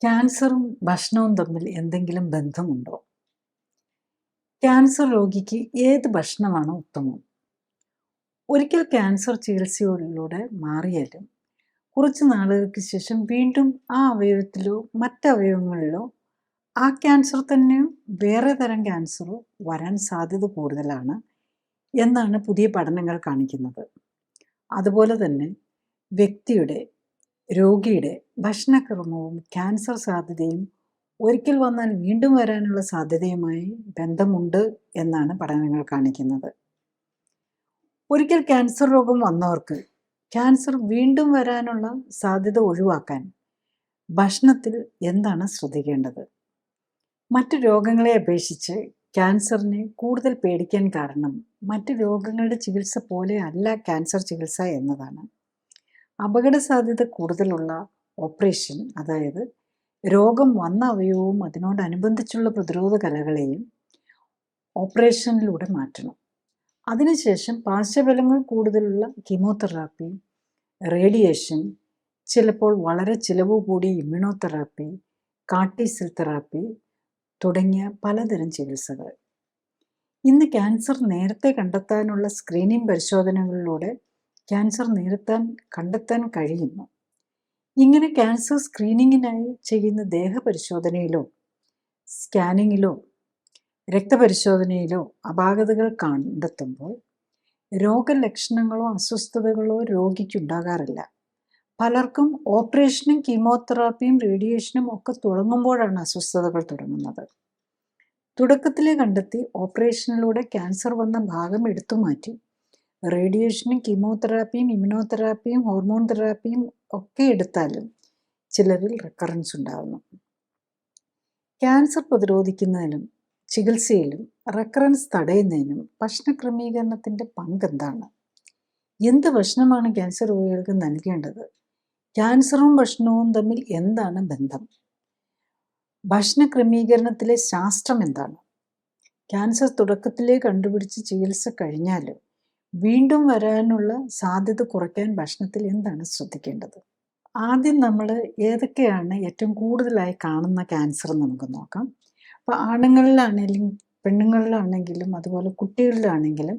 ക്യാൻസറും ഭക്ഷണവും തമ്മിൽ എന്തെങ്കിലും ബന്ധമുണ്ടോ? ക്യാൻസർ രോഗിക്ക് ഏത് ഭക്ഷണമാണ് ഉത്തമം? ഒരിക്കൽ ക്യാൻസർ ചികിത്സയിലൂടെ മാറിയാലും കുറച്ച് നാളുകൾക്ക് ശേഷം വീണ്ടും ആ അവയവത്തിലോ മറ്റവയവങ്ങളിലോ ആ ക്യാൻസർ തന്നെയോ വേറെ തരം ക്യാൻസറോ വരാൻ സാധ്യത കൂടുതലാണ് എന്നാണ് പുതിയ പഠനങ്ങൾ കാണിക്കുന്നത്. അതുപോലെ തന്നെ വ്യക്തിയുടെ, രോഗിയുടെ ഭക്ഷണക്രമവും ക്യാൻസർ സാധ്യതയും ഒരിക്കൽ വന്നാൽ വീണ്ടും വരാനുള്ള സാധ്യതയുമായി ബന്ധമുണ്ട് എന്നാണ് പഠനങ്ങൾ കാണിക്കുന്നത്. ഒരിക്കൽ ക്യാൻസർ രോഗം വന്നവർക്ക് ക്യാൻസർ വീണ്ടും വരാനുള്ള സാധ്യത ഒഴിവാക്കാൻ ഭക്ഷണത്തിൽ എന്താണ് ശ്രദ്ധിക്കേണ്ടത്? മറ്റു രോഗങ്ങളെ അപേക്ഷിച്ച് ക്യാൻസറിനെ കൂടുതൽ പേടിക്കാൻ കാരണം മറ്റു രോഗങ്ങളുടെ ചികിത്സ പോലെ അല്ല ക്യാൻസർ ചികിത്സ എന്നതാണ്. അപകട സാധ്യത കൂടുതലുള്ള ഓപ്പറേഷൻ, അതായത് രോഗം വന്ന അവയവവും അതിനോടനുബന്ധിച്ചുള്ള പ്രതിരോധ കലകളെയും ഓപ്പറേഷനിലൂടെ മാറ്റണം. അതിനുശേഷം പാർശ്വഫലങ്ങൾ കൂടുതലുള്ള കീമോതെറാപ്പി, റേഡിയേഷൻ, ചിലപ്പോൾ വളരെ ചിലവ് കൂടിയ ഇമ്മ്യൂണോതെറാപ്പി, കാർട്ടിസെൽ തെറാപ്പി തുടങ്ങിയ പലതരം ചികിത്സകൾ. ഇന്ന് ക്യാൻസർ നേരത്തെ കണ്ടെത്താനുള്ള സ്ക്രീനിംഗ് പരിശോധനകളിലൂടെ ക്യാൻസർ കണ്ടെത്താൻ കഴിയുന്നു. ഇങ്ങനെ ക്യാൻസർ സ്ക്രീനിങ്ങിനായി ചെയ്യുന്ന ദേഹപരിശോധനയിലോ സ്കാനിങ്ങിലോ രക്തപരിശോധനയിലോ അപാകതകൾ കണ്ടെത്തുമ്പോൾ രോഗലക്ഷണങ്ങളോ അസ്വസ്ഥതകളോ രോഗിക്കുണ്ടാകാറില്ല. പലർക്കും ഓപ്പറേഷനും കീമോതെറാപ്പിയും റേഡിയേഷനും ഒക്കെ തുടങ്ങുമ്പോഴാണ് അസ്വസ്ഥതകൾ തുടങ്ങുന്നത്. തുടക്കത്തിലെ കണ്ടെത്തി ഓപ്പറേഷനിലൂടെ ക്യാൻസർ വന്ന ഭാഗം എടുത്തുമാറ്റി റേഡിയേഷനും കീമോതെറാപ്പിയും ഇമ്മ്യൂണോതെറാപ്പിയും ഹോർമോൺ തെറാപ്പിയും ഒക്കെ എടുത്താലും ചിലരിൽ റിക്കറൻസ് ഉണ്ടാകുന്നു. ക്യാൻസർ പ്രതിരോധിക്കുന്നതിനും ചികിത്സയിലും റെക്കറൻസ് തടയുന്നതിനും ഭക്ഷണ ക്രമീകരണത്തിൻ്റെ പങ്കെന്താണ്? എന്ത് ഭക്ഷണമാണ് ക്യാൻസർ രോഗികൾക്ക് നൽകേണ്ടത്? ക്യാൻസറും ഭക്ഷണവും തമ്മിൽ എന്താണ് ബന്ധം? ഭക്ഷണ ക്രമീകരണത്തിലെ ശാസ്ത്രം എന്താണ്? ക്യാൻസർ തുടക്കത്തിലേ കണ്ടുപിടിച്ച് ചികിത്സ കഴിഞ്ഞാലും വീണ്ടും വരാനുള്ള സാധ്യത കുറയ്ക്കാൻ ഭക്ഷണത്തിൽ എന്താണ് ശ്രദ്ധിക്കേണ്ടത്? ആദ്യം നമ്മൾ ഏതൊക്കെയാണ് ഏറ്റവും കൂടുതലായി കാണുന്ന ക്യാൻസർ നമുക്ക് നോക്കാം. അപ്പോൾ ആണുങ്ങളിലാണെങ്കിലും പെണ്ണുങ്ങളിലാണെങ്കിലും അതുപോലെ കുട്ടികളിലാണെങ്കിലും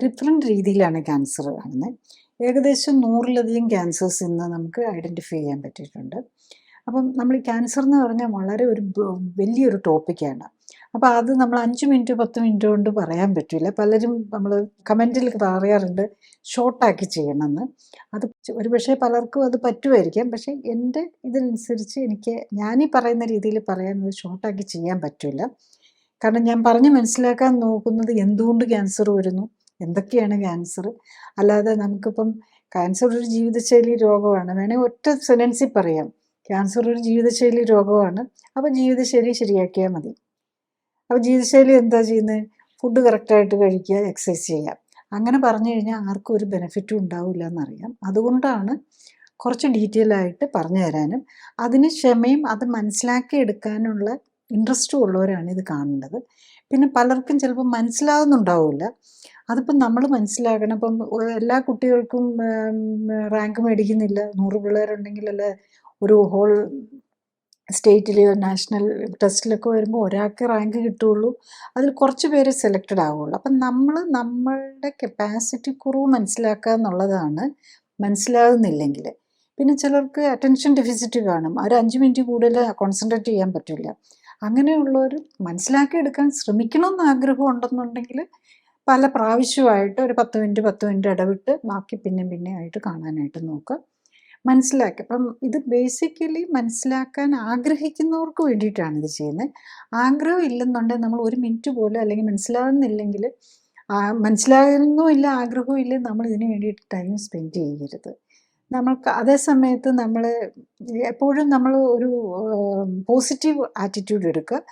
ഡിഫറെൻറ്റ് രീതിയിലാണ് ക്യാൻസർ കാണുന്നത്. ഏകദേശം 100-ലധികം ക്യാൻസേഴ്സ് ഇന്ന് നമുക്ക് ഐഡൻറ്റിഫൈ ചെയ്യാൻ പറ്റിയിട്ടുണ്ട്. അപ്പം നമ്മൾ ഈ ക്യാൻസർ എന്ന് പറഞ്ഞാൽ വളരെ വലിയൊരു ടോപ്പിക്കാണ്. അപ്പോൾ അത് നമ്മൾ 5 മിനിറ്റ് 10 മിനിറ്റ് കൊണ്ട് പറയാൻ പറ്റില്ല. പലരും നമ്മൾ കമൻറ്റിൽ പറയാറുണ്ട് ഷോർട്ടാക്കി ചെയ്യണമെന്ന്. അത് ഒരുപക്ഷെ പലർക്കും അത് പറ്റുമായിരിക്കാം. പക്ഷേ എൻ്റെ ഇതിനനുസരിച്ച് ഞാനീ പറയുന്ന രീതിയിൽ പറയാൻ ഷോർട്ടാക്കി ചെയ്യാൻ പറ്റില്ല. കാരണം ഞാൻ പറഞ്ഞ് മനസ്സിലാക്കാൻ നോക്കുന്നത് എന്തുകൊണ്ട് ക്യാൻസർ വരുന്നു, എന്തൊക്കെയാണ് ക്യാൻസർ. അല്ലാതെ നമുക്കിപ്പം ക്യാൻസർ ഒരു ജീവിതശൈലി രോഗമാണ്, വേണമെങ്കിൽ ഒറ്റ സെൻറ്റൻസിൽ പറയാം, ക്യാൻസർ ഒരു ജീവിതശൈലി രോഗമാണ്. അപ്പോൾ ജീവിതശൈലി ശരിയാക്കിയാൽ മതി. അപ്പോൾ ജീവിതശൈലി എന്താ ചെയ്യുന്നത്? ഫുഡ് കറക്റ്റായിട്ട് കഴിക്കുക, എക്സസൈസ് ചെയ്യുക. അങ്ങനെ പറഞ്ഞു കഴിഞ്ഞാൽ ആർക്കും ഒരു ബെനിഫിറ്റും ഉണ്ടാവില്ല എന്നറിയാം. അതുകൊണ്ടാണ് കുറച്ച് ഡീറ്റെയിൽ ആയിട്ട് പറഞ്ഞു തരാനും അതിന് ക്ഷമയും അത് മനസ്സിലാക്കി എടുക്കാനുള്ള ഇൻട്രസ്റ്റും ഉള്ളവരാണ് ഇത് കാണേണ്ടത്. പിന്നെ പലർക്കും ചിലപ്പോൾ മനസ്സിലാവുന്നുണ്ടാവില്ല. അതിപ്പം നമ്മൾ മനസ്സിലാക്കണം. ഇപ്പം എല്ലാ കുട്ടികൾക്കും റാങ്ക് മേടിക്കുന്നില്ല. 100 പിള്ളേരുണ്ടെങ്കിലല്ലേ ഒരു ഹോൾ സ്റ്റേറ്റിൽ നാഷണൽ ടെസ്റ്റിലൊക്കെ വരുമ്പോൾ ഒരാൾക്ക് റാങ്ക് കിട്ടുകയുള്ളൂ. അതിൽ കുറച്ച് പേര് സെലക്റ്റഡ് ആവുകയുള്ളൂ. അപ്പം നമ്മളുടെ കപ്പാസിറ്റി കുറവ് മനസ്സിലാക്കുക എന്നുള്ളതാണ്. മനസ്സിലാകുന്നില്ലെങ്കിൽ പിന്നെ ചിലർക്ക് അറ്റൻഷൻ ഡെഫിസിറ്റ് കാണും. ഒരു 5 മിനിറ്റ് കൂടുതൽ കോൺസെൻട്രേറ്റ് ചെയ്യാൻ പറ്റില്ല. അങ്ങനെയുള്ളവർ മനസ്സിലാക്കിയെടുക്കാൻ ശ്രമിക്കണമെന്ന് ആഗ്രഹം ഉണ്ടെന്നുണ്ടെങ്കിൽ പല പ്രാവശ്യമായിട്ട് ഒരു 10 മിനിറ്റ് ഇടവിട്ട് ബാക്കി പിന്നെ ആയിട്ട് കാണാനായിട്ട് നോക്കുക. മനസ്സിലാക്കി. അപ്പം ഇത് ബേസിക്കലി മനസ്സിലാക്കാൻ ആഗ്രഹിക്കുന്നവർക്ക് വേണ്ടിയിട്ടാണ് ഇത് ചെയ്യുന്നത്. ആഗ്രഹം ഇല്ലെന്നുണ്ടെങ്കിൽ നമ്മൾ 1 മിനിറ്റ് പോലും, അല്ലെങ്കിൽ മനസ്സിലാകുന്നില്ലെങ്കിൽ മനസ്സിലാകുന്നുമില്ല ആഗ്രഹവും ഇല്ല, നമ്മൾ ഇതിന് വേണ്ടിയിട്ട് ടൈം സ്പെൻഡ് ചെയ്യരുത്. നമ്മൾക്ക് അതേ സമയത്ത് നമ്മൾ എപ്പോഴും നമ്മൾ ഒരു പോസിറ്റീവ് ആറ്റിറ്റ്യൂഡ് എടുക്കുക.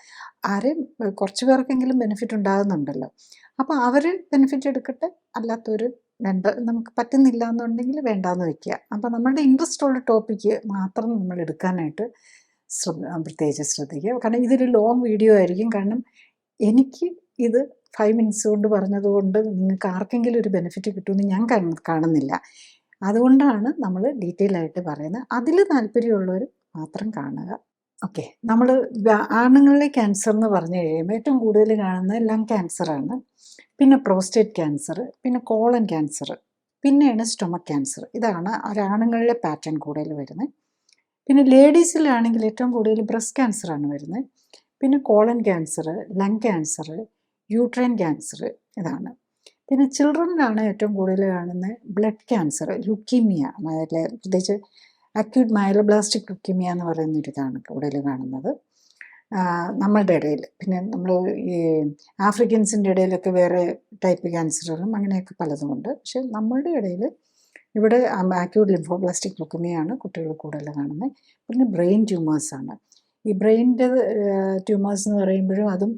കുറച്ച് പേർക്കെങ്കിലും ബെനിഫിറ്റ് ഉണ്ടാകുന്നുണ്ടല്ലോ, അപ്പോൾ അവർ ബെനിഫിറ്റ് എടുക്കട്ടെ, അല്ലാത്തവർ വേണ്ട, നമുക്ക് പറ്റുന്നില്ല എന്നുണ്ടെങ്കിൽ വേണ്ടാന്ന് വയ്ക്കുക. അപ്പോൾ നമ്മളുടെ ഇൻട്രസ്റ്റ് ഉള്ള ടോപ്പിക്ക് മാത്രം നമ്മൾ എടുക്കാനായിട്ട് പ്രത്യേകിച്ച് ശ്രദ്ധിക്കുക. കാരണം ഇതൊരു ലോങ് വീഡിയോ ആയിരിക്കും. കാരണം എനിക്ക് ഇത് 5 മിനിറ്റ്സ് കൊണ്ട് പറഞ്ഞതുകൊണ്ട് നിങ്ങൾക്ക് ആർക്കെങ്കിലും ഒരു ബെനിഫിറ്റ് കിട്ടുമെന്ന് ഞാൻ കാണുന്നില്ല. അതുകൊണ്ടാണ് നമ്മൾ ഡീറ്റെയിൽ ആയിട്ട് പറയുന്നത്. അതിൽ താല്പര്യമുള്ളവർ മാത്രം കാണുക. ഓക്കെ, നമ്മൾ ആണുങ്ങളിലെ ക്യാൻസർ എന്ന് പറഞ്ഞു കഴിയുമ്പോൾ ഏറ്റവും കൂടുതൽ കാണുന്നത് ലങ് ക്യാൻസറാണ്, പിന്നെ പ്രോസ്റ്റേറ്റ് ക്യാൻസർ, പിന്നെ കോളൻ ക്യാൻസർ, പിന്നെയാണ് സ്റ്റൊമക് ക്യാൻസർ. ഇതാണ് ഒരാണുങ്ങളിലെ പാറ്റേൺ കൂടുതൽ വരുന്നത്. പിന്നെ ലേഡീസിലാണെങ്കിൽ ഏറ്റവും കൂടുതൽ ബ്രസ്റ്റ് ക്യാൻസറാണ് വരുന്നത്, പിന്നെ colon cancer, lung cancer, uterine cancer, ഇതാണ്. പിന്നെ ചിൽഡ്രനിലാണ് ഏറ്റവും കൂടുതൽ കാണുന്നത് ബ്ലഡ് ക്യാൻസർ, ലുക്കീമിയ, പ്രത്യേകിച്ച് അക്യൂട്ട് മൈലോബ്ലാസ്റ്റിക് ലുക്കീമിയ എന്ന് പറയുന്നൊരിതാണ് കൂടുതൽ കാണുന്നത് നമ്മളുടെ ഇടയിൽ. പിന്നെ നമ്മൾ ഈ ആഫ്രിക്കൻസിൻ്റെ ഇടയിലൊക്കെ വേറെ ടൈപ്പ് ക്യാൻസറുകളും അങ്ങനെയൊക്കെ പലതുമുണ്ട്. പക്ഷെ നമ്മളുടെ ഇടയിൽ ഇവിടെ അക്യൂട്ട് ലിംഫോബ്ലാസ്റ്റിക് ലുക്കമിയാണ് കുട്ടികൾ കൂടുതൽ കാണുന്നത്. പിന്നെ ബ്രെയിൻ ട്യൂമേഴ്സാണ്. ഈ ബ്രെയിനിൻ്റെ ട്യൂമേഴ്സ് എന്ന് പറയുമ്പോഴും അതും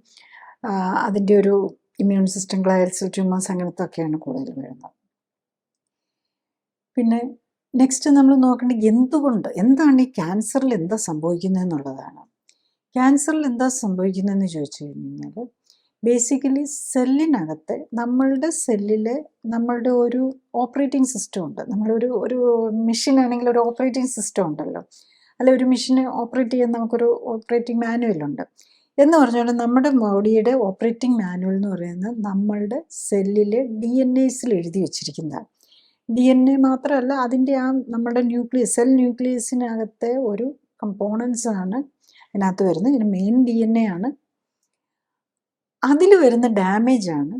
അതിൻ്റെ ഒരു immune system, glial cell tumours അങ്ങനത്തെ ഒക്കെയാണ് കൂടുതൽ വരുന്നത്. പിന്നെ നെക്സ്റ്റ് നമ്മൾ നോക്കേണ്ടത് എന്താണ് ഈ ക്യാൻസറിൽ എന്താ സംഭവിക്കുന്നത് എന്നുള്ളതാണ്. ക്യാൻസറിൽ എന്താ സംഭവിക്കുന്നതെന്ന് ചോദിച്ചു കഴിഞ്ഞാൽ ബേസിക്കലി സെല്ലിനകത്ത് നമ്മളുടെ സെല്ലിൽ നമ്മളുടെ ഒരു ഓപ്പറേറ്റിംഗ് സിസ്റ്റം ഉണ്ട്. നമ്മളൊരു മെഷീൻ ആണെങ്കിൽ ഒരു ഓപ്പറേറ്റിംഗ് സിസ്റ്റം ഉണ്ടല്ലോ, അല്ലെ ഒരു മെഷീൻ ഓപ്പറേറ്റ് ചെയ്യാൻ നമുക്കൊരു ഓപ്പറേറ്റിംഗ് മാനുവലുണ്ട് എന്ന് പറഞ്ഞാൽ നമ്മുടെ ബോഡിയുടെ ഓപ്പറേറ്റിംഗ് മാനുവൽ എന്ന് പറയുന്നത് നമ്മളുടെ സെല്ലിലെ DNA എഴുതി വെച്ചിരിക്കുന്നതാണ്. DNA മാത്രമല്ല, അതിൻ്റെ നമ്മുടെ സെൽ ന്യൂക്ലിയസിനകത്തെ ഒരു കമ്പോണൻസ് ആണ് അതിനകത്ത് വരുന്നത്. ഇതിന് മെയിൻ DNA ആണ്. അതിൽ വരുന്ന ഡാമേജാണ്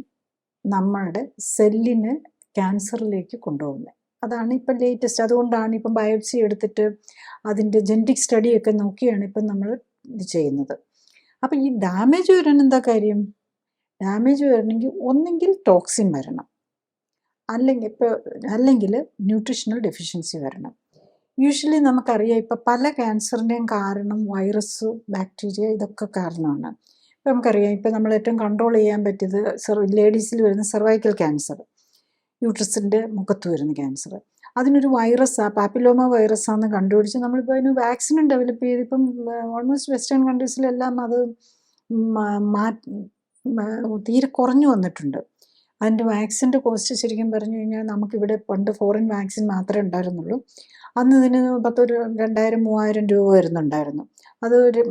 നമ്മളുടെ സെല്ലിന് ക്യാൻസറിലേക്ക് കൊണ്ടുപോകുന്നത്. അതാണ് ഇപ്പം ലേറ്റസ്റ്റ്. അതുകൊണ്ടാണ് ഇപ്പം ബയോപ്സി എടുത്തിട്ട് അതിൻ്റെ ജെനറ്റിക് സ്റ്റഡിയൊക്കെ നോക്കിയാണ് ഇപ്പം നമ്മൾ ഇത് ചെയ്യുന്നത്. അപ്പം ഈ ഡാമേജ് വരാൻ എന്താ കാര്യം? ഡാമേജ് വരണമെങ്കിൽ ഒന്നെങ്കിൽ ടോക്സിൻ വരണം, അല്ലെങ്കിൽ ന്യൂട്രീഷണൽ ഡെഫിഷ്യൻസി വരണം. യൂഷ്വലി നമുക്കറിയാം ഇപ്പം പല ക്യാൻസറിൻ്റെയും കാരണം വൈറസ്, ബാക്ടീരിയ, ഇതൊക്കെ കാരണമാണ്. ഇപ്പം നമുക്കറിയാം ഇപ്പം നമ്മൾ ഏറ്റവും കൺട്രോൾ ചെയ്യാൻ പറ്റിയത് ലേഡീസിൽ വരുന്ന സെർവൈക്കൽ ക്യാൻസർ, യൂട്രസിൻ്റെ മുഖത്ത് വരുന്ന ക്യാൻസർ. അതിനൊരു വൈറസാണ്, പാപ്പിലോമ വൈറസാണെന്ന് കണ്ടുപിടിച്ച് നമ്മളിപ്പോൾ അതിന് വാക്സിനും ഡെവലപ്പ് ചെയ്ത് ഇപ്പം ഓൾമോസ്റ്റ് വെസ്റ്റേൺ കൺട്രീസിലെല്ലാം അത് തീരെ കുറഞ്ഞു വന്നിട്ടുണ്ട്. അതിൻ്റെ വാക്സിൻ്റെ കോസ്റ്റ് ശരിക്കും പറഞ്ഞു കഴിഞ്ഞാൽ നമുക്കിവിടെ പണ്ട് ഫോറിൻ വാക്സിൻ മാത്രമേ ഉണ്ടായിരുന്നുള്ളൂ. അന്ന് ഇതിന് 2000-3000 രൂപ വരുന്നുണ്ടായിരുന്നു. അത് ഒരു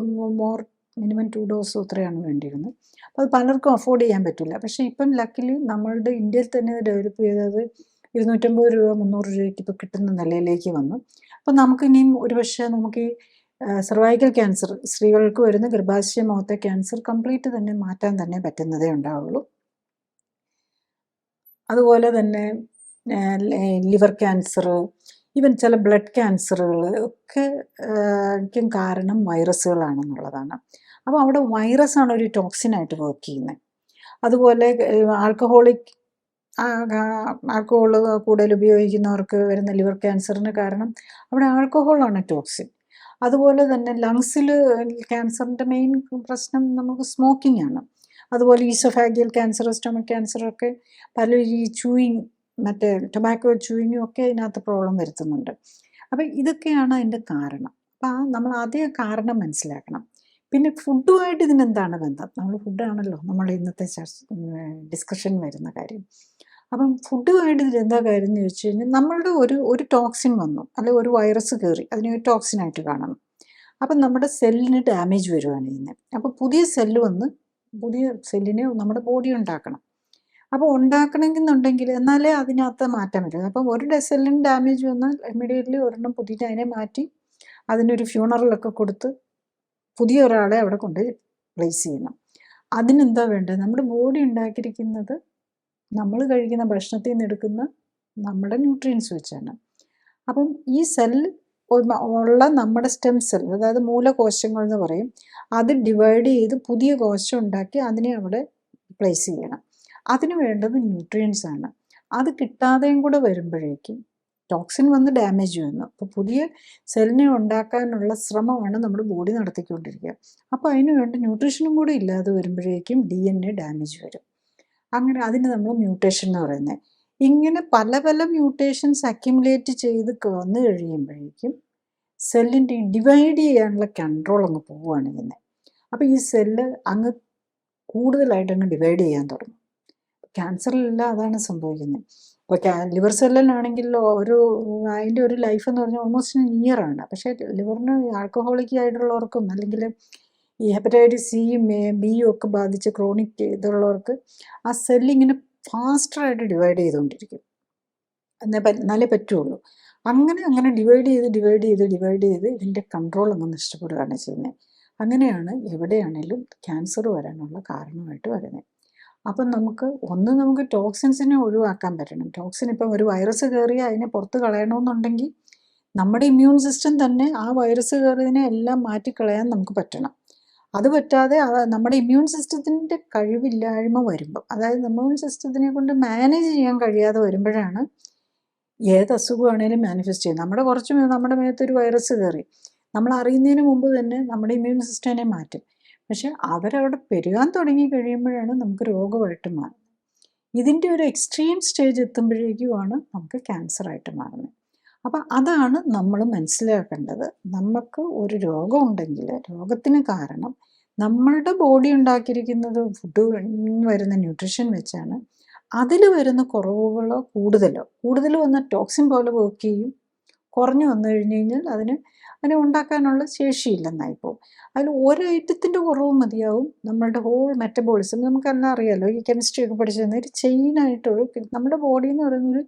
മിനിമം 2 ഡോസ് അത്രയാണ് വേണ്ടിയിരുന്നത്. അപ്പോൾ അത് പലർക്കും അഫോർഡ് ചെയ്യാൻ പറ്റില്ല. പക്ഷേ ഇപ്പം ലക്കിലി നമ്മളുടെ ഇന്ത്യയിൽ തന്നെ ഡെവലപ്പ് ചെയ്തത് 250 രൂപ 300 രൂപയ്ക്ക് ഇപ്പോൾ കിട്ടുന്ന നിലയിലേക്ക് വന്നു. അപ്പം നമുക്കിനിയും ഒരുപക്ഷെ നമുക്ക് ഈ സർവൈക്കൽ ക്യാൻസർ, സ്ത്രീകൾക്ക് വരുന്ന ഗർഭാശയ മുഖത്തെ ക്യാൻസർ കംപ്ലീറ്റ് തന്നെ മാറ്റാൻ തന്നെ പറ്റുന്നതേ ഉണ്ടാവുള്ളൂ. അതുപോലെ തന്നെ ലിവർ ക്യാൻസർ, ഈവൻ ചില ബ്ലഡ് ക്യാൻസറുകൾ ഒക്കെ കാരണം വൈറസുകളാണെന്നുള്ളതാണ്. അപ്പോൾ അവിടെ വൈറസാണ് ഒരു ടോക്സിനായിട്ട് വർക്ക് ചെയ്യുന്നത്. അതുപോലെ ആൽക്കഹോൾ കൂടുതൽ ഉപയോഗിക്കുന്നവർക്ക് വരുന്ന ലിവർ ക്യാൻസറിന് കാരണം അവിടെ ആൽക്കഹോളാണ് ടോക്സിൻ. അതുപോലെ തന്നെ ലങ്സിൽ ക്യാൻസറിൻ്റെ മെയിൻ പ്രശ്നം നമുക്ക് സ്മോക്കിംഗ് ആണ്. അതുപോലെ ഈസോഫാഗിയൽ ക്യാൻസർ, സ്റ്റൊമക് ക്യാൻസറൊക്കെ പല ഈ ചൂയിങ്, മറ്റേ ടൊബാക്കോ ചൂയിങ്ങും ഒക്കെ ഇതിനകത്ത് പ്രോബ്ലം വരുത്തുന്നുണ്ട്. അപ്പം ഇതൊക്കെയാണ് അതിൻ്റെ കാരണം. അപ്പം നമ്മൾ ആദ്യം കാരണം മനസ്സിലാക്കണം. പിന്നെ ഫുഡുമായിട്ട് ഇതിനെന്താണ് ബന്ധം? നമ്മൾ ഫുഡാണല്ലോ നമ്മുടെ ഇന്നത്തെ ഡിസ്കഷൻ വരുന്ന കാര്യം. അപ്പം ഫുഡുമായിട്ട് ഇതിലെന്താ കാര്യം എന്ന് ചോദിച്ചു കഴിഞ്ഞാൽ നമ്മളുടെ ഒരു ടോക്സിൻ വന്നു, അല്ലെങ്കിൽ ഒരു വൈറസ് കയറി, അതിനെ ഒരു ടോക്സിനായിട്ട് കാണണം. അപ്പം നമ്മുടെ സെല്ലിന് ഡാമേജ് വരുവാണ് ചെയ്യുന്നത്. അപ്പോൾ പുതിയ സെല്ലിനെ നമ്മുടെ ബോഡി ഉണ്ടാക്കണം. അപ്പോൾ ഉണ്ടാക്കണമെന്നുണ്ടെങ്കിൽ എന്നാലേ അതിനകത്ത് മാറ്റം വരും. അപ്പം ഒരു സെല്ലിന് ഡാമേജ് വന്നാൽ ഇമ്മീഡിയറ്റ്ലി ഒരെണ്ണം പുതിയ അതിനെ മാറ്റി അതിനൊരു ഫ്യൂണറലൊക്കെ കൊടുത്ത് പുതിയ ഒരാളെ അവിടെ കൊണ്ട് പ്ലേസ് ചെയ്യണം. അതിനെന്താ വേണ്ടത്? നമ്മുടെ ബോഡി ഉണ്ടാക്കിയിരിക്കുന്നത് നമ്മൾ കഴിക്കുന്ന ഭക്ഷണത്തിൽ നിന്ന് എടുക്കുന്ന നമ്മുടെ ന്യൂട്രിയൻസ് വെച്ചാണ്. അപ്പം ഈ സെല്ല് ഉള്ള നമ്മുടെ സ്റ്റെം സെൽ, അതായത് മൂലകോശങ്ങൾ എന്ന് പറയും, അത് ഡിവൈഡ് ചെയ്ത് പുതിയ കോശം ഉണ്ടാക്കി അതിനെ അവിടെ പ്ലേസ് ചെയ്യണം. അതിന് വേണ്ടത് ന്യൂട്രിയൻസ് ആണ്. അത് കിട്ടാതെയും കൂടെ വരുമ്പോഴേക്കും ടോക്സിൻ വന്ന് ഡാമേജ് വന്നു. അപ്പോൾ പുതിയ സെല്ലിനെ ഉണ്ടാക്കാനുള്ള ശ്രമമാണ് നമ്മുടെ ബോഡി നടത്തിക്കൊണ്ടിരിക്കുക. അപ്പോൾ അതിന് വേണ്ട ന്യൂട്രീഷനും കൂടി ഇല്ലാതെ വരുമ്പോഴേക്കും DNA ഡാമേജ് വരും. അങ്ങനെ അതിന് നമ്മൾ മ്യൂട്ടേഷൻ എന്ന് പറയുന്നത്. ഇങ്ങനെ പല പല മ്യൂട്ടേഷൻസ് അക്യുമുലേറ്റ് ചെയ്ത് വന്നു കഴിയുമ്പോഴേക്കും സെല്ലിൻ്റെ ഡിവൈഡ് ചെയ്യാനുള്ള കൺട്രോൾ അങ്ങ് പോവുകയാണ് ചെയ്യുന്നത്. അപ്പോൾ ഈ സെല്ല് അങ്ങ് കൂടുതലായിട്ട് അങ്ങ് ഡിവൈഡ് ചെയ്യാൻ തുടങ്ങും. ക്യാൻസറിലെല്ലാം അതാണ് സംഭവിക്കുന്നത്. ഇപ്പോൾ ലിവർ സെല്ലിനാണെങ്കിൽ അതിൻ്റെ ഒരു ലൈഫ് എന്ന് പറഞ്ഞാൽ ഓൾമോസ്റ്റ് ഇയറാണ്. പക്ഷേ ലിവറിന് ആൽക്കഹോളിക് ആയിട്ടുള്ളവർക്കും അല്ലെങ്കിൽ ഈ ഹെപ്പറ്റൈറ്റിസ് സിയും ബിയും ഒക്കെ ബാധിച്ച് ക്രോണിക് ഇതുള്ളവർക്ക് ആ സെല്ലിങ്ങനെ ഫാസ്റ്ററായിട്ട് ഡിവൈഡ് ചെയ്തുകൊണ്ടിരിക്കും. എന്നാലേ പറ്റുള്ളൂ. അങ്ങനെ ഡിവൈഡ് ചെയ്ത് ഇതിൻ്റെ കൺട്രോൾ അങ്ങ് നഷ്ടപ്പെടുകയാണ് ചെയ്യുന്നത്. അങ്ങനെയാണ് എവിടെയാണേലും ക്യാൻസർ വരാനുള്ള കാരണമായിട്ട് വരുന്നത്. അപ്പം നമുക്ക് ടോക്സിൻസിനെ ഒഴിവാക്കാൻ പറ്റണം. ടോക്സിൻ ഇപ്പം ഒരു വൈറസ് കയറി അതിനെ പുറത്ത് കളയണമെന്നുണ്ടെങ്കിൽ നമ്മുടെ ഇമ്മ്യൂൺ സിസ്റ്റം തന്നെ ആ വൈറസ് കയറിയതിനെ എല്ലാം മാറ്റിക്കളയാൻ നമുക്ക് പറ്റണം. അത് പറ്റാതെ നമ്മുടെ ഇമ്മ്യൂൺ സിസ്റ്റത്തിൻ്റെ കഴിവില്ലായ്മ വരുമ്പോൾ, അതായത് ഇമ്മ്യൂൺ സിസ്റ്റത്തിനെ കൊണ്ട് മാനേജ് ചെയ്യാൻ കഴിയാതെ വരുമ്പോഴാണ് ഏത് അസുഖമാണേലും മാനിഫെസ്റ്റ് ചെയ്യുന്നത്. നമ്മുടെ മേത്തൊരു വൈറസ് കയറി നമ്മൾ അറിയുന്നതിന് മുമ്പ് തന്നെ നമ്മുടെ ഇമ്മ്യൂൺ സിസ്റ്റത്തിനെ മാറ്റും. പക്ഷെ അവരവിടെ പെരുകാൻ തുടങ്ങി കഴിയുമ്പോഴാണ് നമുക്ക് രോഗമായിട്ട് മാറുന്നത്. ഇതിൻ്റെ ഒരു എക്സ്ട്രീം സ്റ്റേജ് എത്തുമ്പോഴേക്കുമാണ് നമുക്ക് ക്യാൻസറായിട്ട് മാറുന്നത്. അപ്പം അതാണ് നമ്മൾ മനസ്സിലാക്കേണ്ടത്. നമുക്ക് ഒരു രോഗമുണ്ടെങ്കിൽ രോഗത്തിന് കാരണം നമ്മളുടെ ബോഡി ഉണ്ടാക്കിയിരിക്കുന്നത് ഫുഡ് വരുന്ന ന്യൂട്രീഷൻ വെച്ചാണ്. അതിൽ വരുന്ന കുറവുകളോ കൂടുതൽ വന്ന ടോക്സിൻ പോലെ വർക്ക് ചെയ്യും. കുറഞ്ഞു വന്നു കഴിഞ്ഞ് കഴിഞ്ഞാൽ അതിനെ ഉണ്ടാക്കാനുള്ള ശേഷിയില്ലെന്നായിപ്പോവും. അതിൽ ഒരൈറ്റത്തിൻ്റെ കുറവ് മതിയാവും നമ്മളുടെ ഹോൾ മെറ്റബോളിസം. നമുക്കെല്ലാം അറിയാമല്ലോ, ഈ കെമിസ്ട്രി ഒക്കെ പഠിച്ചിരുന്ന ഒരു ചെയിനായിട്ടൊരു നമ്മുടെ ബോഡി എന്ന് പറയുന്നൊരു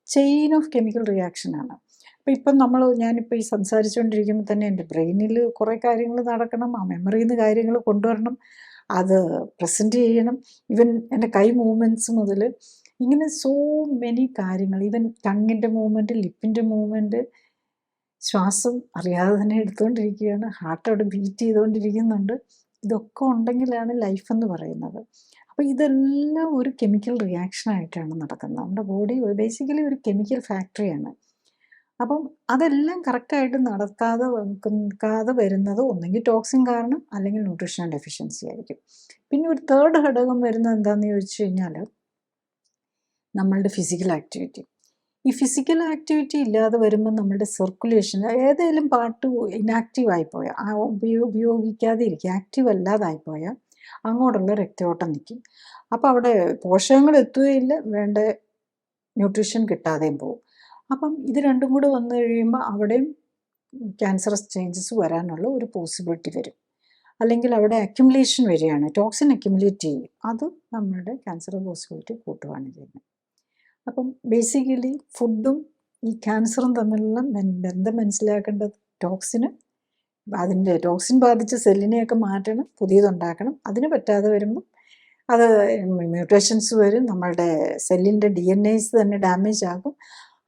ചെയിൻ ഓഫ് കെമിക്കൽ റിയാക്ഷനാണ്. അപ്പം ഞാനിപ്പോൾ ഈ സംസാരിച്ചുകൊണ്ടിരിക്കുമ്പോൾ തന്നെ എൻ്റെ ബ്രെയിനിൽ കുറേ കാര്യങ്ങൾ നടക്കണം, ആ മെമ്മറിയിൽ നിന്ന് കാര്യങ്ങൾ കൊണ്ടുവരണം, അത് പ്രസൻറ്റ് ചെയ്യണം. ഈവൻ എൻ്റെ കൈ മൂവ്മെൻറ്റ്സ് മുതൽ ഇങ്ങനെ സോ മെനി കാര്യങ്ങൾ, ഈവൻ ടങ്ങിൻ്റെ മൂവ്മെൻറ്റ്, ലിപ്പിൻ്റെ മൂവ്മെൻറ്റ്, ശ്വാസം അറിയാതെ തന്നെ എടുത്തുകൊണ്ടിരിക്കുകയാണ്, ഹാർട്ട് അവിടെ ബീറ്റ് ചെയ്തുകൊണ്ടിരിക്കുന്നുണ്ട്. ഇതൊക്കെ ഉണ്ടെങ്കിലാണ് ലൈഫ് എന്ന് പറയുന്നത്. അപ്പോൾ ഇതെല്ലാം ഒരു കെമിക്കൽ റിയാക്ഷനായിട്ടാണ് നടക്കുന്നത്. നമ്മുടെ ബോഡി ബേസിക്കലി ഒരു കെമിക്കൽ ഫാക്ടറിയാണ്. അപ്പം അതെല്ലാം കറക്റ്റായിട്ട് നടക്കാതെ വരുന്നത് ഒന്നെങ്കിൽ ടോക്സിൻ കാരണം അല്ലെങ്കിൽ ന്യൂട്രീഷണൽ ഡെഫിഷ്യൻസി ആയിരിക്കും. പിന്നെ ഒരു തേർഡ് ഘടകം വരുന്നത് എന്താണെന്ന് ചോദിച്ചു കഴിഞ്ഞാൽ നമ്മളുടെ ഫിസിക്കൽ ആക്ടിവിറ്റി. ഈ ഫിസിക്കൽ ആക്ടിവിറ്റി ഇല്ലാതെ വരുമ്പോൾ നമ്മളുടെ സർക്കുലേഷൻ, ഏതെങ്കിലും പാർട്ട് ഇനാക്റ്റീവ് ആയിപ്പോയാൽ, ഉപയോഗിക്കാതെ ഇരിക്കുക, ആക്റ്റീവ് അല്ലാതായിപ്പോയാൽ അങ്ങോട്ടുള്ള രക്തയോട്ടം നിൽക്കും. അപ്പോൾ അവിടെ പോഷകങ്ങൾ എത്തുകയില്ല, വേണ്ട ന്യൂട്രീഷൻ കിട്ടാതെയും പോകും. അപ്പം ഇത് രണ്ടും കൂടെ വന്നു കഴിയുമ്പോൾ അവിടെയും ക്യാൻസറസ് ചേഞ്ചസ് വരാനുള്ള ഒരു പോസിബിലിറ്റി വരും. അല്ലെങ്കിൽ അവിടെ അക്യുമുലേഷൻ വരികയാണ്, ടോക്സിൻ അക്യുമുലേറ്റ് ചെയ്യും, അത് നമ്മളുടെ ക്യാൻസർ പോസിബിലിറ്റി കൂട്ടുകയാണ് ചെയ്യുന്നത്. അപ്പം ബേസിക്കലി ഫുഡും ഈ ക്യാൻസറും തമ്മിലുള്ള ബന്ധം മനസ്സിലാക്കേണ്ടത് അതിൻ്റെ ടോക്സിൻ ബാധിച്ച സെല്ലിനെയൊക്കെ മാറ്റണം, പുതിയതുണ്ടാക്കണം. അതിന് പറ്റാതെ വരുമ്പോൾ അത് മ്യൂട്ടേഷൻസ് വരും, നമ്മളുടെ സെല്ലിൻ്റെ DNA തന്നെ ഡാമേജ് ആകും.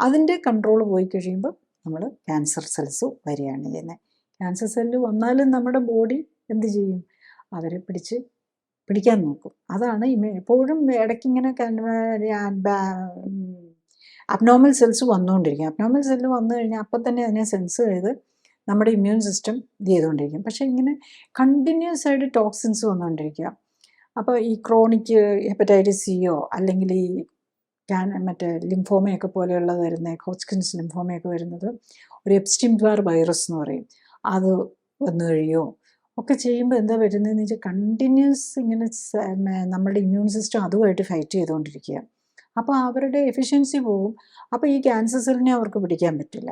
അതിൻ്റെ കൺട്രോൾ പോയി കഴിയുമ്പോൾ നമ്മൾ ക്യാൻസർ സെൽസ് വരികയാണ് ചെയ്യുന്നത്. ക്യാൻസർ സെല്ല് വന്നാലും നമ്മുടെ ബോഡി എന്ത് ചെയ്യും? അവരെ പിടിക്കാൻ നോക്കും. അതാണ് എപ്പോഴും ഇടയ്ക്കിങ്ങനെ അബ്നോർമൽ സെൽസ് വന്നുകൊണ്ടിരിക്കും. അബ്നോർമൽ സെല്ല് വന്നു കഴിഞ്ഞാൽ അപ്പം തന്നെ അതിനെ സെൻസ് ചെയ്ത് നമ്മുടെ ഇമ്മ്യൂൺ സിസ്റ്റം ഇത് ചെയ്തുകൊണ്ടിരിക്കും. പക്ഷേ ഇങ്ങനെ കണ്ടിന്യൂസ് ആയിട്ട് ടോക്സിൻസ് വന്നുകൊണ്ടിരിക്കുക. അപ്പോൾ ഈ ക്രോണിക് ഹെപ്പറ്റൈറ്റിസ് സിയോ അല്ലെങ്കിൽ ഈ മറ്റേ ലിംഫോമയൊക്കെ പോലെയുള്ളത് വരുന്നത്, ഹോച്ച്കിൻസ് ലിംഫോമയൊക്കെ വരുന്നത് ഒരു എപ്സ്റ്റീൻ ബാർ വൈറസ് എന്ന് പറയും, അത് വന്നു കഴിയോ ഒക്കെ ചെയ്യുമ്പോൾ എന്താ വരുന്നതെന്ന് വെച്ചാൽ കണ്ടിന്യൂസ് ഇങ്ങനെ നമ്മുടെ ഇമ്മ്യൂൺ സിസ്റ്റം അതുമായിട്ട് ഫൈറ്റ് ചെയ്തുകൊണ്ടിരിക്കുക. അപ്പോൾ അവരുടെ എഫിഷ്യൻസി പോകും. അപ്പോൾ ഈ ക്യാൻസർ സെല്ലിനെ അവർക്ക് പിടിക്കാൻ പറ്റില്ല.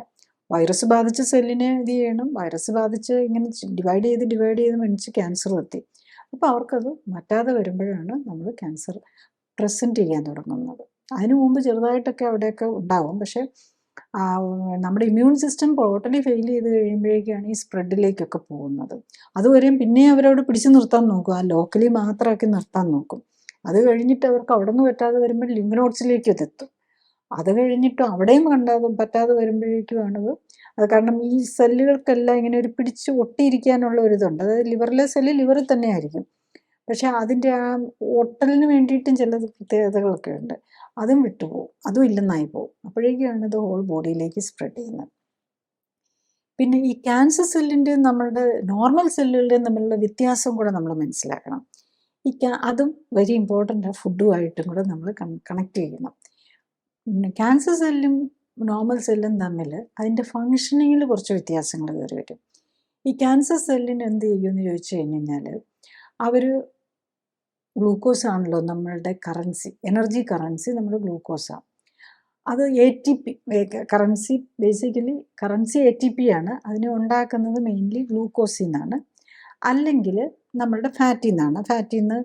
വൈറസ് ബാധിച്ച സെല്ലിനെ ഇത് ചെയ്യണം, വൈറസ് ബാധിച്ച് ഇങ്ങനെ ഡിവൈഡ് ചെയ്ത് മനുഷ്യ ക്യാൻസർ എത്തി. അപ്പോൾ അവർക്കത് മറ്റാതെ വരുമ്പോഴാണ് നമ്മൾ ക്യാൻസർ പ്രസൻറ്റ് ചെയ്യാൻ തുടങ്ങുന്നത്. അതിനു മുമ്പ് ചെറുതായിട്ടൊക്കെ അവിടെയൊക്കെ ഉണ്ടാവും. പക്ഷേ നമ്മുടെ ഇമ്മ്യൂൺ സിസ്റ്റം ടോട്ടലി ഫെയിൽ ചെയ്ത് കഴിയുമ്പോഴേക്കാണ് ഈ സ്പ്രെഡിലേക്കൊക്കെ പോകുന്നത്. അതുവരെയും പിന്നെ അവരവിടെ പിടിച്ചു നിർത്താൻ നോക്കും, ആ ലോക്കലി മാത്രമാക്കി നിർത്താൻ നോക്കും. അത് കഴിഞ്ഞിട്ട് അവർക്ക് അവിടെ നിന്ന് പറ്റാതെ വരുമ്പോൾ ലിംഫ് നോഡ്സിലേക്ക് എത്തും. അത് കഴിഞ്ഞിട്ടും അവിടെയും പറ്റാതെ വരുമ്പോഴേക്കുമാണത്. അത് കാരണം ഈ സെല്ലുകൾക്കെല്ലാം ഇങ്ങനെ ഒരു പിടിച്ച് ഒട്ടിയിരിക്കാനുള്ള ഒരിതുണ്ട്. അതായത് ലിവറിലെ സെല്ല് ലിവറിൽ തന്നെ ആയിരിക്കും, പക്ഷേ അതിൻ്റെ ആ ഒട്ടലിന് വേണ്ടിയിട്ടും ചില പ്രത്യേകതകളൊക്കെ ഉണ്ട്. അതും വിട്ടുപോകും, അതും ഇല്ലെന്നായി പോകും. അപ്പോഴേക്കാണ് ഇത് ഹോൾ ബോഡിയിലേക്ക് സ്പ്രെഡ് ചെയ്യുന്നത്. പിന്നെ ഈ ക്യാൻസർ സെല്ലിൻ്റെയും നമ്മളുടെ നോർമൽ സെല്ലുകളുടെയും തമ്മിലുള്ള വ്യത്യാസം കൂടെ നമ്മൾ മനസ്സിലാക്കണം. അതും വെരി ഇമ്പോർട്ടൻ്റ് ആണ്. ഫുഡുമായിട്ടും കൂടെ നമ്മൾ കണക്ട് ചെയ്യണം. ക്യാൻസർ സെല്ലും നോർമൽ സെല്ലും തമ്മിൽ അതിൻ്റെ ഫങ്ഷനിങ്ങിൽ കുറച്ച് വ്യത്യാസങ്ങൾ കയറി വരും. ഈ ക്യാൻസർ സെല്ലിന് എന്ത് ചെയ്യുമെന്ന് ചോദിച്ചു കഴിഞ്ഞാൽ അവർ ഗ്ലൂക്കോസ് ആണല്ലോ നമ്മളുടെ കറൻസി, എനർജി കറൻസി നമ്മൾ ഗ്ലൂക്കോസാണ്. അത് ATP, currency, basically currency ATP ആണ്. അതിനെ ഉണ്ടാക്കുന്നത് മെയിൻലി ഗ്ലൂക്കോസിൽ നിന്നാണ്, അല്ലെങ്കിൽ നമ്മളുടെ ഫാറ്റിൽ നിന്നാണ്. ഫാറ്റിൽ നിന്ന്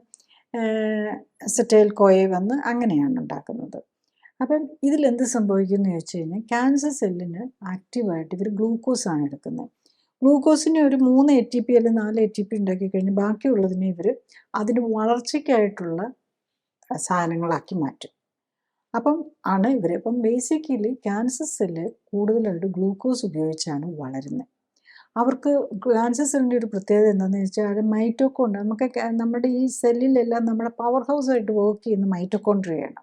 അസറ്റൈൽ കോയെ വന്ന് അങ്ങനെയാണ് ഉണ്ടാക്കുന്നത്. അപ്പം ഇതിലെന്ത് സംഭവിക്കുമെന്ന് ചോദിച്ചു കഴിഞ്ഞാൽ, ക്യാൻസർ സെല്ലിന് ആക്റ്റീവായിട്ട് ഇവർ ഗ്ലൂക്കോസാണ് എടുക്കുന്നത്. ഗ്ലൂക്കോസിനെ ഒരു 3 ATP അല്ലെങ്കിൽ 4 ATP ഉണ്ടാക്കി കഴിഞ്ഞ് ബാക്കിയുള്ളതിനെ ഇവർ അതിന് വളർച്ചയ്ക്കായിട്ടുള്ള സാധനങ്ങളാക്കി മാറ്റും. അപ്പം ആണ് ഇവർ. അപ്പം ബേസിക്കലി ക്യാൻസർ സെല്ല് കൂടുതലായിട്ട് ഗ്ലൂക്കോസ് ഉപയോഗിച്ചാണ് വളരുന്നത്. അവർക്ക് ക്യാൻസർ സെല്ലിൻ്റെ ഒരു പ്രത്യേകത എന്താണെന്ന് വെച്ചാൽ, മൈറ്റോകോൺഡ്രിയ, നമുക്ക് നമ്മുടെ ഈ സെല്ലിലെല്ലാം നമ്മുടെ പവർ ഹൗസായിട്ട് വർക്ക് ചെയ്യുന്ന മൈറ്റോകോൺഡ്രിയയാണ്.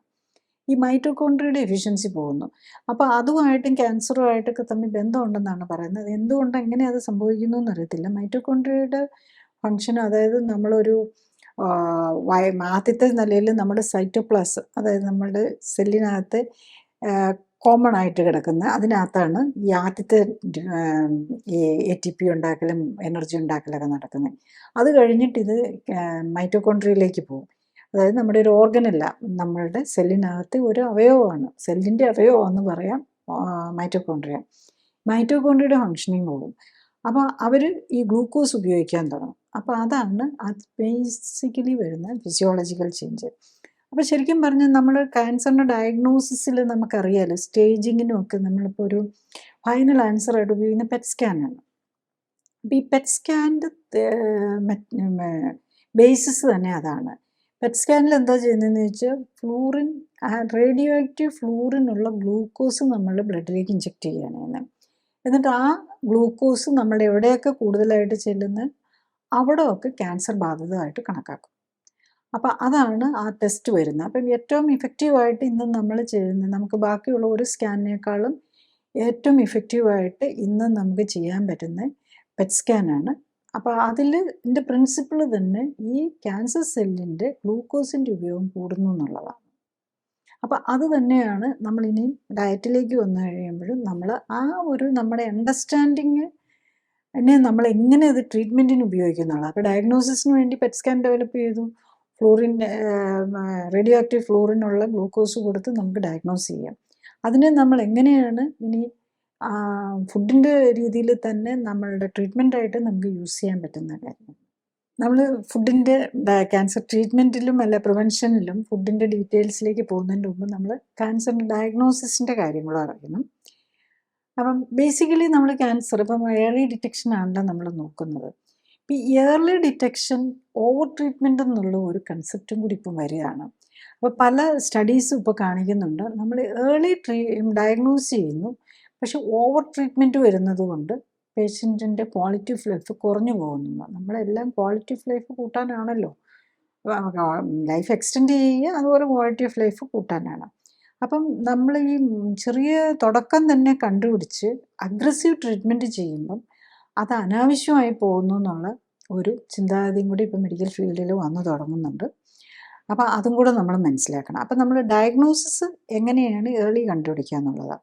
ഈ മൈറ്റോകോൺഡ്രിയയുടെ എഫിഷ്യൻസി പോകുന്നു. അപ്പോൾ അതുമായിട്ടും ക്യാൻസറുമായിട്ടൊക്കെ തമ്മിൽ ബന്ധമുണ്ടെന്നാണ് പറയുന്നത്. എന്തുകൊണ്ട് എങ്ങനെ അത് സംഭവിക്കുന്നു എന്നറിയത്തില്ല. മൈറ്റോകോൺഡ്രിയയുടെ ഫങ്ഷൻ, അതായത് നമ്മളൊരു ആദ്യത്തെ നിലയിൽ നമ്മുടെ സൈറ്റോപ്ലാസം, അതായത് നമ്മുടെ സെല്ലിനകത്ത് കോമൺ ആയിട്ട് കിടക്കുന്ന അതിനകത്താണ് ഈ ആദ്യത്തെ ഈ ATP ഉണ്ടാക്കലും എനർജി ഉണ്ടാക്കലൊക്കെ നടക്കുന്നത്. അത് കഴിഞ്ഞിട്ട് ഇത് മൈറ്റോകോൺഡ്രിയയിലേക്ക് പോകും. അതായത് നമ്മുടെ ഒരു ഓർഗനല്ല, നമ്മളുടെ സെല്ലിനകത്ത് ഒരു അവയവമാണ്, സെല്ലിൻ്റെ അവയവമെന്ന് പറയാം മൈറ്റോകോൺഡ്രിയ. മൈറ്റോകോൺഡ്രിയയുടെ ഫങ്ഷനിങ് പോകും. അപ്പോൾ അവർ ഈ ഗ്ലൂക്കോസ് ഉപയോഗിക്കാൻ തുടങ്ങും. അപ്പോൾ അതാണ് ബേസിക്കലി വരുന്ന ഫിസിയോളജിക്കൽ ചേഞ്ച്. അപ്പോൾ ശരിക്കും പറഞ്ഞാൽ നമ്മൾ ക്യാൻസറിൻ്റെ ഡയഗ്നോസിസിൽ നമുക്കറിയാലോ, സ്റ്റേജിങ്ങിനും ഒക്കെ നമ്മളിപ്പോൾ ഒരു ഫൈനൽ ആൻസറായിട്ട് ഉപയോഗിക്കുന്ന പെറ്റ് സ്കാനാണ്. അപ്പോൾ ഈ പെറ്റ് സ്കാനിൻ്റെ ബേസിസ് തന്നെ അതാണ്. പെറ്റ് സ്കാനിൽ എന്താ ചെയ്യുന്നതെന്ന് വെച്ചാൽ, ഫ്ലൂറിൻ, റേഡിയോ ആക്റ്റീവ് ഫ്ലൂറിനുള്ള ഗ്ലൂക്കോസ് നമ്മളുടെ ബ്ലഡിലേക്ക് ഇഞ്ചെക്ട് ചെയ്യുകയാണ് ചെയ്യുന്നത്. എന്നിട്ട് ആ ഗ്ലൂക്കോസ് നമ്മൾ എവിടെയൊക്കെ കൂടുതലായിട്ട് ചെല്ലുന്നത് അവിടെയൊക്കെ ക്യാൻസർ ബാധിതമായിട്ട് കണക്കാക്കും. അപ്പോൾ അതാണ് ആ ടെസ്റ്റ് വരുന്നത്. അപ്പം ഏറ്റവും ഇഫക്റ്റീവായിട്ട് ഇന്ന് നമ്മൾ ചെയ്യുന്നത്, നമുക്ക് ബാക്കിയുള്ള ഒരു സ്കാനിനേക്കാളും ഏറ്റവും ഇഫക്റ്റീവായിട്ട് ഇന്ന് നമുക്ക് ചെയ്യാൻ പറ്റുന്ന പെറ്റ് സ്കാനാണ്. അപ്പോൾ ഇതിൻ്റെ പ്രിൻസിപ്പിൾ തന്നെ ഈ ക്യാൻസർ സെല്ലിൻ്റെ ഗ്ലൂക്കോസിൻ്റെ ഉപയോഗം കൂടുന്നു എന്നുള്ളതാണ്. അപ്പോൾ അത് തന്നെയാണ് നമ്മളിനി ഡയറ്റിലേക്ക് വന്നു കഴിയുമ്പോഴും നമ്മൾ ആ ഒരു നമ്മുടെ അണ്ടർസ്റ്റാൻഡിങ് നമ്മൾ എങ്ങനെ ഇത് ട്രീറ്റ്മെൻറ്റിന് ഉപയോഗിക്കുന്നുള്ളത്. അപ്പോൾ ഡയഗ്നോസിസിന് വേണ്ടി പെറ്റ് സ്കാൻ ഡെവലപ്പ് ചെയ്തു, ഫ്ലൂറിൻ, റേഡിയോ ആക്റ്റീവ് ഫ്ലൂറിനുള്ള ഗ്ലൂക്കോസ് കൊടുത്ത് നമുക്ക് ഡയഗ്നോസ് ചെയ്യാം. അതിനെ നമ്മൾ എങ്ങനെയാണ് ഇനി ഫുഡിൻ്റെ രീതിയിൽ തന്നെ നമ്മളുടെ ട്രീറ്റ്മെൻറ്റായിട്ട് നമുക്ക് യൂസ് ചെയ്യാൻ പറ്റുന്ന കാര്യം. നമ്മൾ ഫുഡിൻ്റെ ക്യാൻസർ ട്രീറ്റ്മെൻറ്റിലും അല്ല പ്രിവെൻഷനിലും ഫുഡിൻ്റെ ഡീറ്റെയിൽസിലേക്ക് പോകുന്നതിന് മുമ്പ് നമ്മൾ ക്യാൻസറിൻ്റെ ഡയഗ്നോസിസിൻ്റെ കാര്യങ്ങളും അറിയണം. അപ്പം ബേസിക്കലി നമ്മൾ ക്യാൻസർ ഇപ്പം ഏർലി ഡിറ്റക്ഷൻ ആണല്ലോ നമ്മൾ നോക്കുന്നത്. ഇപ്പം ഈ ഏർലി ഡിറ്റക്ഷൻ ഓവർ ട്രീറ്റ്മെൻ്റ് എന്നുള്ള ഒരു കൺസെപ്റ്റും കൂടി ഇപ്പം വരികയാണ്. അപ്പോൾ പല സ്റ്റഡീസും ഇപ്പോൾ കാണിക്കുന്നുണ്ട്, നമ്മൾ ഏർലി ഡയഗ്നോസ് ചെയ്യുന്നു, പക്ഷെ ഓവർ ട്രീറ്റ്മെൻറ്റ് വരുന്നത് കൊണ്ട് പേഷ്യൻറ്റിൻ്റെ ക്വാളിറ്റി ഓഫ് ലൈഫ് കുറഞ്ഞു പോകുന്നു. നമ്മളെല്ലാം ക്വാളിറ്റി ഓഫ് ലൈഫ് കൂട്ടാനാണല്ലോ, ലൈഫ് എക്സ്റ്റെൻഡ് ചെയ്യുക, അതുപോലെ ക്വാളിറ്റി ഓഫ് ലൈഫ് കൂട്ടാനാണ്. അപ്പം നമ്മൾ ഈ ചെറിയ തുടക്കം തന്നെ കണ്ടുപിടിച്ച് അഗ്രസീവ് ട്രീറ്റ്മെൻറ്റ് ചെയ്യുമ്പം അത് അനാവശ്യമായി പോകുന്നു എന്നുള്ള ഒരു ചിന്താഗതിയും കൂടി ഇപ്പം മെഡിക്കൽ ഫീൽഡിൽ വന്നു തുടങ്ങുന്നുണ്ട്. അപ്പോൾ അതും കൂടെ നമ്മൾ മനസ്സിലാക്കണം. അപ്പം നമ്മൾ ഡയഗ്നോസിസ് എങ്ങനെയാണ് ഏർലി കണ്ടുപിടിക്കുക എന്നുള്ളതാണ്.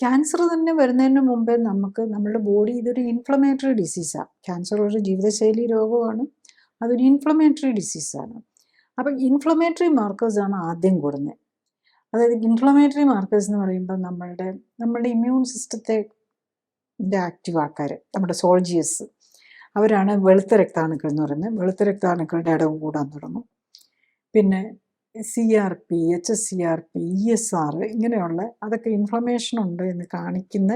ക്യാൻസർ തന്നെ വരുന്നതിന് മുമ്പേ നമുക്ക് നമ്മുടെ ബോഡി, ഇതൊരു ഇൻഫ്ലമേറ്ററി ഡിസീസാണ്. ക്യാൻസർ ഒരു ജീവിതശൈലി രോഗമാണ്, അതൊരു ഇൻഫ്ലമേറ്ററി ഡിസീസാണ്. അപ്പം ഇൻഫ്ലമേറ്ററി മാർക്കേഴ്സാണ് ആദ്യം കൂടുന്നത്. അതായത് ഇൻഫ്ലമേറ്ററി മാർക്കേഴ്സ് എന്ന് പറയുമ്പോൾ നമ്മളുടെ ഇമ്മ്യൂൺ സിസ്റ്റത്തെ ആക്റ്റീവ് ആൾക്കാർ, നമ്മുടെ സോൾജിയേഴ്സ്, അവരാണ് വെളുത്ത രക്താണുക്കൾ എന്ന് പറയുന്നത്. വെളുത്ത രക്താണുക്കളുടെ അടവ് കൂടാൻ തുടങ്ങും. പിന്നെ CRP, HSCRP, ESR, ഇങ്ങനെയുള്ള അതൊക്കെ ഇൻഫ്ലമേഷൻ ഉണ്ട് എന്ന് കാണിക്കുന്ന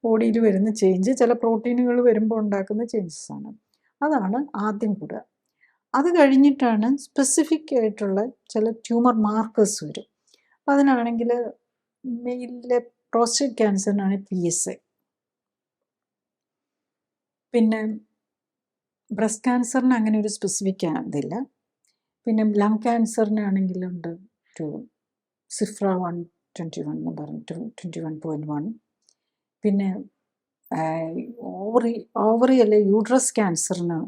ബോഡിയിൽ വരുന്ന ചേഞ്ച്, ചില പ്രോട്ടീനുകൾ വരുമ്പോൾ ഉണ്ടാക്കുന്ന ചേഞ്ചസ് ആണ്. അതാണ് ആദ്യം കൂടുക. അത് കഴിഞ്ഞിട്ടാണ് സ്പെസിഫിക് ആയിട്ടുള്ള ചില ട്യൂമർ മാർക്കേഴ്സ് വരും. അപ്പം അതിനാണെങ്കിൽ മെയിലിലെ പ്രോസ്റ്റേറ്റ് ക്യാൻസറിനാണ് PSA, പിന്നെ ബ്രസ്റ്റ് ക്യാൻസറിന് അങ്ങനെ ഒരു സ്പെസിഫിക് ഇതില്ല. പിന്നെ ലങ് ക്യാൻസറിനാണെങ്കിലുണ്ട് സിഫ്ര 121 എന്ന് പറഞ്ഞിട്ട് 21.1. പിന്നെ ഓവറി അല്ലെ യൂട്രസ് ക്യാൻസറിന്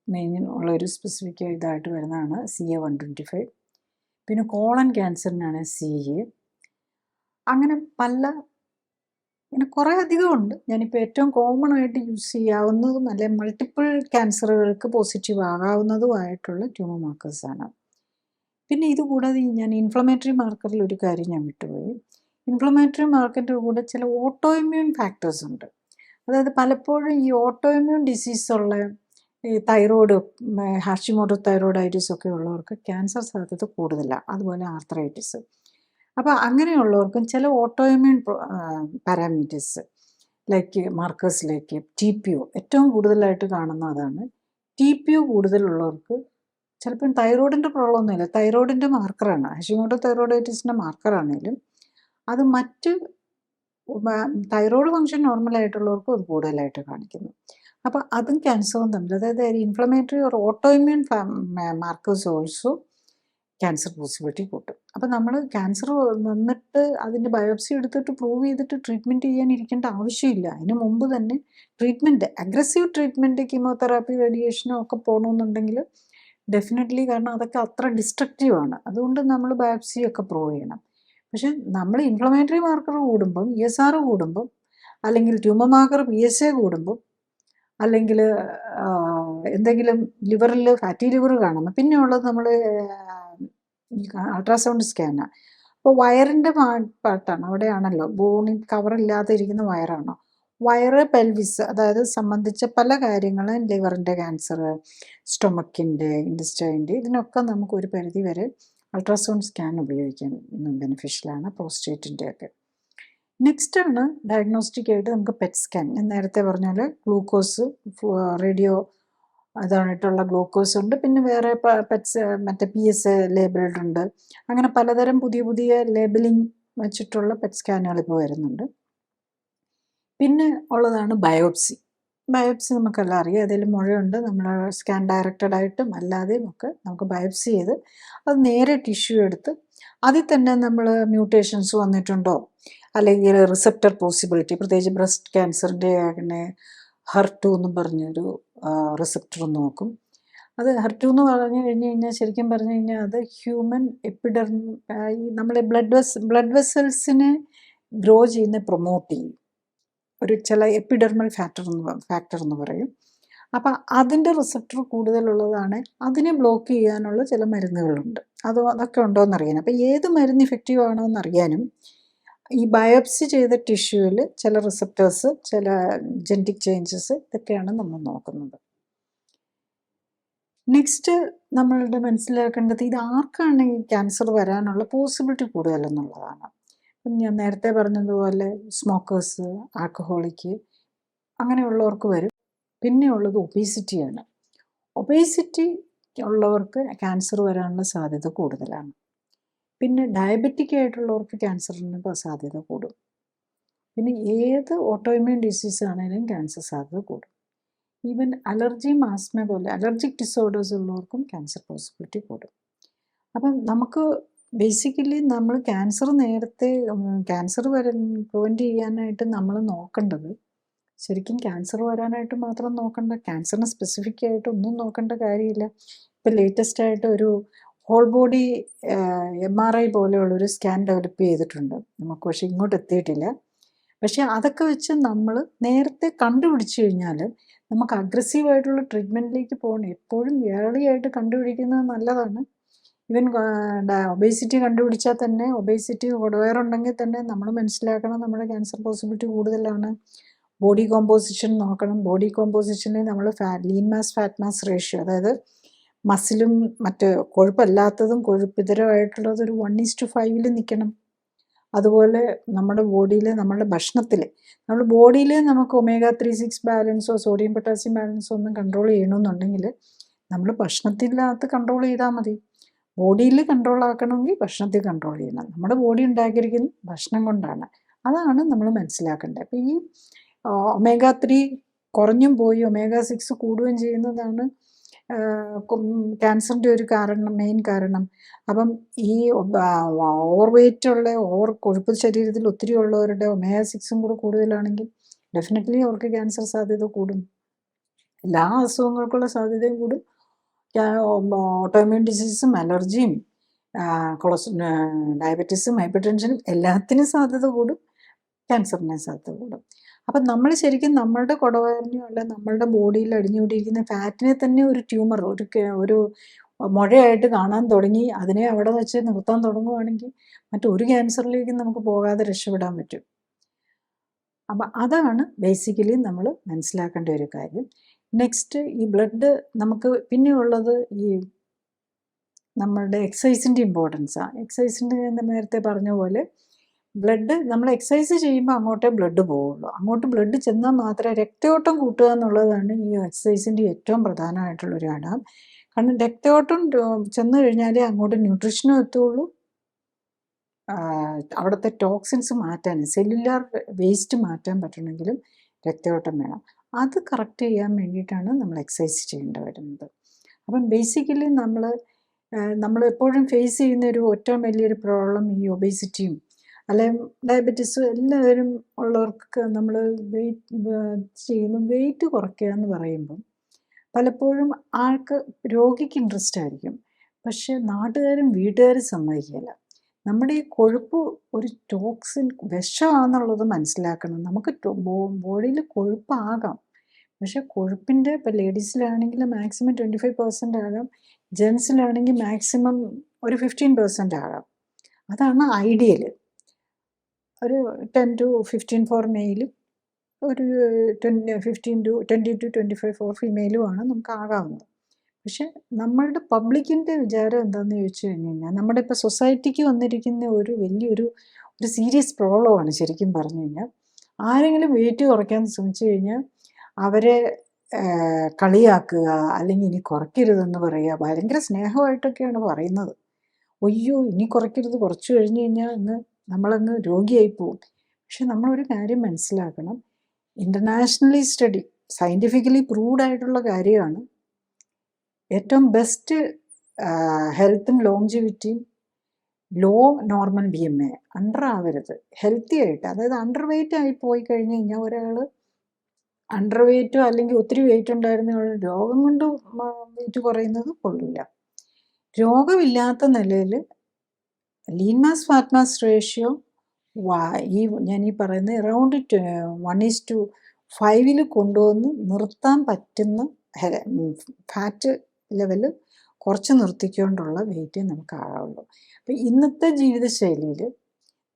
മെയിൻ ഉള്ള ഒരു സ്പെസിഫിക് ഇതായിട്ട് വരുന്നതാണ് CA 125. പിന്നെ കോളൻ ക്യാൻസറിനാണ് CA. അങ്ങനെ ഇങ്ങനെ കുറേ അധികം ഉണ്ട്. ഞാനിപ്പോൾ ഏറ്റവും കോമൺ ആയിട്ട് യൂസ് ചെയ്യാവുന്നതും അല്ലെ മൾട്ടിപ്പിൾ ക്യാൻസറുകൾക്ക് പോസിറ്റീവ് ആകാവുന്നതുമായിട്ടുള്ള ട്യൂമർ മാർക്കേഴ്സാണ്. പിന്നെ ഇതുകൂടാതെ ഞാൻ ഇൻഫ്ലമേറ്ററി മാർക്കറിൽ ഒരു കാര്യം ഞാൻ വിട്ടുപോയി. ഇൻഫ്ലമേറ്ററി മാർക്കറിൻ്റെ കൂടെ ചില ഓട്ടോ ഇമ്മ്യൂൺ ഫാക്ടേഴ്സ് ഉണ്ട്. അതായത് പലപ്പോഴും ഈ ഓട്ടോ ഇമ്മ്യൂൺ ഡിസീസുള്ള ഈ തൈറോയ്ഡ്, ഹാഷിമോട്ടോ തൈറോയിഡൈറ്റിസ് ഒക്കെ ഉള്ളവർക്ക് ക്യാൻസർ സാധ്യത കൂടുതലാണ്. അതുപോലെ ആർത്രൈറ്റിസ്. അപ്പോൾ അങ്ങനെയുള്ളവർക്കും ചില ഓട്ടോ ഇമ്മ്യൂൺ പാരാമീറ്റേഴ്സ് ലൈക്ക് മാർക്കേഴ്സിലേക്ക് TPO ഏറ്റവും കൂടുതലായിട്ട് കാണുന്ന അതാണ്. TPO കൂടുതലുള്ളവർക്ക് ചിലപ്പം തൈറോയിഡിൻ്റെ പ്രോബ്ലം ഒന്നുമില്ല, തൈറോയിഡിൻ്റെ മാർക്കറാണ്, ഹാഷിമോട്ടോ തൈറോയിഡൈറ്റിസിൻ്റെ മാർക്കറാണെങ്കിലും അത് മറ്റ് തൈറോയ്ഡ് ഫംഗ്ഷൻ നോർമലായിട്ടുള്ളവർക്കും അത് കൂടുതലായിട്ട് കാണിക്കുന്നു. അപ്പോൾ അതും ക്യാൻസറും തമ്മിൽ, അതായത് inflammatory or auto immune markers also cancer possibility കൂട്ടും. അപ്പോൾ നമ്മൾ ക്യാൻസർ വന്നിട്ട് അതിൻ്റെ ബയോപ്സി എടുത്തിട്ട് പ്രൂവ് ചെയ്തിട്ട് ട്രീറ്റ്മെൻറ്റ് ചെയ്യാനിരിക്കേണ്ട ആവശ്യമില്ല. അതിന് മുമ്പ് തന്നെ ട്രീറ്റ്മെൻറ്റ്, അഗ്രസീവ് ട്രീറ്റ്മെൻറ്റ്, കീമോതെറാപ്പി, റേഡിയേഷനോ ഒക്കെ പോകണമെന്നുണ്ടെങ്കിൽ ഡെഫിനറ്റ്ലി, കാരണം അതൊക്കെ അത്ര ഡിസ്ട്രക്റ്റീവാണ്. അതുകൊണ്ട് നമ്മൾ ബയോപ്സി ഒക്കെ പ്രൂവ് ചെയ്യണം. പക്ഷെ നമ്മൾ ഇൻഫ്ലമേറ്ററി മാർക്കർ കൂടുമ്പം, ESR കൂടുമ്പം, അല്ലെങ്കിൽ ട്യൂമർ മാർക്കർ PSA കൂടുമ്പം, അല്ലെങ്കിൽ എന്തെങ്കിലും ലിവറിൽ ഫാറ്റി ലിവർ കാണുമ്പോൾ, പിന്നെ ഉള്ളത് നമ്മൾ അൾട്രാസൗണ്ട് സ്കാനാണ്. അപ്പോൾ വയറിൻ്റെ പാർട്ടാണ്, അവിടെയാണല്ലോ ബോണി കവറില്ലാതെ ഇരിക്കുന്ന വയറാണോ, വയറ്, പെൽവിസ്, അതായത് സംബന്ധിച്ച പല കാര്യങ്ങളും, ലിവറിൻ്റെ ക്യാൻസർ, സ്റ്റൊമക്കിൻ്റെ, ഇൻറ്റസ്റ്റൈൻ്റെ, ഇതിനൊക്കെ നമുക്ക് ഒരു പരിധി വരെ അൾട്രാസൗണ്ട് സ്കാൻ ഉപയോഗിക്കാൻ ബെനിഫിഷ്യലാണ്, പ്രോസ്റ്റേറ്റിൻ്റെ ഒക്കെ. നെക്സ്റ്റ് ആണ് ഡയഗ്നോസ്റ്റിക് ആയിട്ട് നമുക്ക് പെറ്റ് സ്കാൻ. ഞാൻ നേരത്തെ പറഞ്ഞാൽ ഗ്ലൂക്കോസ്, റേഡിയോ അതായിട്ടുള്ള ഗ്ലൂക്കോസ് ഉണ്ട്, പിന്നെ വേറെ പെറ്റ്സ് മറ്റേ PSA ലേബിൾഡ് ഉണ്ട്. അങ്ങനെ പലതരം പുതിയ പുതിയ ലേബലിംഗ് വെച്ചിട്ടുള്ള പെറ്റ് സ്കാനുകൾ ഇപ്പോൾ വരുന്നുണ്ട്. പിന്നെ ഉള്ളതാണ് ബയോപ്സി. ബയോപ്സി നമുക്കെല്ലാം അറിയാം, അതിൽ മുഴയുണ്ട്, നമ്മൾ സ്കാൻ ഡയറക്റ്റഡ് ആയിട്ടും അല്ലാതെയും ഒക്കെ നമുക്ക് ബയോപ്സി ചെയ്ത് അത് നേരെ ടിഷ്യൂ എടുത്ത് അതിൽ തന്നെ നമ്മൾ മ്യൂട്ടേഷൻസ് വന്നിട്ടുണ്ടോ, അല്ലെങ്കിൽ റിസപ്റ്റർ പോസിബിലിറ്റി, പ്രത്യേകിച്ച് ബ്രസ്റ്റ് ക്യാൻസറിൻ്റെ അങ്ങനെ HER2 എന്നും പറഞ്ഞൊരു റിസപ്റ്റർ നോക്കും. അത് HER2 എന്ന് പറഞ്ഞു കഴിഞ്ഞാൽ ശരിക്കും പറഞ്ഞു കഴിഞ്ഞാൽ അത് ഹ്യൂമൻ ഈ നമ്മുടെ ബ്ലഡ് വെസൽസിനെ ഗ്രോ ചെയ്യുന്ന പ്രൊമോട്ട് ചെയ്യും. ഒരു ചില എപ്പിഡെർമൽ ഫാക്ടർ എന്ന് പറയും. അപ്പം അതിൻ്റെ റിസപ്റ്റർ കൂടുതലുള്ളതാണ്, അതിനെ ബ്ലോക്ക് ചെയ്യാനുള്ള ചില മരുന്നുകളുണ്ട്. അതൊക്കെ ഉണ്ടോ എന്നറിയാൻ, അപ്പം ഏത് മരുന്ന് ഇഫക്റ്റീവ് ആണോ എന്നറിയാനും ഈ ബയോപ്സി ചെയ്ത ടിഷ്യൂവിൽ ചില റിസപ്റ്റേഴ്സ്, ചില ജനറ്റിക് ചേഞ്ചസ്, ഇതൊക്കെയാണ് നമ്മൾ നോക്കുന്നത്. നെക്സ്റ്റ് നമ്മളുടെ മനസ്സിലാക്കേണ്ടത് ഇത് ആർക്കാണ് ഈ ക്യാൻസർ വരാനുള്ള പോസിബിലിറ്റി കൂടുതലെന്നുള്ളതാണ്. ഞാൻ നേരത്തെ പറഞ്ഞതുപോലെ സ്മോക്കേഴ്സ്, ആൽക്കഹോളിക്ക്, അങ്ങനെയുള്ളവർക്ക് വരും. പിന്നെ ഉള്ളത് ഒബേസിറ്റിയാണ്. ഒബേസിറ്റി ഉള്ളവർക്ക് ക്യാൻസർ വരാനുള്ള സാധ്യത കൂടുതലാണ്. പിന്നെ ഡയബറ്റിക് ആയിട്ടുള്ളവർക്ക് ക്യാൻസറിന് സാധ്യത കൂടും. പിന്നെ ഏത് ഓട്ടോഇമ്യൂൺ ഡിസീസ് ആണെങ്കിലും ക്യാൻസർ സാധ്യത കൂടും. ഈവൻ അലർജി, ആസ്മ പോലെ അലർജിക് ഡിസോർഡേഴ്സ് ഉള്ളവർക്കും ക്യാൻസർ പോസിബിലിറ്റി കൂടും. അപ്പം നമുക്ക് ബേസിക്കലി നമ്മൾ ക്യാൻസർ പ്രിവെൻറ്റ് ചെയ്യാനായിട്ട് നമ്മൾ നോക്കേണ്ടത്, ശരിക്കും ക്യാൻസർ വരാനായിട്ട് മാത്രം നോക്കണ്ട, ക്യാൻസറിന് സ്പെസിഫിക് ആയിട്ട് ഒന്നും നോക്കേണ്ട കാര്യമില്ല. ഇപ്പം ലേറ്റസ്റ്റ് ആയിട്ട് ഒരു ഹോൾ ബോഡി MRI പോലെയുള്ളൊരു സ്കാൻ ഡെവലപ്പ് ചെയ്തിട്ടുണ്ട്. നമുക്ക് പക്ഷേ ഇങ്ങോട്ട് എത്തിയിട്ടില്ല. പക്ഷേ അതൊക്കെ വെച്ച് നമ്മൾ നേരത്തെ കണ്ടുപിടിച്ചു കഴിഞ്ഞാൽ നമുക്ക് അഗ്രസീവായിട്ടുള്ള ട്രീറ്റ്മെൻറ്റിലേക്ക് പോകണം. എപ്പോഴും ഏർലി ആയിട്ട് കണ്ടുപിടിക്കുന്നത് നല്ലതാണ്. ഈവൻ ഒബേസിറ്റി കണ്ടുപിടിച്ചാൽ തന്നെ, ഒബേസിറ്റി കൊടുവയറുണ്ടെങ്കിൽ തന്നെ നമ്മൾ മനസ്സിലാക്കണം നമ്മുടെ ക്യാൻസർ പോസിബിലിറ്റി കൂടുതലാണ്. ബോഡി കോമ്പോസിഷൻ നോക്കണം. ബോഡി കോമ്പോസിഷനിൽ നമ്മൾ lean mass fat mass ratio, അതായത് മസിലും മറ്റ് കൊഴുപ്പല്ലാത്തതും കൊഴുപ്പിതരമായിട്ടുള്ളത് ഒരു 1:5 നിൽക്കണം. അതുപോലെ നമ്മുടെ ബോഡിയിൽ, നമ്മുടെ ഭക്ഷണത്തിൽ, നമ്മുടെ ബോഡിയിൽ നമുക്ക് omega-3-6 ബാലൻസോ സോഡിയം പൊട്ടാസ്യം ബാലൻസോ ഒന്നും കൺട്രോൾ ചെയ്യണമെന്നുണ്ടെങ്കിൽ നമ്മൾ ഭക്ഷണത്തിനകത്ത് കൺട്രോൾ ചെയ്താൽ മതി. ബോഡിയിൽ കൺട്രോൾ ആക്കണമെങ്കിൽ ഭക്ഷണത്തിൽ കൺട്രോൾ ചെയ്യണം. നമ്മുടെ ബോഡി ഉണ്ടാക്കിയിരിക്കുന്നത് ഭക്ഷണം കൊണ്ടാണ്. അതാണ് നമ്മൾ മനസ്സിലാക്കേണ്ടത്. അപ്പോൾ ഈ omega-3 കുറഞ്ഞും പോയി omega-6 കൂടുകയും ചെയ്യുന്നതാണ് ക്യാൻസറിൻ്റെ ഒരു കാരണം, മെയിൻ കാരണം. അപ്പം ഈ ഓവർ വെയ്റ്റുള്ള, ഓവർ കൊഴുപ്പ് ശരീരത്തിൽ ഒത്തിരി ഉള്ളവരുടെ omega-6 കൂടെ കൂടുതലാണെങ്കിൽ ഡെഫിനറ്റ്ലി അവർക്ക് ക്യാൻസർ സാധ്യത കൂടും. എല്ലാ അസുഖങ്ങൾക്കുള്ള സാധ്യതയും കൂടും. ഓട്ടോഇമ്യൂൺ ഡിസീസും, അലർജിയും, ഡയബറ്റീസും, ഹൈപ്പർ ടെൻഷനും എല്ലാത്തിനും സാധ്യത കൂടും. ക്യാൻസറിന് സാധ്യത കൂടും. അപ്പം നമ്മൾ ശരിക്കും നമ്മളുടെ കുടവയറിനെയോ അല്ല നമ്മളുടെ ബോഡിയിൽ അടിഞ്ഞുകൂടിയിരിക്കുന്ന ഫാറ്റിനെ തന്നെ ഒരു ട്യൂമർ, ഒരു മുഴയായിട്ട് കാണാൻ തുടങ്ങി അതിനെ അവിടെ വെച്ച് നിർത്താൻ തുടങ്ങുവാണെങ്കിൽ മറ്റൊരു ക്യാൻസറിലേക്കും നമുക്ക് പോകാതെ രക്ഷപ്പെടാൻ പറ്റും. അപ്പം അതാണ് ബേസിക്കലി നമ്മൾ മനസ്സിലാക്കേണ്ട ഒരു കാര്യം. നെക്സ്റ്റ് ഈ ബ്ലഡ് നമുക്ക് പിന്നെയുള്ളത് ഈ നമ്മളുടെ എക്സസൈസിൻ്റെ ഇമ്പോർട്ടൻസാണ്. എക്സസൈസിൻ്റെ നേരത്തെ പറഞ്ഞ പോലെ ബ്ലഡ് നമ്മൾ എക്സസൈസ് ചെയ്യുമ്പോൾ അങ്ങോട്ടേ ബ്ലഡ് പോവുള്ളൂ. അങ്ങോട്ട് ബ്ലഡ് ചെന്നാൽ മാത്രമേ രക്തയോട്ടം കൂട്ടുക എന്നുള്ളതാണ് ഈ എക്സസൈസിൻ്റെ ഏറ്റവും പ്രധാനമായിട്ടുള്ളൊരു ഘടകം. കാരണം രക്തയോട്ടം ചെന്ന് കഴിഞ്ഞാലേ അങ്ങോട്ട് ന്യൂട്രീഷനും എത്തുള്ളൂ, അവിടുത്തെ ടോക്സിൻസ് മാറ്റാൻ സെല്ലുലാർ വേസ്റ്റ് മാറ്റാൻ പറ്റണമെങ്കിലും രക്തയോട്ടം വേണം. അത് കറക്റ്റ് ചെയ്യാൻ വേണ്ടിയിട്ടാണ് നമ്മൾ എക്സസൈസ് ചെയ്യേണ്ടി വരുന്നത്. അപ്പം ബേസിക്കലി നമ്മളെപ്പോഴും ഫേസ് ചെയ്യുന്ന ഒരു ഏറ്റവും വലിയൊരു പ്രോബ്ലം ഈ ഒബേസിറ്റിയും അല്ലെങ്കിൽ ഡയബറ്റീസും എല്ലാവരും ഉള്ളവർക്ക് നമ്മൾ വെയിറ്റ് കുറയ്ക്കുക എന്ന് പറയുമ്പം പലപ്പോഴും രോഗിക്ക് ഇൻട്രസ്റ്റ് ആയിരിക്കും, പക്ഷെ നാട്ടുകാരും വീട്ടുകാരും സമ്മതിക്കില്ല. നമ്മുടെ ഈ കൊഴുപ്പ് ഒരു ടോക്സിൻ വിഷമാണെന്നുള്ളത് മനസ്സിലാക്കണം. നമുക്ക് ബോഡിയിൽ കൊഴുപ്പാകാം, പക്ഷെ കൊഴുപ്പിൻ്റെ ഇപ്പോൾ ലേഡീസിലാണെങ്കിൽ മാക്സിമം 25% ആകാം, ജെൻസിലാണെങ്കിൽ മാക്സിമം ഒരു 15% ആകാം. അതാണ് ഐഡിയൽ. ഒരു 10 to 15 ഫോർ മെയിലും ഒരു 15 to 20 to 25 ഫോർ ഫീമെയിലുമാണ് നമുക്ക് ആകാവുന്നത്. പക്ഷെ നമ്മളുടെ പബ്ലിക്കിൻ്റെ വിചാരം എന്താണെന്ന് ചോദിച്ചു കഴിഞ്ഞാൽ നമ്മുടെ ഇപ്പോൾ സൊസൈറ്റിക്ക് വന്നിരിക്കുന്ന ഒരു വലിയൊരു സീരിയസ് പ്രോബ്ലമാണ് ശരിക്കും പറഞ്ഞു കഴിഞ്ഞാൽ. ആരെങ്കിലും വെയിറ്റ് കുറയ്ക്കാൻ ശ്രമിച്ചു കഴിഞ്ഞാൽ അവരെ കളിയാക്കുക, അല്ലെങ്കിൽ ഇനി കുറയ്ക്കരുതെന്ന് പറയുക. ഭയങ്കര സ്നേഹമായിട്ടൊക്കെയാണ് പറയുന്നത്. അയ്യോ ഇനി കുറയ്ക്കരുത്, കുറച്ച് കഴിഞ്ഞ് കഴിഞ്ഞാൽ നമ്മളങ്ങ് രോഗിയായി പോവും. പക്ഷെ നമ്മളൊരു കാര്യം മനസ്സിലാക്കണം, ഇൻ്റർനാഷണലി സയൻറ്റിഫിക്കലി പ്രൂവ്ഡ് ആയിട്ടുള്ള കാര്യമാണ്. ഏറ്റവും ബെസ്റ്റ് ഹെൽത്തും ലോങ്ജിവിറ്റിയും ലോ നോർമൽ BMI, അണ്ടർ ആവരുത്, ഹെൽത്തി ആയിട്ട്. അതായത് അണ്ടർ വെയിറ്റ് ആയി പോയി കഴിഞ്ഞ് കഴിഞ്ഞാൽ ഒരാൾ അണ്ടർ വെയിറ്റോ അല്ലെങ്കിൽ ഒത്തിരി വെയിറ്റ് ഉണ്ടായിരുന്ന രോഗം കൊണ്ട് വെയിറ്റ് കുറയുന്നത് കൊള്ളില്ല. രോഗമില്ലാത്ത നിലയിൽ lean mass fat mass ratio ഞാൻ ഈ പറയുന്ന അറൗണ്ട് 1:5 കൊണ്ടുവന്ന് നിർത്താൻ പറ്റുന്ന ഫാറ്റ് ലെവൽ കുറച്ച് നിർത്തിക്കൊണ്ടുള്ള വെയിറ്റേ നമുക്ക് ആകാവുള്ളൂ. അപ്പം ഇന്നത്തെ ജീവിതശൈലിയിൽ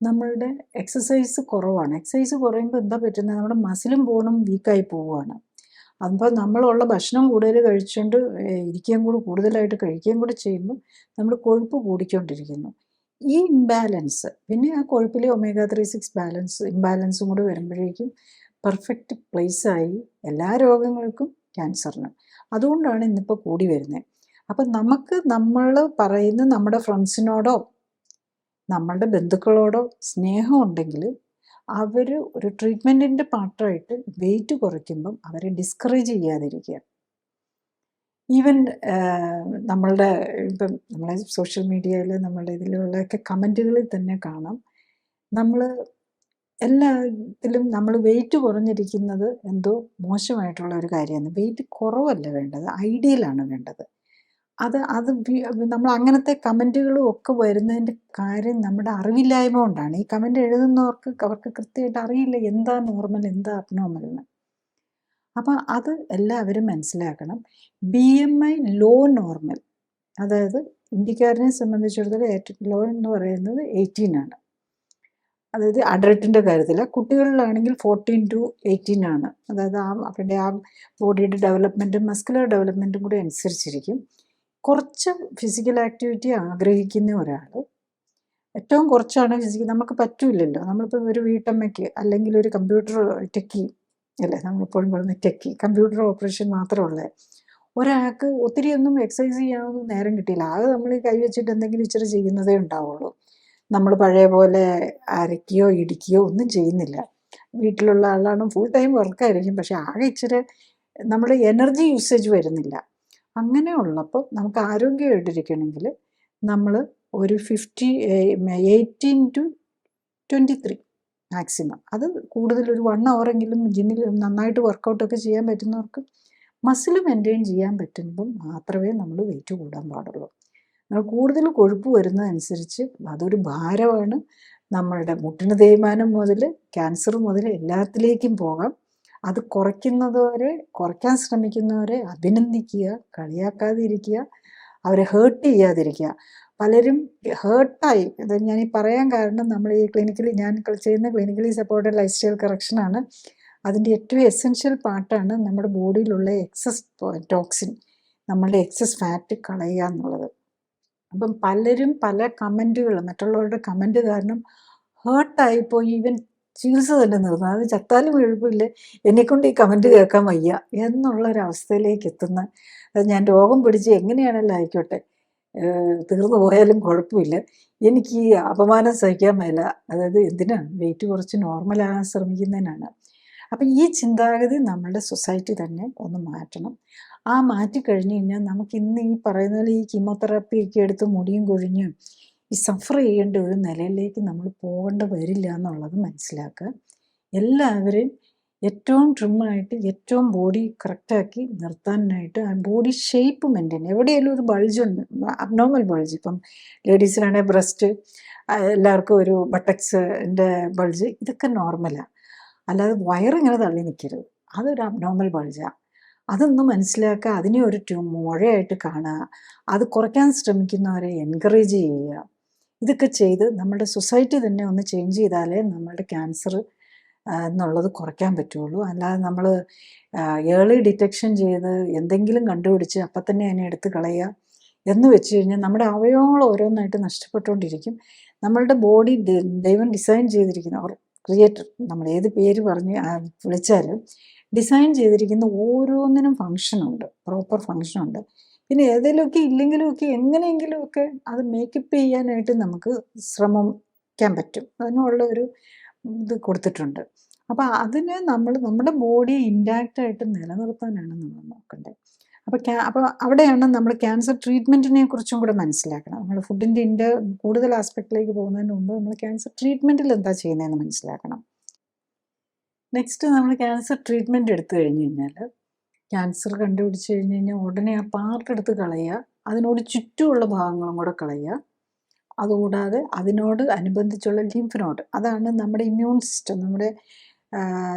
നമ്മളുടെ എക്സസൈസ് കുറവാണ്. എക്സസൈസ് കുറയുമ്പോൾ എന്താ പറ്റുന്നത്, നമ്മുടെ മസിലും ബോണും വീക്കായി പോവുകയാണ്. അപ്പോൾ നമ്മളുള്ള ഭക്ഷണം കൂടുതൽ കഴിച്ചുകൊണ്ട് കൂടുതലായിട്ട് കഴിക്കുകയും കൂടി ചെയ്യുമ്പോൾ നമ്മൾ കൊഴുപ്പ് കൂടിക്കൊണ്ടിരിക്കുന്നു. ഈ ഇംബാലൻസ്, പിന്നെ ആ കൊഴുപ്പിലെ ഒമേഗ 3/6 ഇംബാലൻസും കൂടി വരുമ്പോഴേക്കും പെർഫെക്റ്റ് പ്ലേസായി എല്ലാ രോഗങ്ങൾക്കും, ക്യാൻസറിനും. അതുകൊണ്ടാണ് ഇന്നിപ്പോൾ കൂടി വരുന്നത്. അപ്പം നമ്മൾ പറയുന്ന നമ്മുടെ ഫ്രണ്ട്സിനോടോ നമ്മളുടെ ബന്ധുക്കളോടോ സ്നേഹം ഉണ്ടെങ്കിൽ അവർ ഒരു ട്രീറ്റ്മെൻറ്റിൻ്റെ പാർട്ടായിട്ട് വെയിറ്റ് കുറയ്ക്കുമ്പം അവരെ ഡിസ്കറേജ് ചെയ്യാതിരിക്കുക. ഈവൻ നമ്മളുടെ ഇപ്പം നമ്മളെ സോഷ്യൽ മീഡിയയിൽ നമ്മളുടെ ഇതിലുള്ളൊക്കെ കമൻറ്റുകളിൽ തന്നെ കാണാം, നമ്മൾ എല്ലാത്തിലും നമ്മൾ വെയിറ്റ് കുറഞ്ഞിരിക്കുന്നത് എന്തോ മോശമായിട്ടുള്ള ഒരു കാര്യമാണ്. വെയിറ്റ് കുറവല്ല വേണ്ടത്, ഐഡിയലാണ് വേണ്ടത്. അത് നമ്മൾ അങ്ങനത്തെ കമൻറ്റുകളും ഒക്കെ വരുന്നതിൻ്റെ കാര്യം നമ്മുടെ അറിവില്ലായ്മ കൊണ്ടാണ്. ഈ കമൻറ്റ് അവർക്ക് കൃത്യമായിട്ട് അറിയില്ല എന്താ നോർമൽ എന്താ അബ്നോർമൽ എന്ന്. അപ്പം അത് എല്ലാവരും മനസ്സിലാക്കണം. BMI ലോ നോർമൽ, അതായത് ഇന്ത്യക്കാരനെ സംബന്ധിച്ചിടത്തോളം ഏറ്റവും ലോ എന്ന് പറയുന്നത് 18 ആണ്. അതായത് അഡൾട്ടിൻ്റെ കാര്യത്തിൽ. കുട്ടികളിലാണെങ്കിൽ 14 to 18 ആണ്. അതായത് അവരുടെ ബോഡിയുടെ ഡെവലപ്മെൻറ്റും മസ്കുലർ ഡെവലപ്മെൻറ്റും കൂടി അനുസരിച്ചിരിക്കും. കുറച്ച് ഫിസിക്കൽ ആക്ടിവിറ്റി ആഗ്രഹിക്കുന്ന ഒരാൾ, ഏറ്റവും കുറച്ചാണ് നമുക്ക് പറ്റൂലല്ലോ. നമ്മളിപ്പോൾ ഒരു വീട്ടമ്മയ്ക്ക് അല്ലെങ്കിൽ ഒരു കമ്പ്യൂട്ടർ ടെക്കി അല്ലേ, നമ്മളിപ്പോഴും പറയുന്ന ടെക്കി, കമ്പ്യൂട്ടർ ഓപ്പറേഷൻ മാത്രമുള്ള ഒരാൾക്ക് ഒത്തിരിയൊന്നും എക്സസൈസ് ചെയ്യാനൊന്നും നേരം കിട്ടിയില്ല. ആകെ നമ്മൾ കൈ വെച്ചിട്ട് എന്തെങ്കിലും ഇച്ചിരി ചെയ്യുന്നതേ ഉണ്ടാവുള്ളൂ. നമ്മൾ പഴയ പോലെ അരയ്ക്കുകയോ ഇടിക്കുകയോ ഒന്നും ചെയ്യുന്നില്ല. വീട്ടിലുള്ള ആളാണ്, ഫുൾ ടൈം വർക്കായിരിക്കും, പക്ഷെ ആകെ ഇച്ചിരി നമ്മുടെ എനർജി യൂസേജ് വരുന്നില്ല. അങ്ങനെ ഉള്ളപ്പോൾ നമുക്ക് ആരോഗ്യമായിട്ടിരിക്കണമെങ്കിൽ നമ്മൾ ഒരു 18 to 23 മാക്സിമം, അത് കൂടുതൽ ഒരു 1 hour ജിമ്മിൽ നന്നായിട്ട് വർക്കൗട്ടൊക്കെ ചെയ്യാൻ പറ്റുന്നവർക്ക് മസിൽ മെയിൻറ്റെയിൻ ചെയ്യാൻ പറ്റുമ്പം മാത്രമേ നമ്മൾ വെയിറ്റ് കൂടാൻ പാടുള്ളൂ. നമ്മൾ കൂടുതൽ കൊഴുപ്പ് വരുന്നതനുസരിച്ച് അതൊരു ഭാരമാണ്. നമ്മളുടെ മുട്ടിന് തേയ്മാനം മുതൽ ക്യാൻസർ മുതൽ എല്ലാത്തിലേക്കും പോകാം. അത് കുറയ്ക്കാൻ ശ്രമിക്കുന്നവരെ അഭിനന്ദിക്കുക, കളിയാക്കാതിരിക്കുക. അവരെ ഹേർട്ട് ചെയ്യാതിരിക്കുക. പലരും ഹേർട്ടായി, അത് ഞാൻ ഈ പറയാൻ കാരണം നമ്മൾ ഈ ക്ലിനിക്കലി ഞാൻ ചെയ്യുന്ന ക്ലിനിക്കലി സപ്പോർട്ടഡ് ലൈഫ് സ്റ്റൈൽ കറക്ഷനാണ്. അതിൻ്റെ ഏറ്റവും എസെൻഷ്യൽ പാർട്ടാണ് നമ്മുടെ ബോഡിയിലുള്ള എക്സസ് ടോക്സിൻ, നമ്മളുടെ എക്സസ് ഫാറ്റ് കളയുക എന്നുള്ളത്. അപ്പം പലരും പല കമൻറ്റുകൾ, മറ്റുള്ളവരുടെ കമൻറ്റ് കാരണം ഹേർട്ടായിപ്പോയി ഈവൻ ചികിത്സ തന്നെ നിർത്തുന്നത്. അത് ചത്താലും എഴുപ്പില്ല, എന്നെക്കൊണ്ട് ഈ കമൻറ്റ് കേൾക്കാൻ വയ്യ എന്നുള്ളൊരവസ്ഥയിലേക്ക് എത്തുന്ന, അത് ഞാൻ രോഗം പിടിച്ച് എങ്ങനെയാണെങ്കിലും ആയിക്കോട്ടെ, തീർന്നു പോയാലും കുഴപ്പമില്ല, എനിക്ക് ഈ അപമാനം സഹിക്കാൻ മേല. അതായത് എന്തിനാണ് വെയിറ്റ് കുറച്ച് നോർമലാകാൻ ശ്രമിക്കുന്നതിനാണ്. അപ്പം ഈ ചിന്താഗതി നമ്മളുടെ സൊസൈറ്റി തന്നെ ഒന്ന് മാറ്റണം. ആ മാറ്റിക്കഴിഞ്ഞ് കഴിഞ്ഞാൽ നമുക്ക് ഇന്ന് ഈ പറയുന്ന പോലെ ഈ കീമോതെറാപ്പിയൊക്കെ എടുത്ത് മുടിയും കൊഴിഞ്ഞും ഈ സഫർ ചെയ്യേണ്ട ഒരു നിലയിലേക്ക് നമ്മൾ പോകേണ്ട വരില്ല എന്നുള്ളത് മനസ്സിലാക്കുക. എല്ലാവരും ഏറ്റവും ട്രിമ്മായിട്ട് ഏറ്റവും ബോഡി കറക്റ്റാക്കി നിർത്താനായിട്ട് ആ ബോഡി ഷേപ്പ് മെയിൻറ്റെയിൻ, എവിടെയെങ്കിലും ഒരു ബൾജുണ്ട്, അബ്നോർമൽ ബൾജ്, ഇപ്പം ലേഡീസിനാണെങ്കിൽ ബ്രസ്റ്റ്, എല്ലാവർക്കും ഒരു ബട്ടക്സിൻ്റെ ബൾജ്, ഇതൊക്കെ നോർമലാണ്. അല്ലാതെ വയറിങ്ങനെ തള്ളി നിൽക്കരുത്, അതൊരു അബ്നോർമൽ ബൾജാണ്. അതൊന്ന് മനസ്സിലാക്കുക, അതിനെ ഒരു മുഴയായിട്ട് കാണുക, അത് കുറയ്ക്കാൻ ശ്രമിക്കുന്നവരെ എൻകറേജ് ചെയ്യുക. ഇതൊക്കെ ചെയ്ത് നമ്മുടെ സൊസൈറ്റി തന്നെ ഒന്ന് ചേഞ്ച് ചെയ്താലേ നമ്മളുടെ ക്യാൻസർ എന്നുള്ളത് കുറയ്ക്കാൻ പറ്റുള്ളൂ. അല്ലാതെ നമ്മൾ ഏർലി ഡിറ്റക്ഷൻ ചെയ്ത് എന്തെങ്കിലും കണ്ടുപിടിച്ച് അപ്പം തന്നെ അതിനെ എടുത്ത് കളയുക എന്ന് വെച്ച് കഴിഞ്ഞാൽ നമ്മുടെ അവയവങ്ങൾ ഓരോന്നായിട്ട് നഷ്ടപ്പെട്ടുകൊണ്ടിരിക്കും. നമ്മളുടെ ബോഡി ദൈവം ഡിസൈൻ ചെയ്തിരിക്കുന്ന, അവർ ക്രിയേറ്റർ, നമ്മൾ ഏത് പേര് പറഞ്ഞ് വിളിച്ചാലും ഡിസൈൻ ചെയ്തിരിക്കുന്ന ഓരോന്നിനും ഫങ്ഷനുണ്ട്, പ്രോപ്പർ ഫങ്ഷനുണ്ട്. പിന്നെ ഏതെങ്കിലുമൊക്കെ ഇല്ലെങ്കിലുമൊക്കെ എങ്ങനെയെങ്കിലുമൊക്കെ അത് മേക്കപ്പ് ചെയ്യാനായിട്ട് നമുക്ക് ശ്രമിക്കാൻ പറ്റും, അതിനുള്ള ഒരു ഇത് കൊടുത്തിട്ടുണ്ട്. അപ്പോൾ അതിന് നമ്മുടെ ബോഡി ഇൻടാക്റ്റായിട്ട് നിലനിർത്താനാണ് നമ്മൾ നോക്കേണ്ടത്. അപ്പോൾ അവിടെയാണ് നമ്മൾ ക്യാൻസർ ട്രീറ്റ്മെൻറ്റിനെ കുറിച്ചും കൂടെ മനസ്സിലാക്കണം. നമ്മൾ ഫുഡിൻ്റെ കൂടുതൽ ആസ്പെക്റ്റിലേക്ക് പോകുന്നതിന് മുമ്പ് നമ്മൾ ക്യാൻസർ ട്രീറ്റ്മെൻറ്റിൽ എന്താ ചെയ്യുന്നതെന്ന് മനസ്സിലാക്കണം. നെക്സ്റ്റ് നമ്മൾ ക്യാൻസർ ട്രീറ്റ്മെൻറ്റ് എടുത്തു കഴിഞ്ഞ് കഴിഞ്ഞാൽ, ക്യാൻസർ കണ്ടുപിടിച്ച് കഴിഞ്ഞ് കഴിഞ്ഞാൽ ഉടനെ ആ പാർട്ട് എടുത്ത് കളയുക, അതിനോട് ചുറ്റുമുള്ള ഭാഗങ്ങളും കൂടെ കളയുക. അതുകൂടാതെ അതിനോട് അനുബന്ധിച്ചുള്ള ലിംഫ് നോഡ്, അതാണ് നമ്മുടെ ഇമ്മ്യൂൺ സിസ്റ്റം, നമ്മുടെ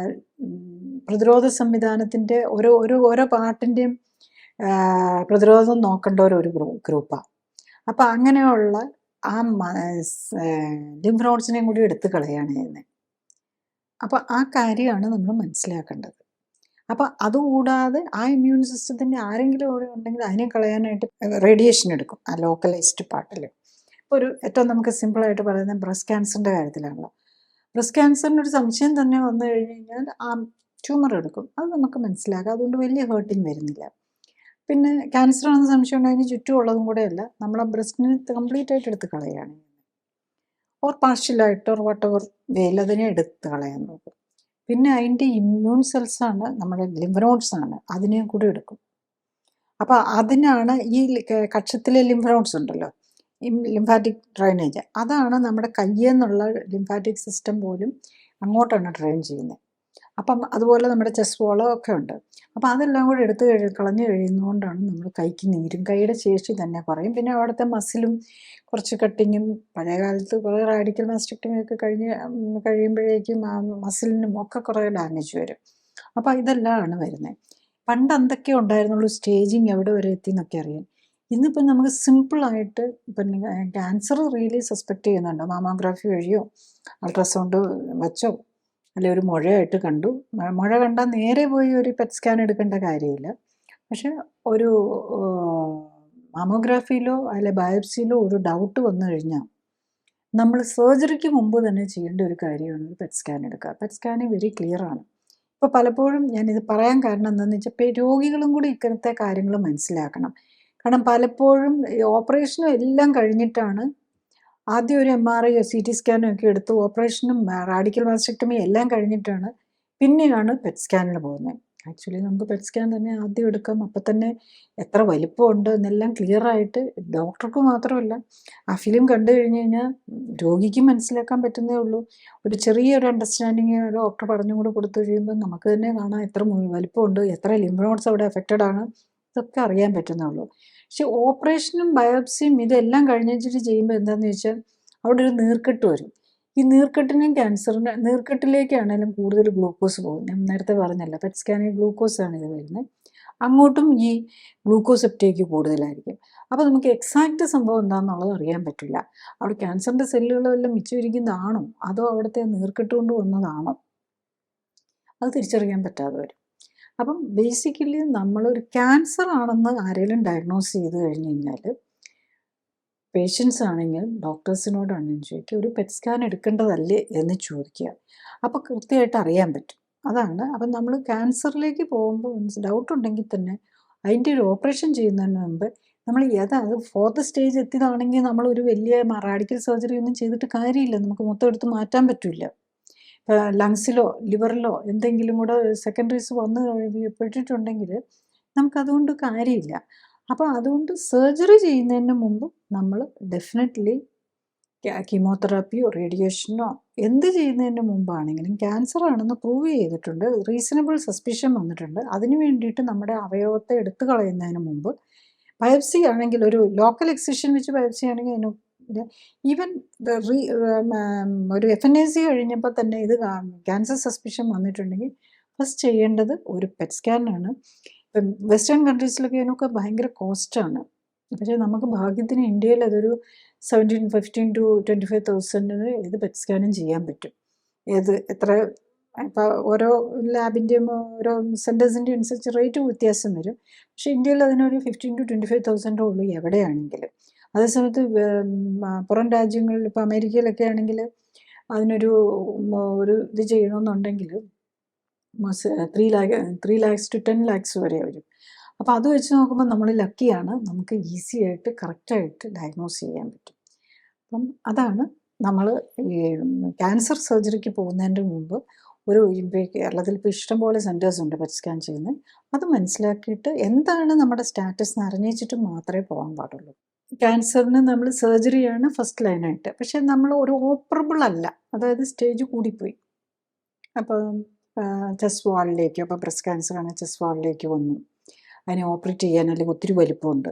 പ്രതിരോധ സംവിധാനത്തിൻ്റെ ഓരോ പാർട്ടിൻ്റെയും പ്രതിരോധം നോക്കേണ്ട ഒരു ഗ്രൂപ്പാണ്. അപ്പം അങ്ങനെയുള്ള ആ ലിംഫ് നോഡ്സിനെയും കൂടി എടുത്ത് കളയുകയാണ് ചെയ്യുന്നത്. അപ്പോൾ ആ കാര്യമാണ് നമ്മൾ മനസ്സിലാക്കേണ്ടത്. അപ്പോൾ അതുകൂടാതെ ആ ഇമ്മ്യൂൺ സിസ്റ്റത്തിൻ്റെ ആരെങ്കിലും അവിടെ ഉണ്ടെങ്കിൽ അതിനെ കളയാനായിട്ട് റേഡിയേഷൻ എടുക്കും ആ ലോക്കലൈസ്ഡ് പാർട്ടിൽ. ഇപ്പോൾ ഏറ്റവും നമുക്ക് സിമ്പിളായിട്ട് പറയുന്നത് ബ്രസ്റ്റ് ക്യാൻസറിൻ്റെ കാര്യത്തിലാണല്ലോ. ബ്രസ്റ്റ് ക്യാൻസറിനൊരു സംശയം തന്നെ വന്നു കഴിഞ്ഞ് കഴിഞ്ഞാൽ ആ ട്യൂമർ എടുക്കും, അത് നമുക്ക് മനസ്സിലാക്കാം, അതുകൊണ്ട് വലിയ ഹേർട്ടിങ് വരുന്നില്ല. പിന്നെ ക്യാൻസർ ആണെന്ന് സംശയം ഉണ്ടെങ്കിൽ ചുറ്റുമുള്ളതും കൂടെ അല്ല, നമ്മളെ ബ്രസ്റ്റിനെ കംപ്ലീറ്റ് ആയിട്ട് എടുത്ത് കളയുകയാണ്, ഓർ പാർഷ്യലായിട്ട് ഓർ വട്ടവർ വേയിൽ അതിനെ എടുത്ത് കളയാൻ നോക്കും. പിന്നെ അതിൻ്റെ ഇമ്മ്യൂൺ സെൽസാണ്, നമ്മുടെ ലിംഫ് നോഡ്സാണ്, അതിനെയും കൂടി എടുക്കും. അപ്പോൾ അതിനാണ് ഈ കക്ഷത്തിലെ ലിംഫ് നോഡ്സ് ഉണ്ടല്ലോ, ലിംഫാറ്റിക് ഡ്രൈനേജ്, അതാണ് നമ്മുടെ കയ്യെന്നുള്ള ലിംഫാറ്റിക് സിസ്റ്റം പോലും അങ്ങോട്ടാണ് ഡ്രെയിൻ ചെയ്യുന്നത്. അപ്പം അതുപോലെ നമ്മുടെ ചെസ്റ്റ് വോളോ ഒക്കെ ഉണ്ട്. അപ്പോൾ അതെല്ലാം കൂടെ എടുത്ത് കളഞ്ഞു കഴിയുന്നതുകൊണ്ടാണ് നമ്മൾ കൈക്ക് നീരും, കൈയുടെ ശേഷി തന്നെ കുറയും. പിന്നെ അവിടുത്തെ മസിലും കുറച്ച് കട്ടിങ്ങും, പഴയ കാലത്ത് കുറേ റാഡിക്കൽ മാസ്റ്റക്ടമിയൊക്കെ കഴിയുമ്പോഴേക്കും ആ മസിലിനും ഒക്കെ കുറേ ഡാമേജ് വരും. അപ്പോൾ ഇതെല്ലാമാണ് വരുന്നത്. പണ്ട് എന്തൊക്കെ ഉണ്ടായിരുന്നുള്ളൂ, സ്റ്റേജിങ് എവിടെ വരെ എത്തി എന്നൊക്കെ അറിയാം. ഇന്നിപ്പം നമുക്ക് സിമ്പിളായിട്ട് പിന്നെ ക്യാൻസർ റിയലി സസ്പെക്റ്റ് ചെയ്യുന്നുണ്ടോ, മാമോഗ്രാഫി വഴിയോ അൾട്രാസൗണ്ട് വെച്ചോ, അല്ലെങ്കിൽ ഒരു മുഴയായിട്ട് കണ്ടു, മുഴ കണ്ടാൽ നേരെ പോയി ഒരു പെറ്റ് സ്കാൻ എടുക്കേണ്ട കാര്യമില്ല. പക്ഷെ ഒരു മാമോഗ്രാഫിയിലോ അല്ലെ ബയോപ്സിയിലോ ഒരു ഡൗട്ട് വന്നു കഴിഞ്ഞാൽ നമ്മൾ സർജറിക്ക് മുമ്പ് തന്നെ ചെയ്യേണ്ട ഒരു കാര്യമാണ് ഒരു പെറ്റ് സ്കാൻ എടുക്കുക. പെറ്റ് സ്കാൻ വെരി ക്ലിയർ ആണ്. ഇപ്പോൾ പലപ്പോഴും ഞാനിത് പറയാൻ കാരണം എന്താണെന്ന് വെച്ചാൽ രോഗികളും കൂടി ഇങ്ങനത്തെ കാര്യങ്ങൾ മനസ്സിലാക്കണം. കാരണം പലപ്പോഴും ഓപ്പറേഷനും എല്ലാം കഴിഞ്ഞിട്ടാണ്, ആദ്യം ഒരു MRI CT സ്കാനും ഒക്കെ എടുത്ത് ഓപ്പറേഷനും റാഡിക്കൽ മാസ്റ്റക്ടമി എല്ലാം കഴിഞ്ഞിട്ടാണ് പിന്നെയാണ് പെറ്റ് സ്കാനിൽ പോകുന്നത്. ആക്ച്വലി നമുക്ക് പെറ്റ് സ്കാൻ തന്നെ ആദ്യം എടുക്കാം, അപ്പം തന്നെ എത്ര വലിപ്പമുണ്ട് എന്നെല്ലാം ക്ലിയറായിട്ട് ഡോക്ടർക്ക് മാത്രമല്ല ആ ഫിലിം കണ്ടു കഴിഞ്ഞ് കഴിഞ്ഞാൽ രോഗിക്ക് മനസ്സിലാക്കാൻ പറ്റുന്നേ ഉള്ളൂ. ഒരു ചെറിയൊരു അണ്ടർസ്റ്റാൻഡിങ് ഡോക്ടർ പറഞ്ഞും കൂടെ കൊടുത്തു കഴിയുമ്പോൾ നമുക്ക് തന്നെ കാണാം എത്ര വലിപ്പമുണ്ട്, എത്ര ലിംഫ് നോഡ്സ് അവിടെ എഫക്റ്റഡ് ആണ്, ഇതൊക്കെ അറിയാൻ പറ്റുന്നേ ഉള്ളൂ. പക്ഷെ ഓപ്പറേഷനും ബയോപ്സിയും ഇതെല്ലാം കഴിഞ്ഞിട്ട് ചെയ്യുമ്പോൾ എന്താണെന്ന് വെച്ചാൽ അവിടെ ഒരു നീർക്കെട്ട് വരും. ഈ നീർക്കെട്ടിനും നീർക്കെട്ടിലേക്കാണെങ്കിലും കൂടുതൽ ഗ്ലൂക്കോസ് പോകും. ഞാൻ നേരത്തെ പറഞ്ഞല്ലോ, പെറ്റ് സ്കാനിൽ ഗ്ലൂക്കോസാണ് ഇത് വരുന്നത്. അങ്ങോട്ടും ഈ ഗ്ലൂക്കോസ് അപ്റ്റേക്ക് കൂടുതലായിരിക്കും. അപ്പോൾ നമുക്ക് എക്സാക്റ്റ് സംഭവം എന്താണെന്നുള്ളത് അറിയാൻ പറ്റില്ല. അവിടെ ക്യാൻസറിൻ്റെ സെല്ലുകളെല്ലാം മിച്ചമിരിക്കുന്നതാണോ അതോ അവിടുത്തെ നീർക്കെട്ട് കൊണ്ട് വന്നതാണോ അത് തിരിച്ചറിയാൻ പറ്റാതെ വരും. അപ്പം ബേസിക്കലി നമ്മളൊരു ക്യാൻസർ ആണെന്ന് ആരെങ്കിലും ഡയഗ്നോസ് ചെയ്ത് കഴിഞ്ഞ് കഴിഞ്ഞാൽ പേഷ്യൻസ് ആണെങ്കിൽ ഡോക്ടേഴ്സിനോടാണ് ചോദിക്കുക, ഒരു പെറ്റ് സ്കാൻ എടുക്കേണ്ടതല്ലേ എന്ന് ചോദിക്കുക. അപ്പോൾ കൃത്യമായിട്ട് അറിയാൻ പറ്റും. അതാണ്. അപ്പം നമ്മൾ ക്യാൻസറിലേക്ക് പോകുമ്പോൾ ഡൗട്ട് ഉണ്ടെങ്കിൽ തന്നെ അതിൻ്റെ ഒരു ഓപ്പറേഷൻ ചെയ്യുന്നതിന് മുമ്പ് നമ്മൾ അത് ഫോർത്ത് സ്റ്റേജ് എത്തിയതാണെങ്കിൽ നമ്മളൊരു വലിയ റാഡിക്കൽ സർജറി ഒന്നും ചെയ്തിട്ട് കാര്യമില്ല. നമുക്ക് മൊത്തം എടുത്ത് മാറ്റാൻ പറ്റില്ല. ലങ്സിലോ ലിവറിലോ എന്തെങ്കിലും കൂടെ സെക്കൻഡറീസ് വന്ന് പെട്ടിട്ടുണ്ടെങ്കിൽ നമുക്കതുകൊണ്ട് കാര്യമില്ല. അപ്പോൾ അതുകൊണ്ട് സർജറി ചെയ്യുന്നതിന് മുമ്പ് നമ്മൾ ഡെഫിനറ്റ്ലി കീമോതെറാപ്പിയോ റേഡിയേഷനോ എന്ത് ചെയ്യുന്നതിന് മുമ്പാണെങ്കിലും ക്യാൻസർ ആണെന്ന് പ്രൂവ് ചെയ്തിട്ടുണ്ട്, റീസണബിൾ സസ്പിഷൻ വന്നിട്ടുണ്ട്, അതിന് വേണ്ടിയിട്ട് നമ്മുടെ അവയവത്തെ എടുത്തു കളയുന്നതിന് മുമ്പ് ബയോപ്സി ആണെങ്കിൽ ഒരു ലോക്കൽ എക്സിഷൻ വെച്ച് ബയോപ്സി ആണെങ്കിൽ അതിന് ഈവൻ ഒരു FNAC കഴിഞ്ഞപ്പോൾ തന്നെ ഇത് ക്യാൻസർ സസ്പിഷൻ വന്നിട്ടുണ്ടെങ്കിൽ ഫസ്റ്റ് ചെയ്യേണ്ടത് ഒരു പെറ്റ് സ്കാനാണ്. ഇപ്പം വെസ്റ്റേൺ കൺട്രീസിലൊക്കെ അതിനൊക്കെ ഭയങ്കര കോസ്റ്റാണ്. പക്ഷേ നമുക്ക് ഭാഗ്യത്തിന് ഇന്ത്യയിൽ അതൊരു 15 to 25,000 ഇത് പെറ്റ് സ്കാനും ചെയ്യാൻ പറ്റും. എത്ര ഇപ്പോൾ ഓരോ ലാബിൻ്റെയും ഓരോ സെൻറ്റേഴ്സിൻ്റെയും അനുസരിച്ച് റേറ്റ് വ്യത്യാസം വരും. പക്ഷേ ഇന്ത്യയിൽ അതിനൊരു 15 to 25,000 ഉള്ളൂ എവിടെയാണെങ്കിലും. അതേസമയത്ത് പുറം രാജ്യങ്ങളിൽ ഇപ്പോൾ അമേരിക്കയിലൊക്കെ ആണെങ്കിൽ അതിനൊരു ഇത് ചെയ്യണമെന്നുണ്ടെങ്കിൽ 3 lakhs to 10 lakhs വരെ വരും. അപ്പോൾ അത് വെച്ച് നോക്കുമ്പോൾ നമ്മൾ ലക്കിയാണ്, നമുക്ക് ഈസി ആയിട്ട് കറക്റ്റായിട്ട് ഡയഗ്നോസ് ചെയ്യാൻ പറ്റും. അപ്പം അതാണ് നമ്മൾ ഈ ക്യാൻസർ സർജറിക്ക് പോകുന്നതിൻ്റെ മുമ്പ് കേരളത്തിൽ ഇപ്പോൾ ഇഷ്ടംപോലെ സെൻറ്റേഴ്സ് ഉണ്ട് പെറ്റ് സ്കാൻ ചെയ്യുന്നത്. അത് മനസ്സിലാക്കിയിട്ട് എന്താണ് നമ്മുടെ സ്റ്റാറ്റസ് എന്ന് അറിഞ്ഞിട്ട് മാത്രമേ പോകാൻ പാടുള്ളൂ. ക്യാൻസറിന് നമ്മൾ സർജറിയാണ് ഫസ്റ്റ് ലൈനായിട്ട്. പക്ഷേ നമ്മൾ ഒരു ഓപ്പറബിൾ അല്ല, അതായത് സ്റ്റേജ് കൂടിപ്പോയി. അപ്പം ചെസ്റ്റ് വാളിലേക്ക്, അപ്പോൾ ബ്രസ്റ്റ് ക്യാൻസറാണ് ചെസ്റ്റ് വാളിലേക്ക് വന്നു, അതിനെ ഓപ്പറേറ്റ് ചെയ്യാൻ അല്ലെങ്കിൽ ഒത്തിരി വലിപ്പമുണ്ട്.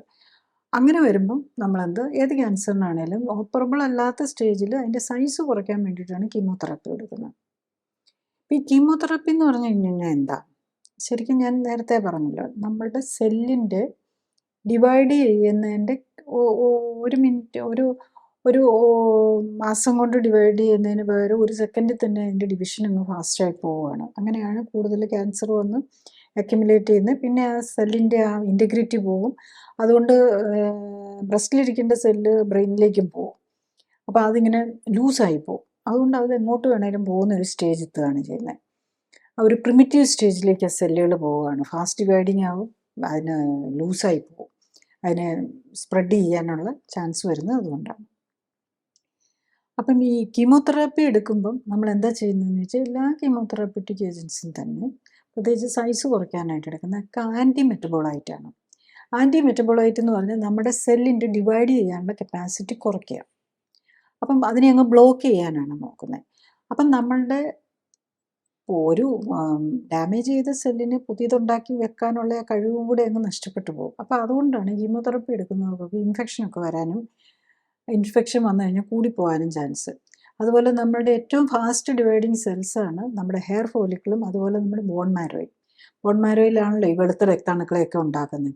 അങ്ങനെ വരുമ്പം ഏത് ക്യാൻസറിനാണേലും ഓപ്പറബിൾ അല്ലാത്ത സ്റ്റേജിൽ അതിൻ്റെ സൈസ് കുറയ്ക്കാൻ വേണ്ടിയിട്ടാണ് കീമോതെറാപ്പി എടുക്കുന്നത്. ഈ കീമോതെറാപ്പി എന്ന് പറഞ്ഞു കഴിഞ്ഞാൽ എന്താ? ശരിക്കും ഞാൻ നേരത്തെ പറഞ്ഞല്ലോ, നമ്മളുടെ സെല്ലിൻ്റെ ഡിവൈഡ് ചെയ്യുന്നതിൻ്റെ ഒരു മിനിറ്റ് ഒരു മാസം കൊണ്ട് ഡിവൈഡ് ചെയ്യുന്നതിന് പകരം ഒരു സെക്കൻഡിൽ തന്നെ അതിൻ്റെ ഡിവിഷൻ അങ്ങ് ഫാസ്റ്റായി പോവുകയാണ്. അങ്ങനെയാണ് കൂടുതൽ ക്യാൻസർ വന്ന് അക്യുമുലേറ്റ് ചെയ്യുന്നത്. പിന്നെ ആ സെല്ലിൻ്റെ ആ ഇൻറ്റഗ്രിറ്റി പോകും. അതുകൊണ്ട് ബ്രസ്റ്റിലിരിക്കേണ്ട സെല്ല് ബ്രെയിനിലേക്കും പോകും. അപ്പോൾ അതിങ്ങനെ ലൂസായി പോകും. അതുകൊണ്ട് അത് എങ്ങോട്ട് വേണേലും പോകുന്ന ഒരു സ്റ്റേജ് എത്തുകയാണ് ചെയ്യുന്നത്. ഒരു പ്രിമിറ്റീവ് സ്റ്റേജിലേക്ക് ആ സെല്ലുകൾ പോവുകയാണ്. ഫാസ്റ്റ് ഡിവൈഡിങ് ആവും, അതിന് ലൂസായി പോകും, അതിനെ സ്പ്രെഡ് ചെയ്യാനുള്ള ചാൻസ് വരുന്നത് അതുകൊണ്ടാണ്. അപ്പം ഈ കീമോതെറാപ്പി എടുക്കുമ്പം നമ്മൾ എന്താ ചെയ്യുന്നതെന്ന് വെച്ചാൽ എല്ലാ കീമോതെറാപ്പിറ്റിക് ഏജൻസും തന്നെ പ്രത്യേകിച്ച് സൈസ് കുറയ്ക്കാനായിട്ട് എടുക്കുന്നതൊക്കെ ആൻറ്റി മെറ്റബോളൈറ്റാണ്. ആൻറ്റി മെറ്റബോളൈറ്റ് എന്ന് പറഞ്ഞാൽ നമ്മുടെ സെല്ലിൻ്റെ ഡിവൈഡ് ചെയ്യാനുള്ള കപ്പാസിറ്റി കുറയ്ക്കുക. അപ്പം അതിനെ അങ്ങ് ബ്ലോക്ക് ചെയ്യാനാണ് നോക്കുന്നത്. അപ്പം നമ്മളുടെ ഒരു ഡാമേജ് ചെയ്ത സെല്ലിന് പുതിയതുണ്ടാക്കി വെക്കാനുള്ള ആ കഴിവും കൂടെ അങ്ങ് നഷ്ടപ്പെട്ടു പോകും. അപ്പോൾ അതുകൊണ്ടാണ് കീമോതെറാപ്പി എടുക്കുന്നവർക്കൊക്കെ ഇൻഫെക്ഷനൊക്കെ വരാനും, ഇൻഫെക്ഷൻ വന്നു കഴിഞ്ഞാൽ കൂടിപ്പോകാനും ചാൻസ്. അതുപോലെ നമ്മളുടെ ഏറ്റവും ഫാസ്റ്റ് ഡിവൈഡിങ് സെൽസാണ് നമ്മുടെ ഹെയർ ഫോളിക്കിളും അതുപോലെ നമ്മുടെ ബോൺ മാരോയും. ബോൺ മാരോയിലാണല്ലോ ഈ വെളുത്ത രക്താണുക്കളെയൊക്കെ ഉണ്ടാക്കുന്നത്.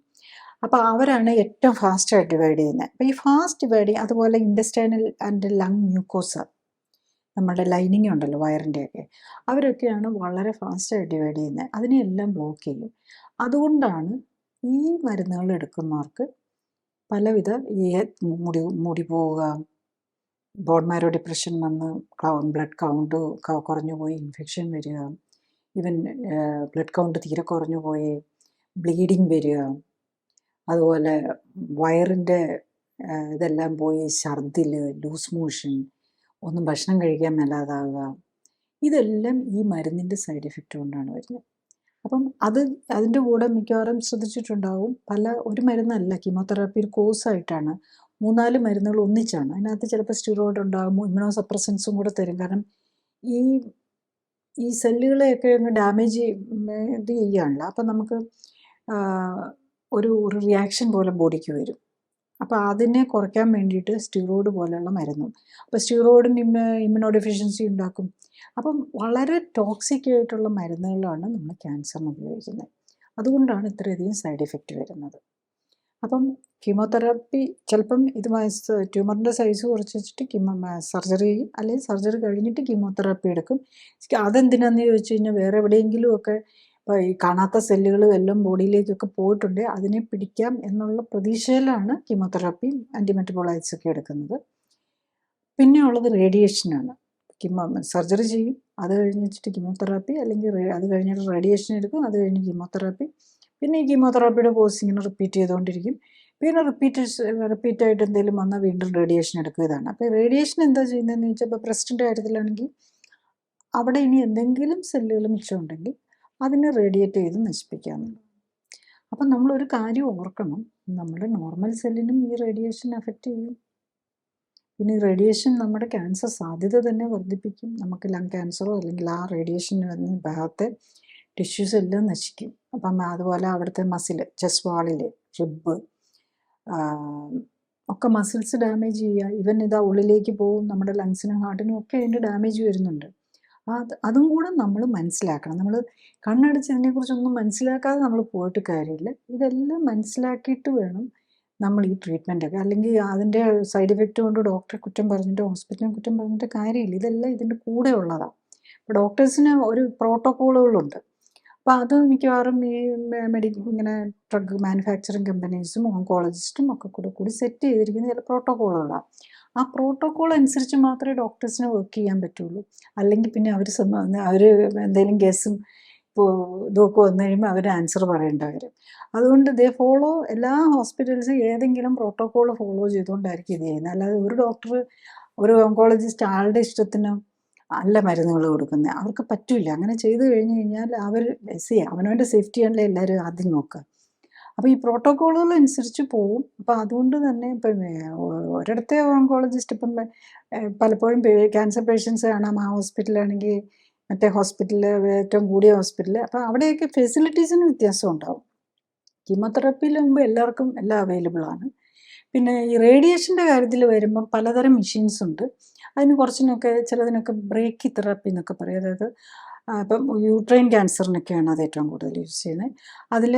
അപ്പോൾ അവരാണ് ഏറ്റവും ഫാസ്റ്റായിട്ട് ഡിവൈഡ് ചെയ്യുന്നത്. അപ്പോൾ ഈ ഫാസ്റ്റ് ഡിവൈഡിങ്, അതുപോലെ ഇൻറ്റസ്റ്റൈനൽ ആൻഡ് ലങ് മ്യൂക്കോസ, നമ്മുടെ ലൈനിങ് ഉണ്ടല്ലോ വയറിൻ്റെയൊക്കെ, അവരൊക്കെയാണ് വളരെ ഫാസ്റ്റായിട്ട് ഡിവൈഡ് ചെയ്യുന്നത്. അതിനെയെല്ലാം ബ്ലോക്ക് ചെയ്യും. അതുകൊണ്ടാണ് ഈ മരുന്നുകൾ എടുക്കുന്നവർക്ക് പലവിധ ഈ മുടി പോവുക, ബോൺ മാരോ ഡിപ്രഷൻ വന്ന് ബ്ലഡ് കൗണ്ട് കുറഞ്ഞു പോയി ഇൻഫെക്ഷൻ വരിക, ഈവൻ ബ്ലഡ് കൗണ്ട് തീരെ കുറഞ്ഞു പോയി ബ്ലീഡിങ് വരിക, അതുപോലെ വയറിൻ്റെ ഇതെല്ലാം പോയി ഛർദിൽ, ലൂസ് മോഷൻ, ഒന്നും ഭക്ഷണം കഴിക്കാൻ മേലാതാവുക, ഇതെല്ലാം ഈ മരുന്നിൻ്റെ സൈഡ് എഫക്റ്റ് കൊണ്ടാണ് വരുന്നത്. അപ്പം അതിൻ്റെ കൂടെ മിക്കവാറും ശ്രദ്ധിച്ചിട്ടുണ്ടാവും, ഒരു മരുന്നല്ല, കീമോതെറാപ്പി ഒരു കോഴ്സായിട്ടാണ് 3-4 മരുന്നുകൾ ഒന്നിച്ചാണ്. അതിനകത്ത് ചിലപ്പോൾ സ്റ്റിറോയിഡ് ഉണ്ടാകും, ഇമ്മ്യൂണോ സപ്രസൻസും കൂടെ തരും. കാരണം ഈ സെല്ലുകളെയൊക്കെ അങ്ങ് ഡാമേജ് ഇത് ചെയ്യുകയാണല്ലോ. അപ്പം നമുക്ക് ഒരു റിയാക്ഷൻ പോലെ ബോഡിക്ക് വരും. അപ്പോൾ അതിനെ കുറയ്ക്കാൻ വേണ്ടിയിട്ട് സ്റ്റിറോയിഡ് പോലെയുള്ള മരുന്നും, അപ്പോൾ സ്റ്റിറോയിഡും ഇമ്മ്യൂണോ ഡെഫിഷ്യൻസി ഉണ്ടാക്കും. അപ്പം വളരെ ടോക്സിക് ആയിട്ടുള്ള മരുന്നുകളാണ് നമ്മൾ ക്യാൻസറിന് ഉപയോഗിക്കുന്നത്. അതുകൊണ്ടാണ് ഇത്രയധികം സൈഡ് എഫക്റ്റ് വരുന്നത്. അപ്പം കീമോതെറാപ്പി ചിലപ്പം ഇത് ട്യൂമറിൻ്റെ സൈസ് കുറച്ച് വെച്ചിട്ട് സർജറി ചെയ്യും, അല്ലെങ്കിൽ സർജറി കഴിഞ്ഞിട്ട് കീമോതെറാപ്പി എടുക്കും. അതെന്തിനാന്ന് ചോദിച്ചു കഴിഞ്ഞാൽ വേറെ എവിടെയെങ്കിലും ഒക്കെ ഇപ്പോൾ ഈ കാണാത്ത സെല്ലുകൾ എല്ലാം ബോഡിയിലേക്കൊക്കെ പോയിട്ടുണ്ടെങ്കിൽ അതിനെ പിടിക്കാം എന്നുള്ള പ്രതീക്ഷയിലാണ് കീമോതെറാപ്പി ആൻറ്റിമെറ്റബോളൈറ്റ്സ് ഒക്കെ എടുക്കുന്നത്. പിന്നെ ഉള്ളത് റേഡിയേഷനാണ്. സർജറി ചെയ്യും, അത് കഴിഞ്ഞ് വെച്ചിട്ട് കീമോതെറാപ്പി, അല്ലെങ്കിൽ അത് കഴിഞ്ഞിട്ട് റേഡിയേഷൻ എടുക്കും, അത് കഴിഞ്ഞ് കീമോതെറാപ്പി. പിന്നെ ഈ കീമോതെറാപ്പിയുടെ കോഴ്സ് ഇങ്ങനെ റിപ്പീറ്റ് ചെയ്തുകൊണ്ടിരിക്കും. പിന്നെ റിപ്പീറ്റായിട്ട് എന്തെങ്കിലും വന്നാൽ വീണ്ടും റേഡിയേഷൻ എടുക്കുക. ഇതാണ്. അപ്പോൾ റേഡിയേഷൻ എന്താ ചെയ്യുന്നതെന്ന് ചോദിച്ചാൽ, ഇപ്പോൾ ബ്രസ്റ്റിൻ്റെ കാര്യത്തിലാണെങ്കിൽ അവിടെ ഇനി എന്തെങ്കിലും സെല്ലുകൾ മിച്ചമുണ്ടെങ്കിൽ അതിനെ റേഡിയേറ്റ് ചെയ്ത് നശിപ്പിക്കാമെന്നുള്ളത്. അപ്പം നമ്മളൊരു കാര്യം ഓർക്കണം, നമ്മുടെ നോർമൽ സെല്ലിനും ഈ റേഡിയേഷൻ എഫക്റ്റ് ചെയ്യും. പിന്നെ ഈ റേഡിയേഷൻ നമ്മുടെ ക്യാൻസർ സാധ്യത തന്നെ വർദ്ധിപ്പിക്കും. നമുക്ക് ലങ് ക്യാൻസറോ അല്ലെങ്കിൽ ആ റേഡിയേഷൻ വന്ന ഭാഗത്തെ ടിഷ്യൂസ് എല്ലാം നശിക്കും. അപ്പം അതുപോലെ അവിടുത്തെ മസിൽ, ചെസ്റ്റ് വാളിൽ, റിബ് ഒക്കെ മസിൽസ് ഡാമേജ് ചെയ്യുക. ഇവൻ ഇതാ ഉള്ളിലേക്ക് പോകും, നമ്മുടെ ലങ്സിനും ഹാർട്ടിനും ഒക്കെ അതിൻ്റെ ഡാമേജ് വരുന്നുണ്ട്. അതും കൂടെ നമ്മൾ മനസ്സിലാക്കണം. നമ്മൾ കണ്ണടച്ച് ഇതിനെക്കുറിച്ചൊന്നും മനസ്സിലാക്കാതെ നമ്മൾ പോയിട്ട് കാര്യമില്ല. ഇതെല്ലാം മനസ്സിലാക്കിയിട്ട് വേണം നമ്മൾ ഈ ട്രീറ്റ്മെൻറ്റൊക്കെ. അല്ലെങ്കിൽ അതിൻ്റെ സൈഡ് എഫക്റ്റ് കൊണ്ട് ഡോക്ടറെ കുറ്റം പറഞ്ഞിട്ട് ഹോസ്പിറ്റലിനെ കുറ്റം പറഞ്ഞിട്ട് കാര്യമില്ല. ഇതെല്ലാം ഇതിൻ്റെ കൂടെ ഉള്ളതാണ്. ഇപ്പോൾ ഡോക്ടേഴ്സിന് ഒരു പ്രോട്ടോക്കോളുകളുണ്ട്. അപ്പോൾ അത് മിക്കവാറും ഈ ഇങ്ങനെ ഡ്രഗ് മാനുഫാക്ചറിങ് കമ്പനീസും ഓങ്കോളജിസ്റ്റും ഒക്കെ കൂടി സെറ്റ് ചെയ്തിരിക്കുന്ന ചില പ്രോട്ടോക്കോളുകളാണ്. ആ പ്രോട്ടോക്കോൾ അനുസരിച്ച് മാത്രമേ ഡോക്ടേഴ്സിന് വർക്ക് ചെയ്യാൻ പറ്റുള്ളൂ. അല്ലെങ്കിൽ പിന്നെ അവർ എന്തെങ്കിലും കേസും ഇപ്പോൾ ഇതൊക്കെ വന്നു കഴിയുമ്പോൾ അവർ ആൻസർ പറയേണ്ടി വരും. അതുകൊണ്ട് ഫോളോ എല്ലാ ഹോസ്പിറ്റൽസും ഏതെങ്കിലും പ്രോട്ടോക്കോൾ ഫോളോ ചെയ്തുകൊണ്ടായിരിക്കും ഇത് ചെയ്യുന്നത്. അല്ലാതെ ഒരു ഡോക്ടർ, ഒരു ഓങ്കോളജിസ്റ്റ് ആളുടെ ഇഷ്ടത്തിന് അല്ല മരുന്നുകൾ കൊടുക്കുന്നത്. അവർക്ക് പറ്റില്ല. അങ്ങനെ ചെയ്തു കഴിഞ്ഞ് കഴിഞ്ഞാൽ അവനവൻ്റെ സേഫ്റ്റിയാണല്ലോ എല്ലാവരും ആദ്യം നോക്കുക. അപ്പോൾ ഈ പ്രോട്ടോക്കോളുകൾ അനുസരിച്ച് പോവും. അപ്പോൾ അതുകൊണ്ട് തന്നെ ഇപ്പം ഒരിടത്തെ ഓങ്കോളജിസ്റ്റ് ഇപ്പം പലപ്പോഴും ക്യാൻസർ പേഷ്യൻസ് കാണാം ആ ഹോസ്പിറ്റലാണെങ്കിൽ മറ്റേ ഹോസ്പിറ്റലിൽ ഏറ്റവും കൂടിയ ഹോസ്പിറ്റൽ. അപ്പോൾ അവിടെയൊക്കെ ഫെസിലിറ്റീസിന് വ്യത്യാസം ഉണ്ടാവും. കീമോതെറാപ്പിയിലാകുമ്പോൾ എല്ലാവർക്കും എല്ലാം അവൈലബിൾ ആണ്. പിന്നെ ഈ റേഡിയേഷൻ്റെ കാര്യത്തിൽ വരുമ്പം പലതരം മെഷീൻസ് ഉണ്ട്. അതിന് ചിലതിനൊക്കെ ബ്രേക്കി തെറാപ്പി എന്നൊക്കെ പറയും. അതായത് ഇപ്പം യൂട്രൈൻ ക്യാൻസറിനൊക്കെയാണ് അത് ഏറ്റവും കൂടുതൽ യൂസ് ചെയ്യുന്നത്. അതിൽ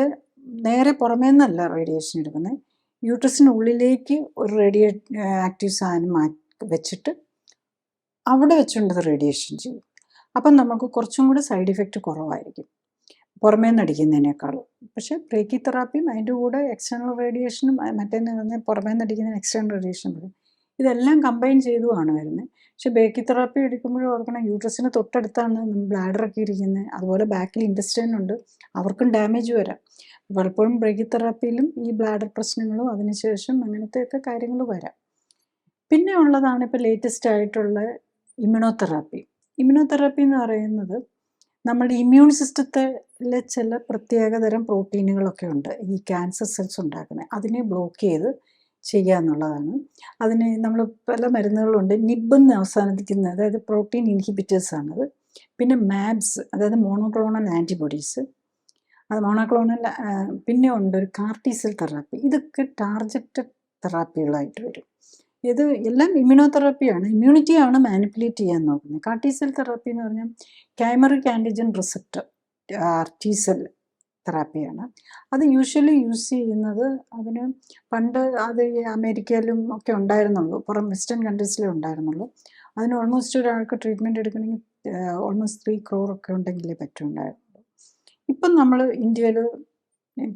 നേരെ പുറമേ നിന്നല്ല റേഡിയേഷൻ എടുക്കുന്നത്, യൂട്രസിനുള്ളിലേക്ക് ഒരു ആക്റ്റീവ് സാധനം വെച്ചിട്ട് അവിടെ വെച്ചുകൊണ്ടത് റേഡിയേഷൻ ചെയ്യും. അപ്പം നമുക്ക് കുറച്ചും കൂടി സൈഡ് ഇഫക്റ്റ് കുറവായിരിക്കും പുറമേ നിന്ന് അടിക്കുന്നതിനേക്കാളും. പക്ഷേ ബ്രേക്കി തെറാപ്പിയും അതിൻ്റെ കൂടെ എക്സ്റ്റേണൽ റേഡിയേഷനും മറ്റേന്ന് പറഞ്ഞാൽ പുറമേ നിന്ന് അടിക്കുന്ന എക്സ്റ്റേണൽ റേഡിയേഷൻ പറയും, ഇതെല്ലാം കമ്പൈൻ ചെയ്തുമാണ് വരുന്നത്. പക്ഷേ ബ്രേക്കി തെറാപ്പി എടുക്കുമ്പോഴും ഓർക്കണം, യൂട്രസിന് തൊട്ടടുത്താണ് ബ്ലാഡറൊക്കെ ഇരിക്കുന്നത്. അതുപോലെ ബാക്കിൽ ഇൻറ്റസ്റ്റൈനുണ്ട്, അവർക്കും ഡാമേജ് വരാം. പലപ്പോഴും ബ്രേക്കി തെറാപ്പിയിലും ഈ ബ്ലാഡർ പ്രശ്നങ്ങളും അതിനുശേഷം അങ്ങനത്തെയൊക്കെ കാര്യങ്ങൾ വരാം. പിന്നെ ഉള്ളതാണ് ഇപ്പോൾ ലേറ്റസ്റ്റ് ആയിട്ടുള്ള ഇമ്മ്യൂണോതെറാപ്പി. ഇമ്മ്യൂണോതെറാപ്പി എന്ന് പറയുന്നത് നമ്മുടെ ഇമ്മ്യൂൺ സിസ്റ്റത്തിലെ ചില പ്രത്യേകതരം പ്രോട്ടീനുകളൊക്കെ ഉണ്ട് ഈ ക്യാൻസർ സെൽസ് ഉണ്ടാക്കുന്നത്. അതിനെ ബ്ലോക്ക് ചെയ്ത് ചെയ്യുക എന്നുള്ളതാണ്. അതിന് നമ്മൾ പല മരുന്നുകളുണ്ട്. നിബ് എന്ന് അവസാനിക്കുന്ന, അതായത് പ്രോട്ടീൻ ഇൻഹിബിറ്റേഴ്സാണത്. പിന്നെ മാബ്സ്, അതായത് മോണോക്ലോണൽ ആൻറ്റിബോഡീസ്, അത് മോണോക്ലോണൽ. പിന്നെ ഉണ്ട് ഒരു കാർട്ടിസെൽ തെറാപ്പി. ഇതൊക്കെ ടാർജറ്റഡ് തെറാപ്പികളായിട്ട് വരും. ഇത് എല്ലാം ഇമ്മ്യൂണോതെറാപ്പിയാണ്. ഇമ്മ്യൂണിറ്റിയാണ് മാനിപ്പുലേറ്റ് ചെയ്യാൻ നോക്കുന്നത്. കാർട്ടിസെൽ തെറാപ്പി എന്ന് പറഞ്ഞാൽ കൈമറിക് ആൻറ്റിജൻ റിസപ്റ്റർ T-സെൽ തെറാപ്പിയാണ്. അത് യൂഷ്വലി യൂസ് ചെയ്യുന്നത് അതിന് പണ്ട് അത് അമേരിക്കയിലും ഒക്കെ ഉണ്ടായിരുന്നുള്ളൂ, പുറം വെസ്റ്റേൺ കൺട്രീസിലേ ഉണ്ടായിരുന്നുള്ളൂ. അതിന് ഓൾമോസ്റ്റ് ഒരാൾക്ക് ട്രീറ്റ്മെൻറ്റ് എടുക്കണമെങ്കിൽ ഓൾമോസ്റ്റ് 3 crore ഒക്കെ ഉണ്ടെങ്കിലേ പറ്റുണ്ടായിരുന്നുള്ളൂ. ഇപ്പം നമ്മൾ ഇന്ത്യയിൽ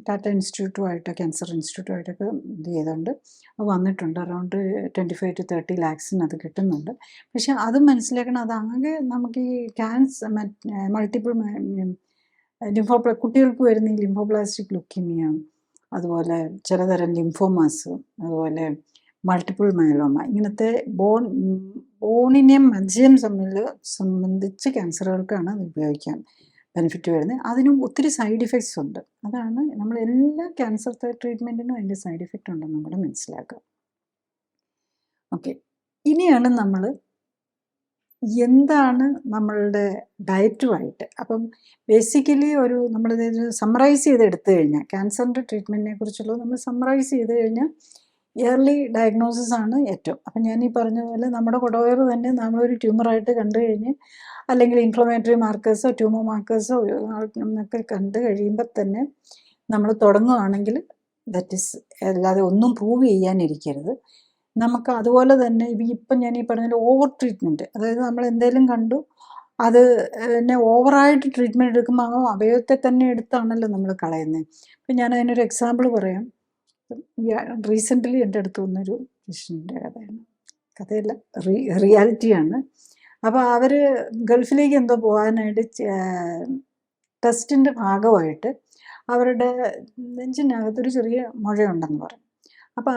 ടാറ്റ ഇൻസ്റ്റിറ്റ്യൂട്ടുമായിട്ട്, ക്യാൻസർ ഇൻസ്റ്റിറ്റ്യൂട്ടുമായിട്ടൊക്കെ ഇത് ചെയ്തുകൊണ്ട് അത് വന്നിട്ടുണ്ട്. അറൗണ്ട് 25 to 30 lakhs അത് കിട്ടുന്നുണ്ട്. പക്ഷെ അത് മനസ്സിലാക്കണം, അതാകെ നമുക്ക് ഈ മൾട്ടിപ്പിൾ കുട്ടികൾക്ക് വരുന്ന ഈ ലിംഫോബ്ലാസ്റ്റിക് ലുക്കീമിയ, അതുപോലെ ചിലതരം ലിംഫോമാസ്, അതുപോലെ മൾട്ടിപ്പിൾ മയലോമ, ഇങ്ങനത്തെ ബോണിനെയും മജ്ജയും സംബന്ധിച്ച് ക്യാൻസറുകൾക്കാണ് അത് ഉപയോഗിക്കാൻ ബെനിഫിറ്റ് വരുന്നത്. അതിനും ഒത്തിരി സൈഡ് ഇഫക്ട്സ് ഉണ്ട്. അതാണ് നമ്മൾ എല്ലാ ക്യാൻസർ ട്രീറ്റ്മെൻറ്റിനും അതിൻ്റെ സൈഡ് ഇഫക്റ്റ് ഉണ്ടെന്ന് നമ്മൾ മനസ്സിലാക്കുക. ഓക്കെ, ഇനിയാണ് നമ്മൾ എന്താണ് നമ്മളുടെ ഡയറ്റുമായിട്ട്. അപ്പം ബേസിക്കലി നമ്മളിത് സമ്മറൈസ് ചെയ്ത് എടുത്തു കഴിഞ്ഞാൽ ക്യാൻസറിൻ്റെ ട്രീറ്റ്മെൻറ്റിനെ കുറിച്ചുള്ളത് നമ്മൾ സമ്മറൈസ് ചെയ്ത് കഴിഞ്ഞാൽ ഇയർലി ഡയഗ്നോസിസ് ആണ് ഏറ്റവും. അപ്പം ഞാൻ ഈ പറഞ്ഞ പോലെ നമ്മുടെ കൊടവയർ തന്നെ നമ്മളൊരു ട്യൂമറായിട്ട് കണ്ടു കഴിഞ്ഞ് അല്ലെങ്കിൽ ഇൻഫ്ലമേറ്ററി മാർക്കേഴ്സോ ട്യൂമർ മാർക്കേഴ്സോ ഒക്കെ കണ്ടു കഴിയുമ്പോൾ തന്നെ നമ്മൾ തുടങ്ങുകയാണെങ്കിൽ ദറ്റ് ഈസ്, അല്ലാതെ ഒന്നും പ്രൂവ് ചെയ്യാനിരിക്കരുത്. നമുക്ക് അതുപോലെ തന്നെ ഇപ്പം ഞാൻ ഈ പറഞ്ഞ ഓവർ ട്രീറ്റ്മെൻറ്റ്, അതായത് നമ്മൾ എന്തെങ്കിലും കണ്ടു അത് പിന്നെ ഓവറായിട്ട് ട്രീറ്റ്മെൻറ്റ് എടുക്കുമ്പോൾ ആ അവയവത്തെ തന്നെ എടുത്താണല്ലോ നമ്മൾ കളയുന്നത്. ഇപ്പം ഞാൻ അതിനൊരു എക്സാമ്പിൾ പറയാം. റീസെൻ്റ്ലി എൻ്റെ അടുത്ത് വന്നൊരു പേഷ്യൻ്റെ കഥയാണ്, കഥയല്ല റിയാലിറ്റിയാണ്. അപ്പോൾ അവർ ഗൾഫിലേക്ക് എന്തോ പോകാനായിട്ട് ടെസ്റ്റിൻ്റെ ഭാഗമായിട്ട് അവരുടെ നെഞ്ചിനകത്തൊരു ചെറിയ മുഴയുണ്ടെന്ന് പറഞ്ഞു. അപ്പോൾ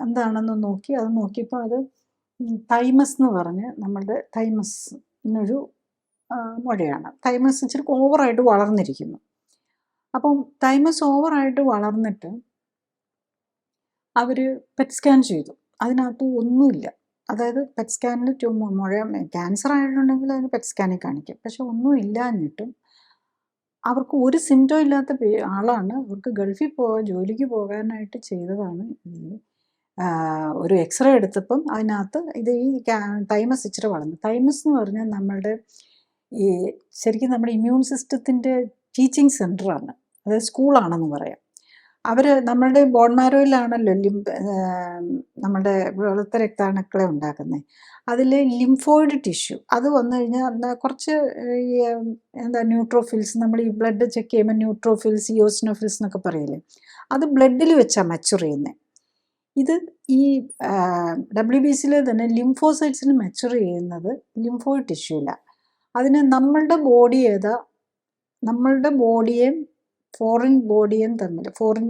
എന്താണെന്ന് നോക്കി, അത് നോക്കിയപ്പോൾ അത് തൈമസ് എന്ന് പറഞ്ഞ് നമ്മളുടെ തൈമസ് എന്നൊരു മുഴയാണ്. തൈമസ് ഇച്ചിരി ഓവറായിട്ട് വളർന്നിരിക്കുന്നു. അപ്പം തൈമസ് ഓവറായിട്ട് വളർന്നിട്ട് അവർ പെറ്റ് സ്കാൻ ചെയ്തു, അതിനകത്ത് ഒന്നുമില്ല. അതായത് പെറ്റ് സ്കാനിൽ മുഴ ക്യാൻസർ ആയിട്ടുണ്ടെങ്കിൽ അതിന് പെറ്റ് സ്കാനിൽ കാണിക്കും. പക്ഷെ ഒന്നും ഇല്ലാഞ്ഞിട്ടും അവർക്ക് ഒരു സിംറ്റം ഇല്ലാത്ത ആളാണ്. അവർക്ക് ഗൾഫിൽ ജോലിക്ക് പോകാനായിട്ട് ചെയ്തതാണ്. ഒരു എക്സ്റേ എടുത്തപ്പം അതിനകത്ത് ഈ തൈമസ് ഇച്ചിരി വളർന്നു. തൈമസ് എന്ന് പറഞ്ഞാൽ നമ്മളുടെ ശരിക്കും നമ്മുടെ ഇമ്മ്യൂൺ സിസ്റ്റത്തിൻ്റെ ടീച്ചിങ് സെൻ്ററാണ്, അതായത് സ്കൂളാണെന്ന് പറയാം. അവർ നമ്മളുടെ ബോൺ മാരോയിലാണല്ലോ നമ്മുടെ വെളുത്ത രക്താണുക്കളെ ഉണ്ടാക്കുന്നത്. അതിൽ ലിംഫോയിഡ് ടിഷ്യൂ അത് വന്നു കഴിഞ്ഞാൽ കുറച്ച് ന്യൂട്രോഫിൽസ്, നമ്മൾ ഈ ബ്ലഡ് ചെക്ക് ചെയ്യുമ്പോൾ ന്യൂട്രോഫിൽസ്, ഇയോസിനോഫിൽസ് എന്നൊക്കെ പറയില്ലേ, അത് ബ്ലഡിൽ വെച്ചാൽ മച്ചുർ ചെയ്യുന്നത്. ഇത് ഈ WBCയിൽ തന്നെ ലിംഫോസൈറ്റ്സിന് മച്ചുർ ചെയ്യുന്നത് ലിംഫോയിഡ് ടിഷ്യൂലാണ്. അതിന് നമ്മളുടെ ബോഡി നമ്മളുടെ ബോഡിയെയും ഫോറിൻ ബോഡിയും തമ്മിൽ, ഫോറിൻ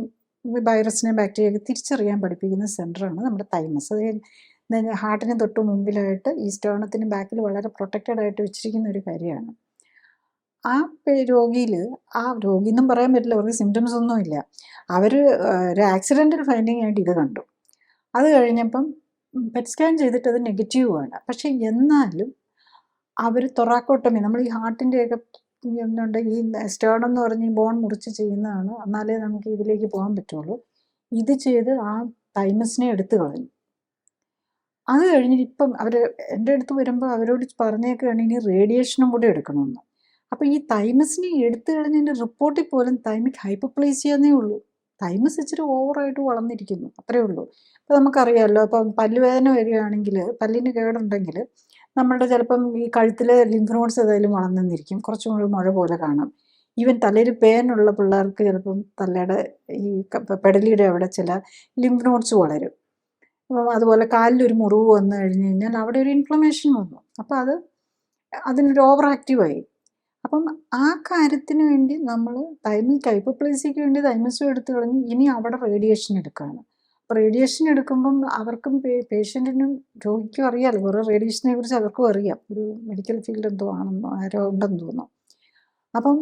വൈറസിനെ ബാക്ടീരിയയൊക്കെ തിരിച്ചറിയാൻ പഠിപ്പിക്കുന്ന സെൻ്ററാണ് നമ്മുടെ തൈമസ്. അത് ഹാർട്ടിന് തൊട്ട് മുമ്പിലായിട്ട് ഈ സ്റ്റേണത്തിന് ബാക്കിൽ വളരെ പ്രൊട്ടക്റ്റഡ് ആയിട്ട് വെച്ചിരിക്കുന്ന ഒരു കാര്യമാണ്. ആ രോഗി എന്നും പറയാൻ പറ്റില്ല, അവർക്ക് സിംറ്റംസ് ഒന്നുമില്ല. അവർ ഒരു ആക്സിഡൻ്റൽ ഫൈൻഡിങ് ആയിട്ട് ഇത് കണ്ടു. അത് കഴിഞ്ഞപ്പം പെറ്റ് സ്കാൻ ചെയ്തിട്ട് അത് നെഗറ്റീവാണ്. പക്ഷെ എന്നാലും അവർ തൊറാക്കോട്ടമി, നമ്മൾ ഈ ഹാർട്ടിൻ്റെയൊക്കെ ഉണ്ട്, ഈ സ്റ്റേണം എന്ന് പറഞ്ഞ് ഈ ബോൺ മുറിച്ച് ചെയ്യുന്നതാണ്, എന്നാലേ നമുക്ക് ഇതിലേക്ക് പോകാൻ പറ്റുള്ളൂ. ഇത് ചെയ്ത് ആ തൈമസിനെ എടുത്തു കളഞ്ഞു. അത് കഴിഞ്ഞിട്ട് ഇപ്പം അവർ എൻ്റെ അടുത്ത് വരുമ്പോൾ അവരോട് പറഞ്ഞേക്കുകയാണ് ഇനി റേഡിയേഷനും കൂടെ എടുക്കണമെന്ന്. അപ്പോൾ ഈ തൈമസിനെ എടുത്തു കളഞ്ഞതിൻ്റെ റിപ്പോർട്ടിൽ പോലും തൈമിക് ഹൈപ്പർപ്ലേസിയ ഉള്ളൂ. തൈമസ് ഇച്ചിരി ഓവറായിട്ട് വളർന്നിരിക്കുന്നു, അത്രയേ ഉള്ളൂ. അപ്പോൾ നമുക്കറിയാമല്ലോ, അപ്പം പല്ലുവേദന വരികയാണെങ്കിൽ, പല്ലിന് കേടുണ്ടെങ്കിൽ നമ്മളുടെ ചിലപ്പം ഈ കഴുത്തിലെ ലിംഫ് നോഡ്സ് ഏതായാലും വളർന്നിരിക്കും, കുറച്ചും കൂടി മുഴ പോലെ കാണാം. ഈവൻ തലയിൽ പേനുള്ള പിള്ളേർക്ക് ചിലപ്പം തലയുടെ ഈ പെടലിയുടെ അവിടെ ചില ലിംഫ് നോഡ്സ് വളരും. അതുപോലെ കാലിലൊരു മുറിവ് വന്നു കഴിഞ്ഞ് കഴിഞ്ഞാൽ അവിടെ ഒരു ഇൻഫ്ലമേഷൻ വന്നു. അപ്പോൾ അതിനൊരു ഓവർ ആക്റ്റീവായി. അപ്പം ആ കാര്യത്തിന് വേണ്ടി നമ്മൾ തൈമിക് ഹൈപ്പർപ്ലേസിയയ്ക്ക് വേണ്ടി തൈമസും എടുത്തു കളഞ്ഞ് ഇനി അവിടെ റേഡിയേഷൻ എടുക്കുകയാണ്. അപ്പോൾ റേഡിയേഷൻ എടുക്കുമ്പം അവർക്കും പേഷ്യൻറ്റിനും രോഗിക്കും അറിയാമല്ലോ, വേറെ റേഡിയേഷനെ കുറിച്ച് അവർക്കും അറിയാം. ഒരു മെഡിക്കൽ ഫീൽഡ് എന്തോ ആണെന്നോ ആരോ ഉണ്ടെന്ന് തോന്നുന്നു. അപ്പം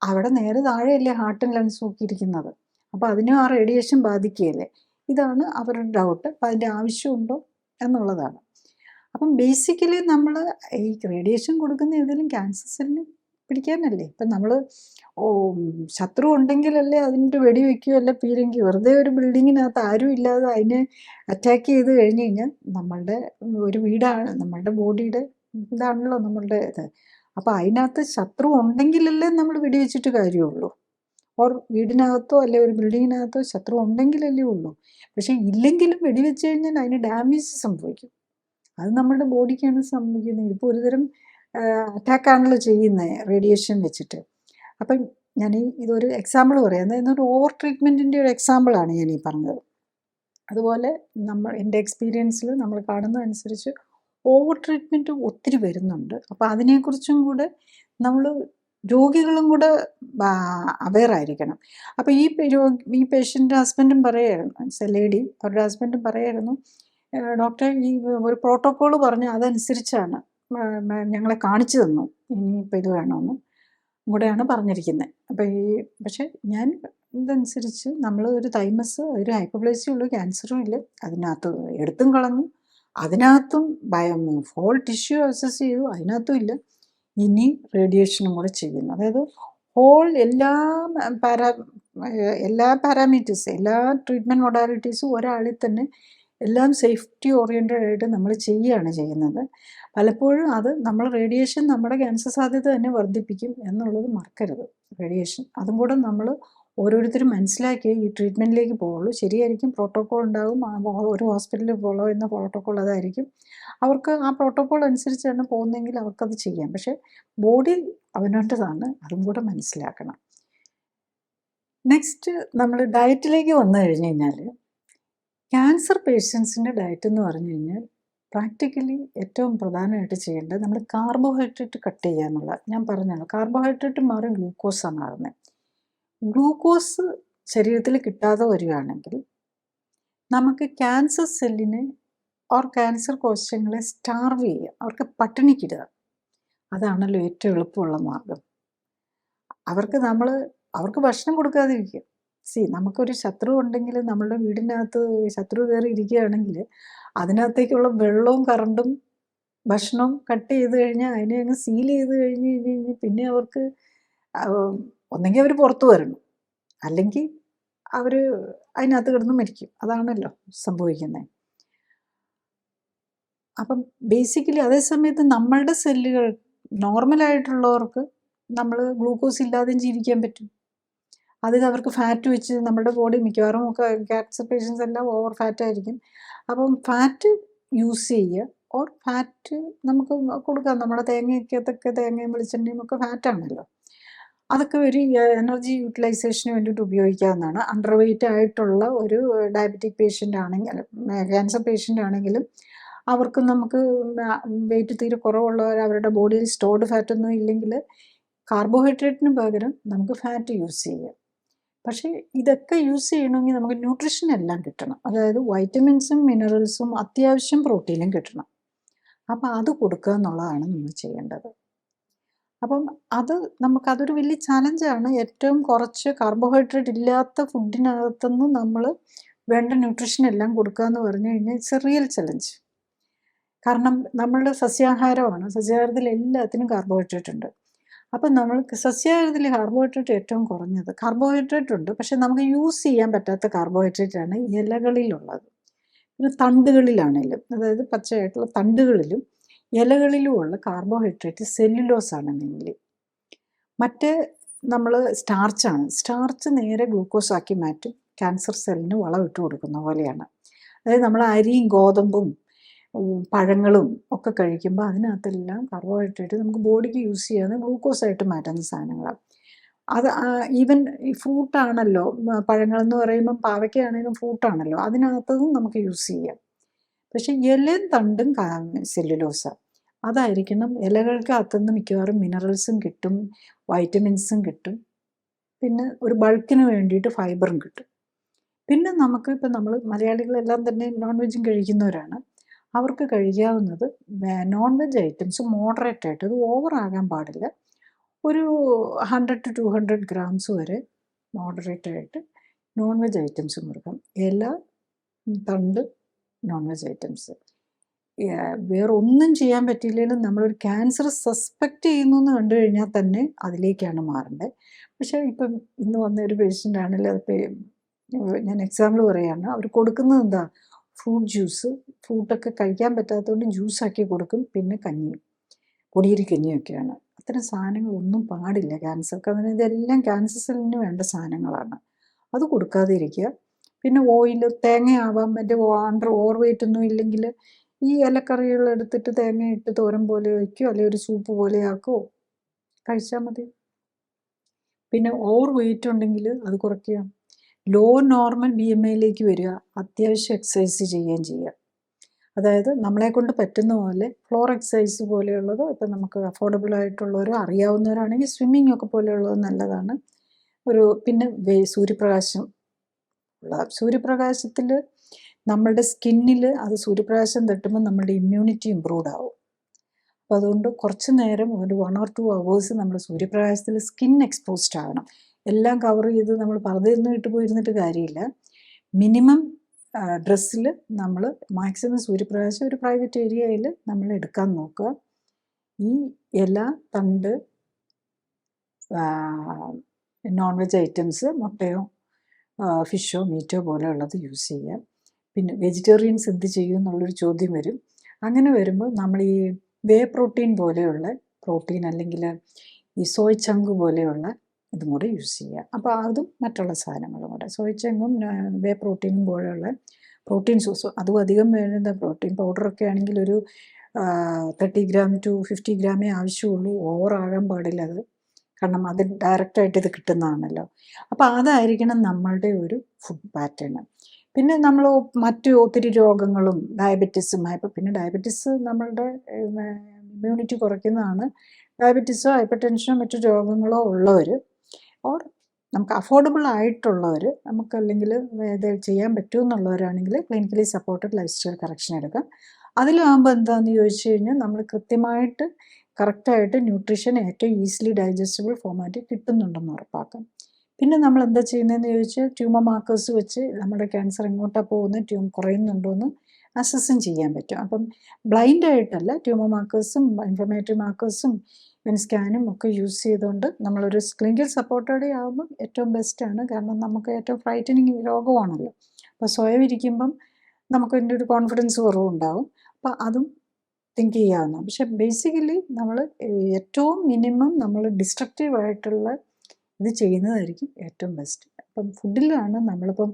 അവിടെ നേരെ താഴെയല്ലേ ഹാർട്ടും ലങ്സും ഒക്കെ ഇരിക്കുന്നത്. അപ്പോൾ അതിനും ആ റേഡിയേഷൻ ബാധിക്കുകയല്ലേ. ഇതാണ് അവരുടെ ഡൗട്ട്. അപ്പം അതിൻ്റെ ആവശ്യമുണ്ടോ എന്നുള്ളതാണ്. അപ്പം ബേസിക്കലി നമ്മൾ ഈ റേഡിയേഷൻ കൊടുക്കുന്ന ഏതെങ്കിലും ക്യാൻസർ സെല്ലിന് പിടിക്കാനല്ലേ. ഇപ്പം നമ്മൾ ശത്രു ഉണ്ടെങ്കിലല്ലേ അതിൻ്റെ വെടിവെക്കുകയല്ല പീരെങ്കിൽ. വെറുതെ ഒരു ബിൽഡിങ്ങിനകത്ത് ആരും ഇല്ലാതെ അതിനെ അറ്റാക്ക് ചെയ്ത് കഴിഞ്ഞ് കഴിഞ്ഞാൽ നമ്മളുടെ ഒരു വീടാണ്, നമ്മളുടെ ബോഡിയുടെ ഇതാണല്ലോ നമ്മളുടെ ഇത്. അപ്പോൾ അതിനകത്ത് ശത്രു ഉണ്ടെങ്കിലല്ലേ നമ്മൾ വെടിവെച്ചിട്ട് കാര്യമുള്ളൂ. ഓർ വീടിനകത്തോ അല്ലെ ഒരു ബിൽഡിങ്ങിനകത്തോ ശത്രു ഉണ്ടെങ്കിലല്ലേ ഉള്ളൂ. പക്ഷേ ഇല്ലെങ്കിലും വെടിവെച്ച് കഴിഞ്ഞാൽ അതിന് ഡാമേജ് സംഭവിക്കും. അത് നമ്മളുടെ ബോഡിക്കാണ് സംഭവിക്കുന്നത്. ഇപ്പോൾ ഒരുതരം അറ്റാക്കാണല്ലോ ചെയ്യുന്നത് റേഡിയേഷൻ വെച്ചിട്ട്. അപ്പം ഞാൻ ഇതൊരു എക്സാമ്പിൾ പറയാം. എന്നൊരു ഓവർ ട്രീറ്റ്മെൻറ്റിൻ്റെ ഒരു എക്സാമ്പിളാണ് ഞാൻ ഈ പറഞ്ഞത്. അതുപോലെ എൻ്റെ എക്സ്പീരിയൻസിൽ നമ്മൾ കാണുന്നതനുസരിച്ച് ഓവർ ട്രീറ്റ്മെൻറ്റ് ഒത്തിരി വരുന്നുണ്ട്. അപ്പോൾ അതിനെക്കുറിച്ചും കൂടെ നമ്മൾ രോഗികളും കൂടെ അവെയറായിരിക്കണം. അപ്പോൾ ഈ പേഷ്യൻ്റെ ഹസ്ബൻഡും പറയായിരുന്നു, ലേഡി, അവരുടെ ഹസ്ബൻഡും പറയായിരുന്നു, ഡോക്ടർ ഈ ഒരു പ്രോട്ടോക്കോൾ പറഞ്ഞ് അതനുസരിച്ചാണ് ഞങ്ങളെ കാണിച്ചു തന്നു, ഇനിയിപ്പോൾ ഇത് വേണമെന്ന് കൂടെയാണ് പറഞ്ഞിരിക്കുന്നത്. അപ്പോൾ പക്ഷേ ഞാൻ ഇതനുസരിച്ച് നമ്മൾ ഒരു തൈമസ്, ഒരു ഹൈപ്പർപ്ലേസിയ ഉള്ളൂ, ക്യാൻസറും ഇല്ല, അതിനകത്ത് എടുത്തും കളഞ്ഞു, അതിനകത്തും ഹോൾ ടിഷ്യൂ അസസ് ചെയ്തു, അതിനകത്തും ഇല്ല, ഇനി റേഡിയേഷനും കൂടെ ചെയ്യുന്നു. അതായത് ഹോൾ എല്ലാ പാരാമീറ്റേഴ്സ്, എല്ലാ ട്രീറ്റ്മെൻറ്റ് മൊഡാലിറ്റീസും ഒരാളിൽ തന്നെ എല്ലാം സേഫ്റ്റി ഓറിയൻറ്റഡ് ആയിട്ട് നമ്മൾ ചെയ്യുകയാണ് ചെയ്യുന്നത്. പലപ്പോഴും അത് റേഡിയേഷൻ നമ്മുടെ ക്യാൻസർ സാധ്യത തന്നെ വർദ്ധിപ്പിക്കും എന്നുള്ളത് മറക്കരുത്. റേഡിയേഷൻ അതും കൂടെ നമ്മൾ ഓരോരുത്തരും മനസ്സിലാക്കിയേ ഈ ട്രീറ്റ്മെൻറ്റിലേക്ക് പോവുള്ളൂ. ശരിയായിരിക്കും, പ്രോട്ടോക്കോൾ ഉണ്ടാകും. ഒരു ഹോസ്പിറ്റലിൽ ഫോളോ ചെയ്യുന്ന പ്രോട്ടോക്കോൾ അതായിരിക്കും. അവർക്ക് ആ പ്രോട്ടോക്കോൾ അനുസരിച്ചാണ് പോകുന്നതെങ്കിൽ അവർക്കത് ചെയ്യാം. പക്ഷേ ബോഡി അവനവൻ്റെതാണ്, അതും കൂടെ മനസ്സിലാക്കണം. നെക്സ്റ്റ് നമ്മൾ ഡയറ്റിലേക്ക് വന്നു കഴിഞ്ഞ് കഴിഞ്ഞാൽ, ക്യാൻസർ പേഷ്യൻസിൻ്റെ ഡയറ്റ് എന്ന് പറഞ്ഞു കഴിഞ്ഞാൽ പ്രാക്ടിക്കലി ഏറ്റവും പ്രധാനമായിട്ട് ചെയ്യേണ്ടത് നമ്മൾ കാർബോഹൈഡ്രേറ്റ് കട്ട് ചെയ്യുക എന്നുള്ള. ഞാൻ പറഞ്ഞല്ലോ, കാർബോഹൈഡ്രേറ്റ് മാറി ഗ്ലൂക്കോസാണ് ആകുന്നത്. ഗ്ലൂക്കോസ് ശരീരത്തിൽ കിട്ടാതെ വരികയാണെങ്കിൽ നമുക്ക് ക്യാൻസർ സെല്ലിനെ ക്യാൻസർ കോശങ്ങളെ സ്റ്റാർവ് ചെയ്യുക, അവർക്ക് പട്ടിണിക്കിടുക. അതാണല്ലോ ഏറ്റവും എളുപ്പമുള്ള മാർഗം. അവർക്ക് ഭക്ഷണം കൊടുക്കാതിരിക്കുക. നമുക്കൊരു ശത്രു ഉണ്ടെങ്കിൽ, നമ്മളുടെ വീടിനകത്ത് ശത്രു കയറി ഇരിക്കുകയാണെങ്കിൽ അതിനകത്തേക്കുള്ള വെള്ളവും കറണ്ടും ഭക്ഷണവും കട്ട് ചെയ്ത് കഴിഞ്ഞാൽ അതിനെ അങ്ങ് സീൽ ചെയ്ത് കഴിഞ്ഞ് പിന്നെ അവർക്ക് ഒന്നെങ്കിൽ അവർ പുറത്തു വരണം, അല്ലെങ്കിൽ അവർ അതിനകത്ത് കിടന്ന് മരിക്കും. അതാണല്ലോ സംഭവിക്കുന്നത്. അപ്പം ബേസിക്കലി അതേസമയത്ത് നമ്മളുടെ സെല്ലുകൾ നോർമലായിട്ടുള്ളവർക്ക് നമ്മൾ ഗ്ലൂക്കോസ് ഇല്ലാതെയും ജീവിക്കാൻ പറ്റും. അതിൽ അവർക്ക് ഫാറ്റ് വെച്ച് നമ്മുടെ ബോഡി മിക്കവാറും ക്യാൻസർ പേഷ്യൻസ് എല്ലാം ഓവർ ഫാറ്റ് ആയിരിക്കും. അപ്പം ഫാറ്റ് യൂസ് ചെയ്യുക, ഫാറ്റ് നമുക്ക് കൊടുക്കാം. നമ്മുടെ തേങ്ങയ്ക്കകത്തൊക്കെ തേങ്ങയും വെളിച്ചെണ്ണയും ഒക്കെ ഫാറ്റാണല്ലോ. അതൊക്കെ ഒരു എനർജി യൂട്ടിലൈസേഷന് വേണ്ടിയിട്ട് ഉപയോഗിക്കാവുന്നതാണ്. അണ്ടർ വെയ്റ്റ് ആയിട്ടുള്ള ഒരു ഡയബറ്റിക് പേഷ്യൻ്റ് ആണെങ്കിൽ, ക്യാൻസർ പേഷ്യൻ്റ് ആണെങ്കിലും അവർക്ക് നമുക്ക് വെയിറ്റ് തീരെ കുറവുള്ളവർ, അവരുടെ ബോഡിയിൽ സ്റ്റോർഡ് ഫാറ്റൊന്നും ഇല്ലെങ്കിൽ കാർബോഹൈഡ്രേറ്റിന് പകരം നമുക്ക് ഫാറ്റ് യൂസ് ചെയ്യാം. പക്ഷേ ഇതൊക്കെ യൂസ് ചെയ്യണമെങ്കിൽ നമുക്ക് ന്യൂട്രീഷൻ എല്ലാം കിട്ടണം. അതായത് വൈറ്റമിൻസും മിനറൽസും അത്യാവശ്യം പ്രോട്ടീനും കിട്ടണം. അപ്പം അത് കൊടുക്കുക എന്നുള്ളതാണ് നമ്മൾ ചെയ്യേണ്ടത്. അപ്പം അതൊരു വലിയ ചലഞ്ചാണ്. ഏറ്റവും കുറച്ച് കാർബോഹൈഡ്രേറ്റ് ഇല്ലാത്ത ഫുഡിനകത്തുനിന്ന് നമ്മൾ വേണ്ട ന്യൂട്രീഷൻ എല്ലാം കൊടുക്കുക എന്ന് പറഞ്ഞു കഴിഞ്ഞാൽ ഇറ്റ്സ് എ റിയൽ ചലഞ്ച്. കാരണം നമ്മളുടെ സസ്യാഹാരമാണ്. സസ്യാഹാരത്തിൽ എല്ലാത്തിനും കാർബോഹൈഡ്രേറ്റ് ഉണ്ട്. അപ്പം നമ്മൾക്ക് സസ്യാഹാരത്തിൽ കാർബോഹൈഡ്രേറ്റ് ഏറ്റവും കുറഞ്ഞത് കാർബോഹൈഡ്രേറ്റ് ഉണ്ട്, പക്ഷെ നമുക്ക് യൂസ് ചെയ്യാൻ പറ്റാത്ത കാർബോഹൈഡ്രേറ്റ് ആണ് ഇലകളിലുള്ളത്. പിന്നെ തണ്ടുകളിലാണെങ്കിലും, അതായത് പച്ചയായിട്ടുള്ള തണ്ടുകളിലും ഇലകളിലുമുള്ള കാർബോഹൈഡ്രേറ്റ് സെല്ലുലോസ് ആണ് മെയിൻലി. മറ്റേ നമ്മൾ സ്റ്റാർച്ച് നേരെ ഗ്ലൂക്കോസ് ആക്കി മാറ്റും. ക്യാൻസർ സെല്ലിന് വളമിട്ട് കൊടുക്കുന്ന പോലെയാണ്. അതായത് നമ്മൾ അരിയും ഗോതമ്പും പഴങ്ങളും ഒക്കെ കഴിക്കുമ്പോൾ അതിനകത്തെല്ലാം കാർബോഹൈഡ്രേറ്റ് നമുക്ക് ബോഡിക്ക് യൂസ് ചെയ്യാതെ ഗ്ലൂക്കോസായിട്ട് മാറ്റുന്ന സാധനങ്ങളാണ്. അത് ഈവൻ ഈ ഫ്രൂട്ടാണല്ലോ, പഴങ്ങളെന്ന് പറയുമ്പം പാവയ്ക്കാണെങ്കിലും ഫ്രൂട്ടാണല്ലോ, അതിനകത്തതും നമുക്ക് യൂസ് ചെയ്യാം. പക്ഷെ ഇലയും തണ്ടും സെല്ലുലോസാണ്. അതായിരിക്കണം. ഇലകൾക്കകത്തുനിന്ന് മിക്കവാറും മിനറൽസും കിട്ടും, വൈറ്റമിൻസും കിട്ടും, പിന്നെ ഒരു ബൾക്കിന് വേണ്ടിയിട്ട് ഫൈബറും കിട്ടും. പിന്നെ നമുക്ക് ഇപ്പം നമ്മൾ മലയാളികളെല്ലാം തന്നെ നോൺ വെജും കഴിക്കുന്നവരാണ്. അവർക്ക് കഴിക്കാവുന്നത് നോൺ വെജ് ഐറ്റംസ് മോഡറേറ്റ് ആയിട്ട്, അത് ഓവർ ആകാൻ പാടില്ല. ഒരു 100 to 200 grams വരെ മോഡറേറ്റ് ആയിട്ട് നോൺ വെജ് ഐറ്റംസും കൊടുക്കാം. ഇല, തണ്ട്, നോൺ വെജ് ഐറ്റംസ്. വേറെ ഒന്നും ചെയ്യാൻ പറ്റിയില്ലെങ്കിലും നമ്മളൊരു ക്യാൻസർ സസ്പെക്റ്റ് ചെയ്യുന്നു എന്ന് കണ്ടു കഴിഞ്ഞാൽ തന്നെ അതിലേക്കാണ് മാറേണ്ടത്. പക്ഷേ ഇപ്പം ഇന്ന് വന്ന ഒരു പേഷ്യൻ്റ് ആണെങ്കിൽ, അതിപ്പോൾ ഞാൻ എക്സാമ്പിൾ പറയുകയാണ്, അവർ കൊടുക്കുന്നത് എന്താ, ഫ്രൂട്ട് ജ്യൂസ്. ഫ്രൂട്ടൊക്കെ കഴിക്കാൻ പറ്റാത്തതുകൊണ്ട് ജ്യൂസാക്കി കൊടുക്കും. പിന്നെ കഞ്ഞിയും, പൊടിയരി കഞ്ഞിയൊക്കെയാണ്. അത്തരം സാധനങ്ങളൊന്നും പാടില്ല ക്യാൻസർക്ക്. അതിന് ഇതെല്ലാം ക്യാൻസർ സെല്ലിന് വേണ്ട സാധനങ്ങളാണ്. അത് കൊടുക്കാതെ ഇരിക്കുക. പിന്നെ ഓയിൽ, തേങ്ങയാവാം. മറ്റേ ഓവർ വെയിറ്റ് ഒന്നും ഇല്ലെങ്കിൽ ഈ ഇലക്കറികൾ എടുത്തിട്ട് തേങ്ങയിട്ട് തോരൻ പോലെ വയ്ക്കുകയോ അല്ലെങ്കിൽ ഒരു സൂപ്പ് പോലെ ആക്കുകയോ കഴിച്ചാൽ മതി. പിന്നെ ഓവർ വെയിറ്റ് ഉണ്ടെങ്കിൽ അത് കുറയ്ക്കുക. ലോ നോർമൽ BMIയിലേക്ക് വരിക. അത്യാവശ്യം എക്സസൈസ് ചെയ്യുകയും ചെയ്യുക. അതായത് നമ്മളെ കൊണ്ട് പറ്റുന്ന പോലെ ഫ്ലോർ എക്സസൈസ് പോലെയുള്ളത്, ഇപ്പം നമുക്ക് അഫോർഡബിൾ ആയിട്ടുള്ളവരോ അറിയാവുന്നവരാണെങ്കിൽ സ്വിമ്മിങ് ഒക്കെ പോലെയുള്ളത് നല്ലതാണ്. പിന്നെ സൂര്യപ്രകാശത്തിൽ നമ്മളുടെ സ്കിന്നിൽ സൂര്യപ്രകാശം തട്ടുമ്പോൾ നമ്മളുടെ ഇമ്മ്യൂണിറ്റി ഇമ്പ്രൂവ്ഡ് ആവും. അപ്പോൾ അതുകൊണ്ട് കുറച്ച് നേരം, ഒരു 1 or 2 hours നമ്മൾ സൂര്യപ്രകാശത്തിൽ സ്കിൻ എക്സ്പോസ്ഡ് ആകണം. എല്ലാം കവർ ചെയ്ത് നമ്മൾ പർദ്ദയൊന്നും ഇട്ട് പോയിരുന്നിട്ട് കാര്യമില്ല. മിനിമം ഡ്രസ്സിൽ നമ്മൾ മാക്സിമം സൂര്യപ്രകാശം ഒരു പ്രൈവറ്റ് ഏരിയയിൽ നമ്മൾ എടുക്കാൻ നോക്കുക. ഈ ഇല, തണ്ട്, നോൺ വെജ് ഐറ്റംസ്, മുട്ടയോ ഫിഷോ മീറ്റോ പോലെയുള്ളത് യൂസ് ചെയ്യാം. പിന്നെ വെജിറ്റേറിയൻസ് എന്ത് ചെയ്യും എന്നുള്ളൊരു ചോദ്യം വരും. അങ്ങനെ വരുമ്പോൾ നമ്മൾ ഈ വേ പ്രോട്ടീൻ പോലെയുള്ള പ്രോട്ടീൻ, അല്ലെങ്കിൽ ഈ സോയ് ചങ്ക് പോലെയുള്ള ഇതും കൂടെ യൂസ് ചെയ്യുക. അപ്പോൾ അതും മറ്റുള്ള സാധനങ്ങളും കൂടെ, സോയ് ചങ്കും വേ പ്രോട്ടീനും പോലെയുള്ള പ്രോട്ടീൻ സോഴ്സ്, അതും അധികം വേണ്ട പ്രോട്ടീൻ പൗഡറൊക്കെ ആണെങ്കിൽ ഒരു 30 ഗ്രാം ടു 50 ഗ്രാമേ ആവശ്യമുള്ളൂ, ഓവറാകാൻ പാടില്ല അത്. കാരണം അത് ഡയറക്റ്റായിട്ട് ഇത് കിട്ടുന്നതാണല്ലോ. അപ്പോൾ അതായിരിക്കണം നമ്മളുടെ ഒരു ഫുഡ് പാറ്റേൺ. പിന്നെ നമ്മൾ മറ്റു ഒത്തിരി രോഗങ്ങളും ഡയബറ്റീസും, പിന്നെ ഡയബറ്റീസ് നമ്മളുടെ ഇമ്മ്യൂണിറ്റി കുറയ്ക്കുന്നതാണ്. ഡയബറ്റീസോ ഹൈപ്പർ ടെൻഷനോ മറ്റു രോഗങ്ങളോ ഉള്ളവർ, ഓർ നമുക്ക് അഫോർഡബിൾ ആയിട്ടുള്ളവർ, നമുക്കല്ലെങ്കിൽ ഇത് ചെയ്യാൻ പറ്റുമെന്നുള്ളവരാണെങ്കിൽ clinically supported life style correction എടുക്കാം. അതിലാകുമ്പോൾ എന്താണെന്ന് ചോദിച്ചു കഴിഞ്ഞാൽ നമ്മൾ കൃത്യമായിട്ട് കറക്റ്റായിട്ട് ന്യൂട്രീഷൻ ഏറ്റവും ഈസിലി ഡൈജസ്റ്റബിൾ ഫോമാറ്റിൽ കിട്ടുന്നുണ്ടെന്ന് ഉറപ്പാക്കാം. പിന്നെ നമ്മൾ എന്താ ചെയ്യുന്നതെന്ന് ചോദിച്ചാൽ ട്യൂമർ മാർക്കേഴ്സ് വെച്ച് നമ്മുടെ ക്യാൻസർ എങ്ങോട്ടാണ് പോകുന്നത്, കുറയുന്നുണ്ടോ എന്ന് അസസ്സും ചെയ്യാൻ പറ്റും. അപ്പം ബ്ലൈൻഡായിട്ടല്ല, ട്യൂമർ മാർക്കേഴ്സും ഇൻഫ്ലമേറ്ററി മാർക്കേഴ്സും സ്കാനും ഒക്കെ യൂസ് ചെയ്തുകൊണ്ട് നമ്മളൊരു ക്ലിനിക്കൽ സപ്പോർട്ടോടെ ആകുമ്പം ഏറ്റവും ബെസ്റ്റാണ്. കാരണം നമുക്ക് ഏറ്റവും ഫ്രൈറ്റനിങ് രോഗമാണല്ലോ. അപ്പോൾ സ്വയം ഇരിക്കുമ്പം നമുക്ക് അതിൻ്റെ ഒരു കോൺഫിഡൻസ് കുറവുണ്ടാവും. അപ്പോൾ അതും തിങ്ക് ചെയ്യാവുന്ന. പക്ഷെ ബേസിക്കലി നമ്മൾ ഏറ്റവും മിനിമം നമ്മൾ ഡിസ്ട്രക്റ്റീവായിട്ടുള്ള ഇത് ചെയ്യുന്നതായിരിക്കും ഏറ്റവും ബെസ്റ്റ്. അപ്പം ഫുഡിലാണ് നമ്മളിപ്പം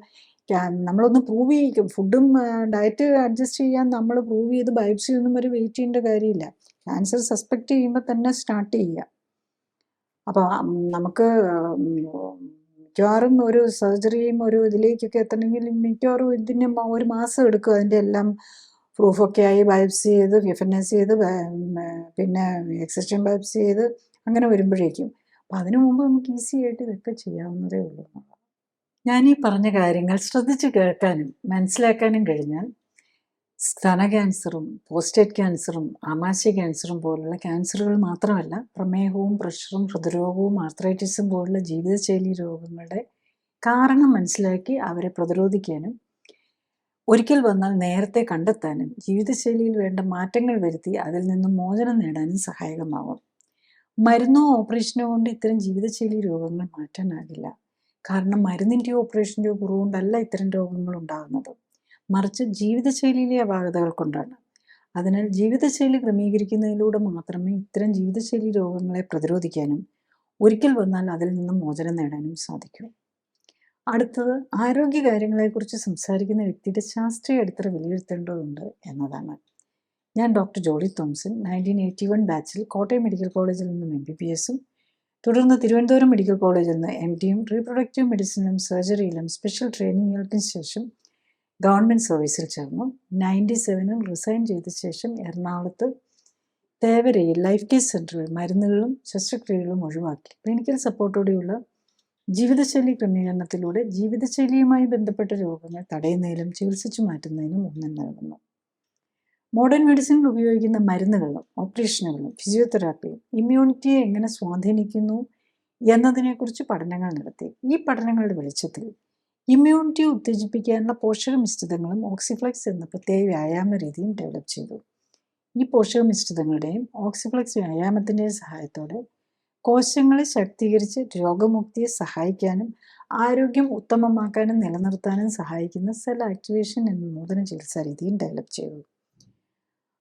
നമ്മളൊന്ന് പ്രൂവ് ചെയ്യിക്കും. ഫുഡും ഡയറ്റ് അഡ്ജസ്റ്റ് ചെയ്യാൻ നമ്മൾ പ്രൂവ് ചെയ്ത് ബയോപ്സി ഒന്നും വരെ വെയിറ്റ് ചെയ്യേണ്ട കാര്യമില്ല. ക്യാൻസർ സസ്പെക്റ്റ് ചെയ്യുമ്പോൾ തന്നെ സ്റ്റാർട്ട് ചെയ്യുക. അപ്പോൾ നമുക്ക് മിക്കവാറും ഒരു സർജറിയും ഒരു ഇതിലേക്കൊക്കെ എത്തണമെങ്കിൽ മിക്കവാറും ഇതിന് ഒരു മാസം എടുക്കും. അതിൻ്റെ എല്ലാം പ്രൂഫൊക്കെ ആയി ബയോപ്സി ചെയ്ത് FNS ചെയ്ത് പിന്നെ എക്സിഷൻ ബയോപ്സി ചെയ്ത് അങ്ങനെ വരുമ്പോഴേക്കും. അപ്പം അതിനു മുമ്പ് നമുക്ക് ഈസി ആയിട്ട് ഇതൊക്കെ ചെയ്യാവുന്നതേ ഉള്ളൂ. ഞാനീ പറഞ്ഞ കാര്യങ്ങൾ ശ്രദ്ധിച്ച് കേൾക്കാനും മനസ്സിലാക്കാനും കഴിഞ്ഞാൽ സ്തന ക്യാൻസറും പ്രോസ്റ്റേറ്റ് ക്യാൻസറും ആമാശയ ക്യാൻസറും പോലുള്ള ക്യാൻസറുകൾ മാത്രമല്ല, പ്രമേഹവും പ്രഷറും ഹൃദ്രോഗവും ആർത്രൈറ്റിസും പോലുള്ള ജീവിതശൈലി രോഗങ്ങളുടെ കാരണം മനസ്സിലാക്കി അവരെ പ്രതിരോധിക്കാനും ഒരിക്കൽ വന്നാൽ നേരത്തെ കണ്ടെത്താനും ജീവിതശൈലിയിൽ വേണ്ട മാറ്റങ്ങൾ വരുത്തി അതിൽ നിന്നും മോചനം നേടാനും സഹായകമാകും. മരുന്നോ ഓപ്പറേഷനോ കൊണ്ട് ഇത്തരം ജീവിതശൈലി രോഗങ്ങൾ മാറ്റാനാകില്ല. കാരണം മരുന്നിൻ്റെയോ ഓപ്പറേഷൻ്റെയോ കുറവുകൊണ്ടല്ല ഇത്തരം രോഗങ്ങൾ ഉണ്ടാകുന്നത്, മറിച്ച് ജീവിതശൈലിയിലെ അപാകതകൾ കൊണ്ടാണ്. അതിനാൽ ജീവിതശൈലി ക്രമീകരിക്കുന്നതിലൂടെ മാത്രമേ ഇത്തരം ജീവിതശൈലി രോഗങ്ങളെ പ്രതിരോധിക്കാനും ഒരിക്കൽ വന്നാൽ അതിൽ നിന്നും മോചനം നേടാനും സാധിക്കൂ. അടുത്തത്, ആരോഗ്യകാര്യങ്ങളെക്കുറിച്ച് സംസാരിക്കുന്ന വ്യക്തിയുടെ ശാസ്ത്രീയ അടിത്തറ വിലയിരുത്തേണ്ടതുണ്ട് എന്നതാണ്. ഞാൻ ഡോക്ടർ ജോളി തോംസൺ 1981 ബാച്ചിൽ കോട്ടയം മെഡിക്കൽ കോളേജിൽ നിന്നും MBBSും തുടർന്ന് തിരുവനന്തപുരം മെഡിക്കൽ കോളേജിൽ നിന്ന് MDയും റീപ്രൊഡക്റ്റീവ് മെഡിസിനും സർജറിയിലും സ്പെഷ്യൽ ട്രെയിനിങ്ങുകൾക്കും ശേഷം ഗവൺമെൻറ് സർവീസിൽ ചേർന്നു. 97-ൽ റിസൈൻ ചെയ്ത ശേഷം എറണാകുളത്ത് തേവരയിൽ ലൈഫ് കെയർ സെൻ്ററിൽ മരുന്നുകളും ശസ്ത്രക്രിയകളും ഒഴിവാക്കി ക്ലിനിക്കൽ സപ്പോർട്ടോടെയുള്ള ജീവിതശൈലി ക്രമീകരണത്തിലൂടെ ജീവിതശൈലിയുമായി ബന്ധപ്പെട്ട രോഗങ്ങൾ തടയുന്നതിലും ചികിത്സിച്ചു മാറ്റുന്നതിനും ഊന്നൽ നൽകുന്നു. മോഡേൺ മെഡിസിനിൽ ഉപയോഗിക്കുന്ന മരുന്നുകളും ഓപ്പറേഷനുകളും ഫിസിയോതെറാപ്പിയും ഇമ്മ്യൂണിറ്റിയെ എങ്ങനെ സ്വാധീനിക്കുന്നു എന്നതിനെക്കുറിച്ച് പഠനങ്ങൾ നടത്തി. ഈ പഠനങ്ങളുടെ വെളിച്ചത്തിൽ ഇമ്മ്യൂണിറ്റിയെ ഉത്തേജിപ്പിക്കാനുള്ള പോഷക മിശ്രിതങ്ങളും ഓക്സിഫ്ലെക്സ് എന്ന പ്രത്യേക വ്യായാമ രീതിയും ഡെവലപ്പ് ചെയ്തു. ഈ പോഷക മിശ്രിതങ്ങളുടെയും ഓക്സിഫ്ലെക്സ് വ്യായാമത്തിൻ്റെയും സഹായത്തോടെ കോശങ്ങളെ ശാക്തീകരിച്ച് രോഗമുക്തിയെ സഹായിക്കാനും ആരോഗ്യം ഉത്തമമാക്കാനും നിലനിർത്താനും സഹായിക്കുന്ന സെൽ ആക്ടിവേഷൻ എന്ന നൂതന ചികിത്സാ രീതിയും ഡെവലപ്പ് ചെയ്തു.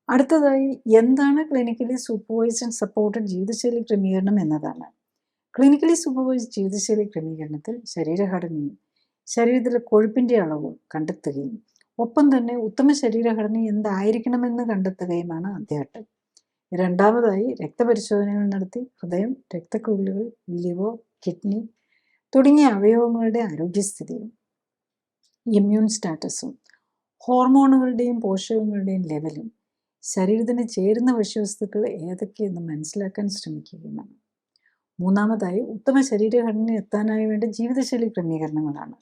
അടുത്തതായി, എന്താണ് ക്ലിനിക്കലി സൂപ്പർവൈസ്ഡ് ആൻഡ് സപ്പോർട്ടഡ് ജീവിതശൈലി ക്രമീകരണം എന്നതാണ്. ക്ലിനിക്കലി സൂപ്പർവൈസ്ഡ് ജീവിതശൈലി ക്രമീകരണത്തിൽ ശരീരഘടനയും ശരീരത്തിലെ കൊഴുപ്പിൻ്റെ അളവും കണ്ടെത്തുകയും ഒപ്പം തന്നെ ഉത്തമ ശരീരഘടന എന്തായിരിക്കണമെന്ന് കണ്ടെത്തുകയുമാണ് ആദ്യഘട്ടം. രണ്ടാമതായി, രക്തപരിശോധനകൾ നടത്തി ഹൃദയം, രക്തക്കുഴലുകൾ, ലിവർ, കിഡ്നി തുടങ്ങിയ അവയവങ്ങളുടെ ആരോഗ്യസ്ഥിതിയും ഇമ്മ്യൂൺ സ്റ്റാറ്റസും ഹോർമോണുകളുടെയും പോഷകങ്ങളുടെയും ലെവലും ശരീരത്തിന് ചേരുന്ന ഭക്ഷ്യവസ്തുക്കൾ ഏതൊക്കെയെന്ന് മനസ്സിലാക്കാൻ ശ്രമിക്കുകയുമാണ്. മൂന്നാമതായി, ഉത്തമ ശരീരഘടന എത്താനായി വേണ്ട ജീവിതശൈലി ക്രമീകരണങ്ങളാണ്.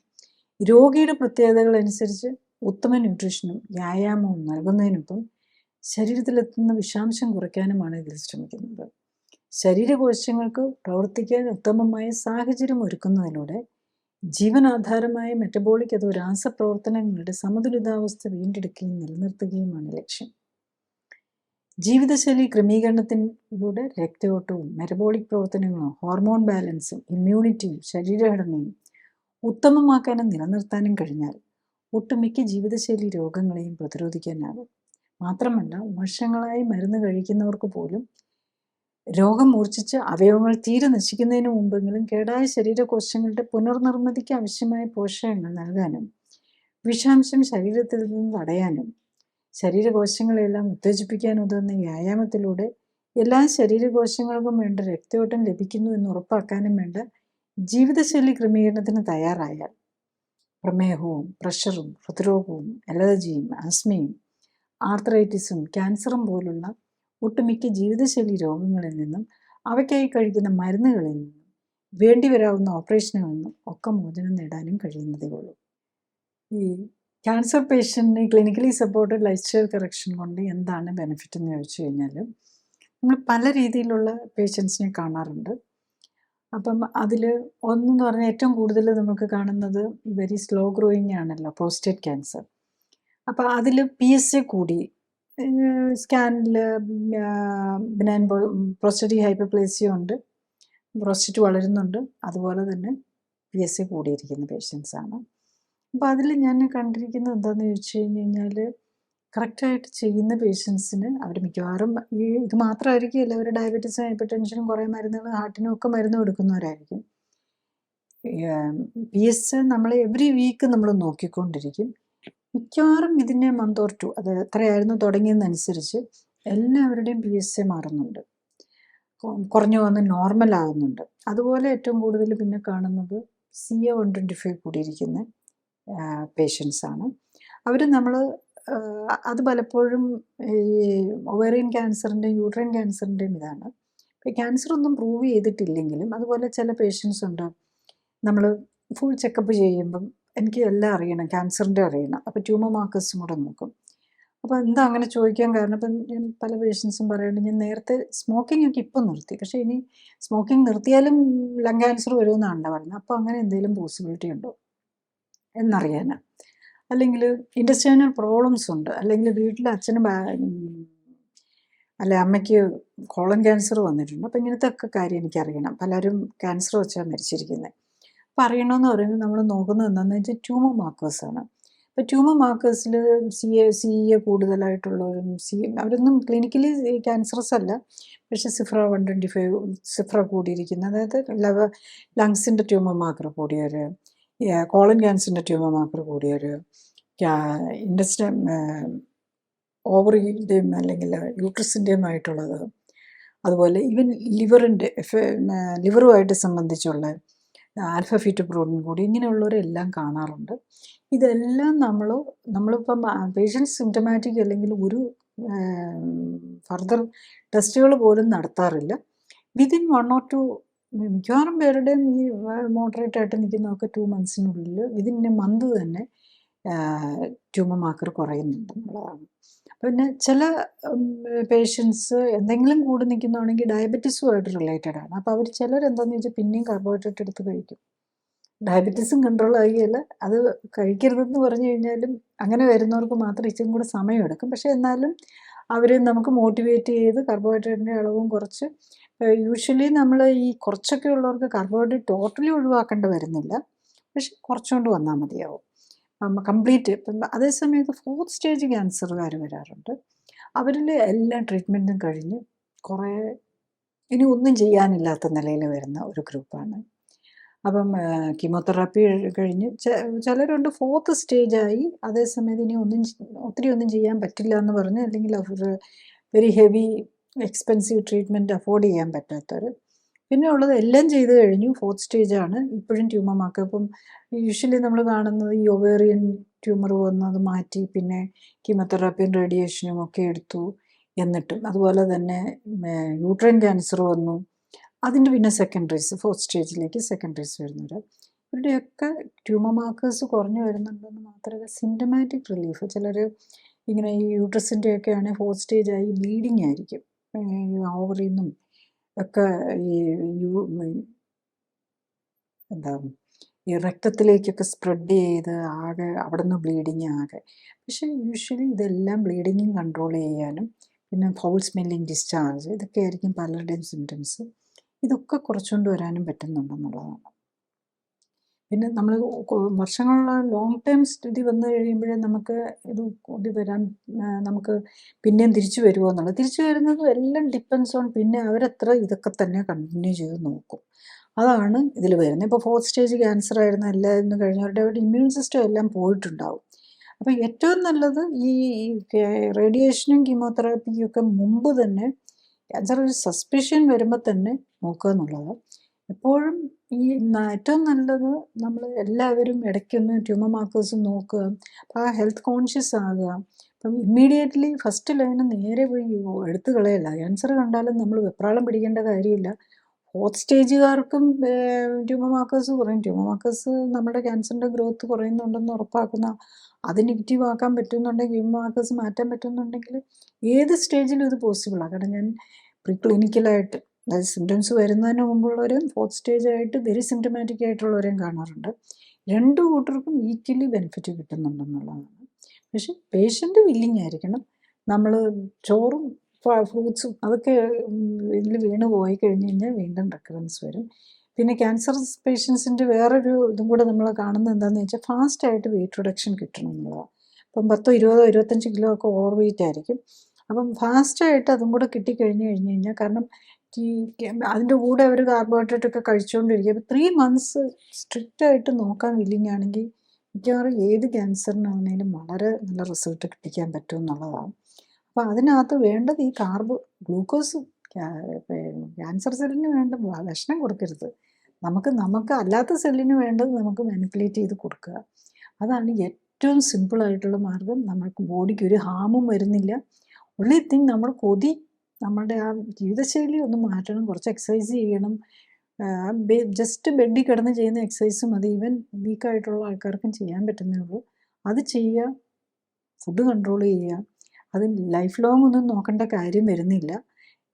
രോഗിയുടെ പ്രത്യേകതകൾ അനുസരിച്ച് ഉത്തമ ന്യൂട്രീഷനും വ്യായാമവും നൽകുന്നതിനൊപ്പം ശരീരത്തിലെത്തുന്ന വിഷാംശം കുറയ്ക്കാനുമാണ് ഇതിൽ ശ്രമിക്കുന്നത്. ശരീരകോശങ്ങൾക്ക് പ്രവർത്തിക്കാൻ ഉത്തമമായ സാഹചര്യം ഒരുക്കുന്നതിലൂടെ ജീവനാധാരമായ മെറ്റബോളിക് അഥവാ രാസപ്രവർത്തനങ്ങളുടെ സമതുലിതാവസ്ഥ വീണ്ടെടുക്കുകയും നിലനിർത്തുകയുമാണ് ലക്ഷ്യം. ജീവിതശൈലി ക്രമീകരണത്തിലൂടെ രക്തയോട്ടവും മെറ്റബോളിക് പ്രവർത്തനങ്ങളും ഹോർമോൺ ബാലൻസും ഇമ്മ്യൂണിറ്റിയും ശരീരഘടനയും ഉത്തമമാക്കാനും നിലനിർത്താനും കഴിഞ്ഞാൽ ഒട്ടുമിക്ക ജീവിതശൈലി രോഗങ്ങളെയും പ്രതിരോധിക്കാനാകും. മാത്രമല്ല വർഷങ്ങളായി മരുന്ന് കഴിക്കുന്നവർക്ക് പോലും രോഗം മൂർച്ഛിച്ച് അവയവങ്ങൾ തീരെ നശിക്കുന്നതിന് മുമ്പെങ്കിലും കേടായ ശരീരകോശങ്ങളുടെ പുനർനിർമ്മിതിക്ക് ആവശ്യമായ പോഷകങ്ങൾ നൽകാനും വിഷാംശം ശരീരത്തിൽ നിന്ന് തടയാനും ശരീരകോശങ്ങളെല്ലാം ഉത്തേജിപ്പിക്കാൻ ഉതകുന്ന വ്യായാമത്തിലൂടെ എല്ലാ ശരീരകോശങ്ങൾക്കും വേണ്ട രക്തയോട്ടം ലഭിക്കുന്നു എന്ന് ഉറപ്പാക്കാനും വേണ്ട ജീവിതശൈലി ക്രമീകരണത്തിന് തയ്യാറായാൽ പ്രമേഹവും പ്രഷറും ഹൃദ്രോഗവും അലർജിയും ആസ്മയും ആർത്രൈറ്റിസും ക്യാൻസറും പോലുള്ള ഒട്ടുമിക്ക ജീവിതശൈലി രോഗങ്ങളിൽ നിന്നും അവയ്ക്കായി കഴിക്കുന്ന മരുന്നുകളിൽ നിന്നും വേണ്ടിവരാവുന്ന ഓപ്പറേഷനുകളിൽ നിന്നും ഒക്കെ മോചനം നേടാനും കഴിയുന്നതേ ഉള്ളൂ. ഈ ക്യാൻസർ പേഷ്യൻറ്റിന് clinically supported life style correction കൊണ്ട് എന്താണ് ബെനിഫിറ്റ് എന്ന് ചോദിച്ചു കഴിഞ്ഞാൽ നമ്മൾ പല രീതിയിലുള്ള പേഷ്യൻസിനെ കാണാറുണ്ട്. അപ്പം അതിൽ ഒന്നെന്ന് പറഞ്ഞാൽ ഏറ്റവും കൂടുതൽ നമുക്ക് കാണുന്നത് വെരി സ്ലോ ഗ്രോയിങ് ആണല്ലോ പ്രോസ്റ്റേറ്റ് ക്യാൻസർ. അപ്പോൾ അതിൽ PSA കൂടി സ്കാനിൽ ബിനൈൻ പ്രോസ്റ്റേറ്റിക് ഹൈപ്പർപ്ലേസിയ ഉണ്ട്, പ്രോസ്റ്റേറ്റ് വളരുന്നുണ്ട്, അതുപോലെ തന്നെ PSA കൂടിയിരിക്കുന്ന പേഷ്യൻസാണ്. അപ്പോൾ അതിൽ ഞാൻ കണ്ടിരിക്കുന്നത് എന്താണെന്ന് ചോദിച്ചു കഴിഞ്ഞാൽ കറക്റ്റായിട്ട് ചെയ്യുന്ന പേഷ്യൻസിന് അവർ മിക്കവാറും ഇത് മാത്രമായിരിക്കില്ല, അവർ ഡയബറ്റീസും ഹൈപ്പർ ടെൻഷനും കുറേ മരുന്നുകൾ ഹാർട്ടിനും ഒക്കെ മരുന്ന് എടുക്കുന്നവരായിരിക്കും. PSA നമ്മൾ എവറി വീക്ക് നമ്മൾ നോക്കിക്കൊണ്ടിരിക്കും. മിക്കവാറും ഇതിൻ്റെ മന്ത് ഓർ 2 അത് എത്രയായിരുന്നു തുടങ്ങിയതെന്നനുസരിച്ച് എല്ലാവരുടെയും PSA മാറുന്നുണ്ട്, കുറഞ്ഞു വന്ന് നോർമൽ ആകുന്നുണ്ട്. അതുപോലെ ഏറ്റവും കൂടുതൽ പിന്നെ കാണുന്നത് CA 125 കൂടിയിരിക്കുന്ന പേഷ്യൻസാണ്. അവർ നമ്മൾ അത് പലപ്പോഴും ഈ ഒവേറിയൻ ക്യാൻസറിൻ്റെയും യൂട്രൈൻ ക്യാൻസറിൻ്റെയും ഇതാണ്. ഇപ്പോൾ ക്യാൻസർ ഒന്നും പ്രൂവ് ചെയ്തിട്ടില്ലെങ്കിലും അതുപോലെ ചില പേഷ്യൻസ് ഉണ്ട്, നമ്മൾ ഫുൾ ചെക്കപ്പ് ചെയ്യുമ്പം എനിക്ക് എല്ലാം അറിയണം, ക്യാൻസറിൻ്റെ അറിയണം, അപ്പോൾ ട്യൂമർ മാർക്കേഴ്സും കൂടെ നോക്കും. അപ്പോൾ എന്താ അങ്ങനെ ചോദിക്കാൻ കാരണം, ഇപ്പം ഞാൻ പല പേഷ്യൻസും പറയുന്നുണ്ട്, ഞാൻ നേരത്തെ സ്മോക്കിംഗ് ഒക്കെ ഇപ്പം നിർത്തി, പക്ഷേ ഇനി സ്മോക്കിംഗ് നിർത്തിയാലും ലങ് ക്യാൻസർ വരുമെന്നാണല്ലോ പറയുന്നത്. അപ്പോൾ അങ്ങനെ എന്തെങ്കിലും പോസിബിലിറ്റി ഉണ്ടോ എന്നറിയാനാണ്. അല്ലെങ്കിൽ ഇൻറ്റസ്റ്റൈനൽ പ്രോബ്ലംസ് ഉണ്ട്, അല്ലെങ്കിൽ വീട്ടിൽ അച്ഛന് അല്ലെ അമ്മയ്ക്ക് കോളൻ ക്യാൻസർ വന്നിട്ടുണ്ട്, അപ്പോൾ ഇങ്ങനത്തെ ഒക്കെ കാര്യം എനിക്കറിയണം. പലരും ക്യാൻസർ വെച്ചാൽ മരിച്ചിരിക്കുന്നത്. അപ്പോൾ അറിയണമെന്ന് പറയുന്നത് നമ്മൾ നോക്കുന്നത് എന്താണെന്ന് വെച്ചാൽ ട്യൂമർ മാർക്കേഴ്സാണ്. ഇപ്പോൾ ട്യൂമർ മാർക്കേഴ്സിൽ CA കൂടുതലായിട്ടുള്ളവരും അവരൊന്നും ക്ലിനിക്കലി ക്യാൻസറസ് അല്ല, പക്ഷേ സിഫ്ര 125 സിഫ്ര കൂടിയിരിക്കുന്ന, അതായത് ലങ്സിൻ്റെ ട്യൂമർ മാർക്കർ കൂടിയവർ, കോളൻ ക്യാൻസറിൻ്റെ ട്യൂമർ മാർക്കർ കൂടിയവർ, ഇൻഡസ്റ്റൈൻ ഓവറിൻ്റെയും അല്ലെങ്കിൽ യൂട്രസിൻ്റെയും ആയിട്ടുള്ളത്, അതുപോലെ ഈവൻ ലിവറുമായിട്ട് സംബന്ധിച്ചുള്ള ആൽഫ ഫീറ്റോപ്രോട്ടീൻ കൂടി, ഇങ്ങനെയുള്ളവരെല്ലാം കാണാറുണ്ട്. ഇതെല്ലാം നമ്മളിപ്പം പേഷ്യൻസ് സിംറ്റമാറ്റിക് അല്ലെങ്കിൽ ഒരു ഫർദർ ടെസ്റ്റുകൾ പോലും നടത്താറില്ല. വിതിൻ 1 or 2 മിക്കവാറും പേരുടെയും ഈ മോഡറേറ്റ് ആയിട്ട് നിൽക്കുന്നതൊക്കെ 2 monthsനുള്ളിൽ വിതിൻ എ മന്ത് തന്നെ ട്യൂമർ മാർക്കർ കുറയുന്നുണ്ടെന്നുള്ളതാണ്. പിന്നെ ചില പേഷ്യൻസ് എന്തെങ്കിലും കൂടി നിൽക്കുന്നതാണെങ്കിൽ ഡയബറ്റീസുമായിട്ട് റിലേറ്റഡ് ആണ്. അപ്പോൾ അവർ ചിലരെന്താണെന്ന് വെച്ചാൽ പിന്നെയും കാർബോഹൈഡ്രേറ്റ് എടുത്ത് കഴിക്കും. ഡയബറ്റീസും കൺട്രോൾ ആകുകയില്ല, അത് കഴിക്കരുതെന്ന് പറഞ്ഞു കഴിഞ്ഞാലും അങ്ങനെ വരുന്നവർക്ക് മാത്രം ഇച്ചിരി കൂടെ സമയമെടുക്കും. പക്ഷേ എന്നാലും അവർ നമുക്ക് മോട്ടിവേറ്റ് ചെയ്ത് കാർബോഹൈഡ്രേറ്റിൻ്റെ അളവും കുറച്ച്, യൂഷ്വലി നമ്മൾ ഈ കുറച്ചൊക്കെ ഉള്ളവർക്ക് കാർബോഹൈഡ്രേറ്റ് ടോട്ടലി ഒഴിവാക്കേണ്ടി വരുന്നില്ല, പക്ഷെ കുറച്ചുകൊണ്ട് വന്നാൽ മതിയാവും കംപ്ലീറ്റ്. ഇപ്പം അതേസമയത്ത് 4th സ്റ്റേജ് ക്യാൻസറുകാർ വരാറുണ്ട്. അവരിൽ എല്ലാ ട്രീറ്റ്മെൻറ്റും കഴിഞ്ഞ് കുറേ ഇനി ഒന്നും ചെയ്യാനില്ലാത്ത നിലയിൽ വരുന്ന ഒരു ഗ്രൂപ്പാണ്. അപ്പം കീമോതെറാപ്പി കഴിഞ്ഞ് ചിലരുണ്ട് 4th സ്റ്റേജായി, അതേസമയത്ത് ഇനി ഒത്തിരി ഒന്നും ചെയ്യാൻ പറ്റില്ല എന്ന് പറഞ്ഞ്, അല്ലെങ്കിൽ അവർ very heavy expensive treatment afford ചെയ്യാൻ പറ്റാത്തവർ. പിന്നെ ഉള്ളത് എല്ലാം ചെയ്ത് കഴിഞ്ഞു 4th സ്റ്റേജാണ്, ഇപ്പോഴും ട്യൂമർ മാർക്ക്. ഇപ്പം യൂഷ്വലി നമ്മൾ കാണുന്നത് ഈ ഒവേറിയൻ ട്യൂമർ വന്ന് അത് മാറ്റി പിന്നെ കീമോതെറാപ്പിയും റേഡിയേഷനും ഒക്കെ എടുത്തു, എന്നിട്ടും അതുപോലെ തന്നെ യൂട്രൈൻ ക്യാൻസർ വന്നു, അതിൻ്റെ പിന്നെ സെക്കൻഡറീസ് 4th സ്റ്റേജിലേക്ക് സെക്കൻഡറീസ് വരുന്നവർ. ഇവരുടെയൊക്കെ ട്യൂമർ മാർക്കേഴ്സ് കുറഞ്ഞു വരുന്നുണ്ടെന്ന് മാത്രമല്ല സിംറ്റമാറ്റിക് റിലീഫ്. ചിലർ ഇങ്ങനെ ഈ യൂട്രസിൻ്റെയൊക്കെ ആണെങ്കിൽ 4th സ്റ്റേജായി ബ്ലീഡിങ് ആയിരിക്കും, ഓവറിൽ നിന്നും ഒക്കെ എന്താ ഈ രക്തത്തിലേക്കൊക്കെ സ്പ്രെഡ് ചെയ്ത് ആകെ അവിടെ നിന്ന് ബ്ലീഡിങ് ആകെ. പക്ഷേ യൂഷ്വലി ഇതെല്ലാം ബ്ലീഡിങ്ങും കൺട്രോൾ ചെയ്യാനും പിന്നെ ഫൗൾ സ്മെല്ലിങ് ഡിസ്ചാർജ്, ഇതൊക്കെ ആയിരിക്കും പലരുടെയും സിംറ്റംസ്. ഇതൊക്കെ കുറച്ചുകൊണ്ട് വരാനും പറ്റുന്നുണ്ടെന്നുള്ളതാണ്. പിന്നെ നമ്മൾ വർഷങ്ങളുള്ള ലോങ് ടൈം സ്ഥിതി വന്നു കഴിയുമ്പോഴേ നമുക്ക് ഇത് വരാൻ നമുക്ക് പിന്നെയും തിരിച്ചു വരുമോ എന്നുള്ളത്. തിരിച്ചു വരുന്നതും എല്ലാം ഡിപ്പെൻസ് ഓൺ പിന്നെ അവരെത്ര ഇതൊക്കെ തന്നെ കണ്ടിന്യൂ ചെയ്ത് നോക്കും. അതാണ് ഇതിൽ വരുന്നത്. ഇപ്പോൾ 4th സ്റ്റേജ് ക്യാൻസർ ആയിരുന്ന എല്ലാവരും കഴിഞ്ഞവരുടെ ഇമ്മ്യൂൺ സിസ്റ്റം എല്ലാം പോയിട്ടുണ്ടാവും. അപ്പോൾ ഏറ്റവും നല്ലത് ഈ റേഡിയേഷനും കീമോതെറാപ്പിയും ഒക്കെ മുമ്പ് തന്നെ ക്യാൻസർ ഒരു സസ്പിഷൻ വരുമ്പോൾ തന്നെ നോക്കുക എന്നുള്ളത്. എപ്പോഴും ഏറ്റവും നല്ലത് നമ്മൾ എല്ലാവരും ഇടയ്ക്കൊന്ന് ട്യൂമർ മാർക്കേഴ്സ് നോക്കുക. അപ്പോൾ ആ ഹെൽത്ത് കോൺഷ്യസ് ആകുക. അപ്പം ഇമ്മീഡിയറ്റ്ലി ഫസ്റ്റ് ലൈന് നേരെ പോയി എടുത്തു കളയല്ല. ക്യാൻസർ കണ്ടാലും നമ്മൾ വെപ്രാളം പിടിക്കേണ്ട കാര്യമില്ല. 4th സ്റ്റേജുകാർക്കും ട്യൂമർ മാർക്കേഴ്സ് കുറയും. ട്യൂമർ മാർക്കേഴ്സ് നമ്മുടെ ക്യാൻസറിൻ്റെ ഗ്രോത്ത് കുറയുന്നുണ്ടെന്ന് ഉറപ്പാക്കുന്ന, അത് നെഗറ്റീവ് ആക്കാൻ പറ്റുന്നുണ്ടെങ്കിൽ, ട്യൂമർ മാർക്കേഴ്സ് മാറ്റാൻ പറ്റുന്നുണ്ടെങ്കിൽ ഏത് സ്റ്റേജിലും ഇത് പോസിബിളാണ്. കാരണം ഞാൻ പ്രീ ക്ലിനിക്കലായിട്ട്, അതായത് സിംറ്റംസ് വരുന്നതിന് മുമ്പുള്ളവരെയും 4th സ്റ്റേജായിട്ട് വെരി സിംറ്റമാറ്റിക് ആയിട്ടുള്ളവരെയും കാണാറുണ്ട്. രണ്ടു കൂട്ടർക്കും ഈക്വലി ബെനിഫിറ്റ് കിട്ടുന്നുണ്ടെന്നുള്ളതാണ്. പക്ഷെ പേഷ്യൻ്റ് വില്ലിങ് ആയിരിക്കണം. നമ്മൾ ചോറും ഫ്രൂട്ട്സും അതൊക്കെ ഇതിൽ വീണ് പോയി കഴിഞ്ഞ് കഴിഞ്ഞാൽ വീണ്ടും റെക്കറൻസ് വരും. പിന്നെ ക്യാൻസർ പേഷ്യൻസിൻ്റെ വേറൊരു ഇതും കൂടെ നമ്മൾ കാണുന്നത് എന്താണെന്ന് വെച്ചാൽ ഫാസ്റ്റായിട്ട് വെയിറ്റ് റിഡക്ഷൻ കിട്ടണം എന്നുള്ളതാണ്. ഇപ്പം 10, 20, 25 കിലോ ഒക്കെ ഓവർ വെയിറ്റ് ആയിരിക്കും. അപ്പം ഫാസ്റ്റായിട്ട് അതും കൂടെ കിട്ടിക്കഴിഞ്ഞ് കഴിഞ്ഞാൽ, കാരണം അതിൻ്റെ കൂടെ അവർ കാർബോഹൈഡ്രേറ്റ് ഒക്കെ കഴിച്ചുകൊണ്ടിരിക്കുക. അപ്പോൾ 3 months സ്ട്രിക്റ്റായിട്ട് നോക്കാൻ വില്ലിങ് ആണെങ്കിൽ മിക്കവാറും ഏത് ക്യാൻസറിനാണെങ്കിലും വളരെ നല്ല റിസൾട്ട് കിട്ടിക്കാൻ പറ്റും എന്നുള്ളതാണ്. അപ്പോൾ അതിനകത്ത് വേണ്ടത് ഈ ഗ്ലൂക്കോസ് ക്യാൻസർ സെല്ലിന് വേണ്ട ഭക്ഷണം കൊടുക്കരുത്. നമുക്ക് അല്ലാത്ത സെല്ലിന് വേണ്ടത് നമുക്ക് മാനിപ്പുലേറ്റ് ചെയ്ത് കൊടുക്കുക. അതാണ് ഏറ്റവും സിമ്പിളായിട്ടുള്ള മാർഗം. നമുക്ക് ബോഡിക്ക് ഒരു ഹാമും വരുന്നില്ല. ഉള്ളി തിങ് നമ്മൾ നമ്മളുടെ ആ ജീവിതശൈലി ഒന്ന് മാറ്റണം. കുറച്ച് എക്സസൈസ് ചെയ്യണം. ജസ്റ്റ് ബെഡിൽ കിടന്ന് ചെയ്യുന്ന എക്സസൈസ് മതി. ഈവൻ വീക്കായിട്ടുള്ള ആൾക്കാർക്കും ചെയ്യാൻ പറ്റുന്നേ ഉള്ളൂ. അത് ചെയ്യുക. ഫുഡ് കൺട്രോൾ ചെയ്യുക. അത് ലൈഫ് ലോങ് ഒന്നും നോക്കേണ്ട കാര്യം വരുന്നില്ല.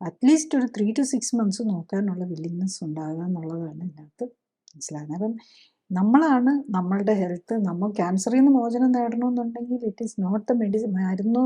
അറ്റ്ലീസ്റ്റ് ഒരു 3 to 6 months നോക്കാനുള്ള വില്ലിങ്നെസ് ഉണ്ടാകുക എന്നുള്ളതാണ് ഇതിനകത്ത് മനസ്സിലാകുന്നത്. അപ്പം നമ്മളാണ് നമ്മളുടെ ഹെൽത്ത്, നമ്മൾ ക്യാൻസറിൽ നിന്ന് മോചനം നേടണമെന്നുണ്ടെങ്കിൽ ഇറ്റ് ഈസ് നോട്ട് ദ മരുന്നോ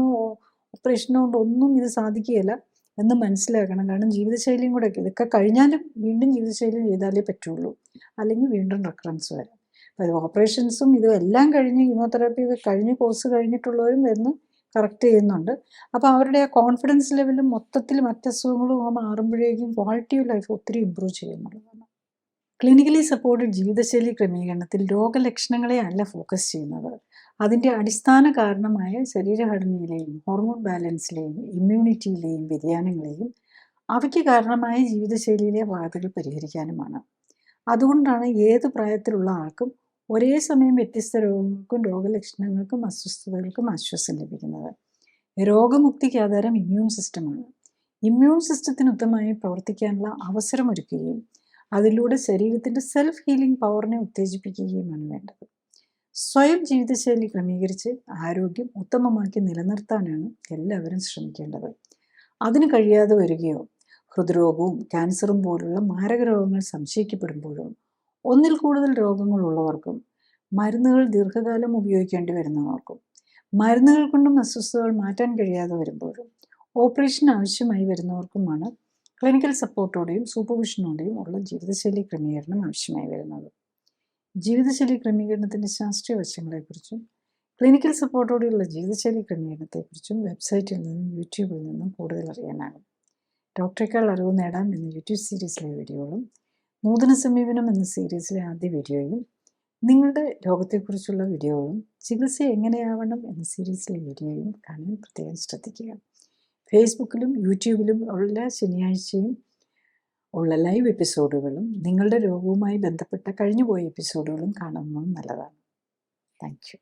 ഓപ്പറേഷനോ കൊണ്ടൊന്നും ഇത് സാധിക്കുകയില്ല എന്ന് മനസ്സിലാക്കണം. കാരണം ജീവിതശൈലിയും കൂടെ ഇതൊക്കെ കഴിഞ്ഞാലും വീണ്ടും ജീവിതശൈലി ചെയ്താലേ പറ്റുള്ളൂ. അല്ലെങ്കിൽ വീണ്ടും റെക്കറൻസ് വരാം. അപ്പോൾ ഓപ്പറേഷൻസും ഇതും എല്ലാം കഴിഞ്ഞ് കീമോതെറാപ്പി ഒക്കെ കഴിഞ്ഞ് കോഴ്സ് കഴിഞ്ഞിട്ടുള്ളവരും വരുന്നു കറക്റ്റ് ചെയ്യുന്നുണ്ട്. അപ്പോൾ അവരുടെ ആ കോൺഫിഡൻസ് ലെവലും മൊത്തത്തിൽ മറ്റസുഖങ്ങളും മാറുമ്പോഴേക്കും ക്വാളിറ്റി ഓഫ് ലൈഫ് ഒത്തിരി ഇമ്പ്രൂവ് ചെയ്യുന്നുള്ളതാണ്. ക്ലിനിക്കലി സപ്പോർട്ടഡ് ജീവിതശൈലി ക്രമീകരണത്തിൽ രോഗലക്ഷണങ്ങളെ അല്ല ഫോക്കസ് ചെയ്യുന്നത്, അതിൻ്റെ അടിസ്ഥാന കാരണമായ ശരീരഘടനയിലെയും ഹോർമോൺ ബാലൻസിലെയും ഇമ്മ്യൂണിറ്റിയിലെയും വ്യതിയാനങ്ങളെയും അവയ്ക്ക് കാരണമായ ജീവിതശൈലിയിലെ ബാധകൾ പരിഹരിക്കാനുമാണ്. അതുകൊണ്ടാണ് ഏത് പ്രായത്തിലുള്ള ആൾക്കും ഒരേ സമയം വ്യത്യസ്ത രോഗങ്ങൾക്കും രോഗലക്ഷണങ്ങൾക്കും അസ്വസ്ഥതകൾക്കും ആശ്വാസം ലഭിക്കുന്നത്. രോഗമുക്തിക്ക് ആധാരം ഇമ്മ്യൂൺ സിസ്റ്റമാണ്. ഇമ്മ്യൂൺ സിസ്റ്റത്തിന് ഉത്തമമായി പ്രവർത്തിക്കാനുള്ള അവസരമൊരുക്കുകയും അതിലൂടെ ശരീരത്തിൻ്റെ സെൽഫ് ഹീലിംഗ് പവറിനെ ഉത്തേജിപ്പിക്കുകയുമാണ് വേണ്ടത്. സ്വയം ജീവിതശൈലി ക്രമീകരിച്ച് ആരോഗ്യം ഉത്തമമാക്കി നിലനിർത്താനാണ് എല്ലാവരും ശ്രമിക്കേണ്ടത്. അതിന് കഴിയാതെ വരികയോ ഹൃദ്രോഗവും ക്യാൻസറും പോലുള്ള മാരക രോഗങ്ങൾ സംശയിക്കപ്പെടുമ്പോഴും ഒന്നിൽ കൂടുതൽ രോഗങ്ങളുള്ളവർക്കും മരുന്നുകൾ ദീർഘകാലം ഉപയോഗിക്കേണ്ടി വരുന്നവർക്കും മരുന്നുകൾ കൊണ്ടും അസ്വസ്ഥതകൾ മാറ്റാൻ കഴിയാതെ വരുമ്പോഴും ഓപ്പറേഷൻ ആവശ്യമായി വരുന്നവർക്കുമാണ് ക്ലിനിക്കൽ സപ്പോർട്ടോടെയും സൂപ്പർവിഷനോടെയും ഉള്ള ജീവിതശൈലി ക്രമീകരണം ആവശ്യമായി വരുന്നത്. ജീവിതശൈലി ക്രമീകരണത്തിൻ്റെ ശാസ്ത്രീയ വശങ്ങളെക്കുറിച്ചും ക്ലിനിക്കൽ സപ്പോർട്ടോടെയുള്ള ജീവിതശൈലി ക്രമീകരണത്തെക്കുറിച്ചും വെബ്സൈറ്റിൽ നിന്നും യൂട്യൂബിൽ നിന്നും കൂടുതൽ അറിയാനാകും. ഡോക്ടറേക്കാൾ അറിവ് നേടാം എന്ന യൂട്യൂബ് സീരീസിലെ വീഡിയോകളും നൂതന സമീപനം എന്ന സീരീസിലെ ആദ്യ വീഡിയോയും നിങ്ങളുടെ രോഗത്തെക്കുറിച്ചുള്ള വീഡിയോകളും ചികിത്സ എങ്ങനെയാവണം എന്ന സീരീസിലെ വീഡിയോയും കാണാൻ പ്രത്യേകം ശ്രദ്ധിക്കുക. ഫേസ്ബുക്കിലും യൂട്യൂബിലും ഉള്ള ശനിയാഴ്ചയും ഉള്ള ലൈവ് എപ്പിസോഡുകളും നിങ്ങളുടെ രോഗവുമായി ബന്ധപ്പെട്ട കഴിഞ്ഞുപോയ എപ്പിസോഡുകളും കാണുന്നത് നല്ലതാണ്. Thank you.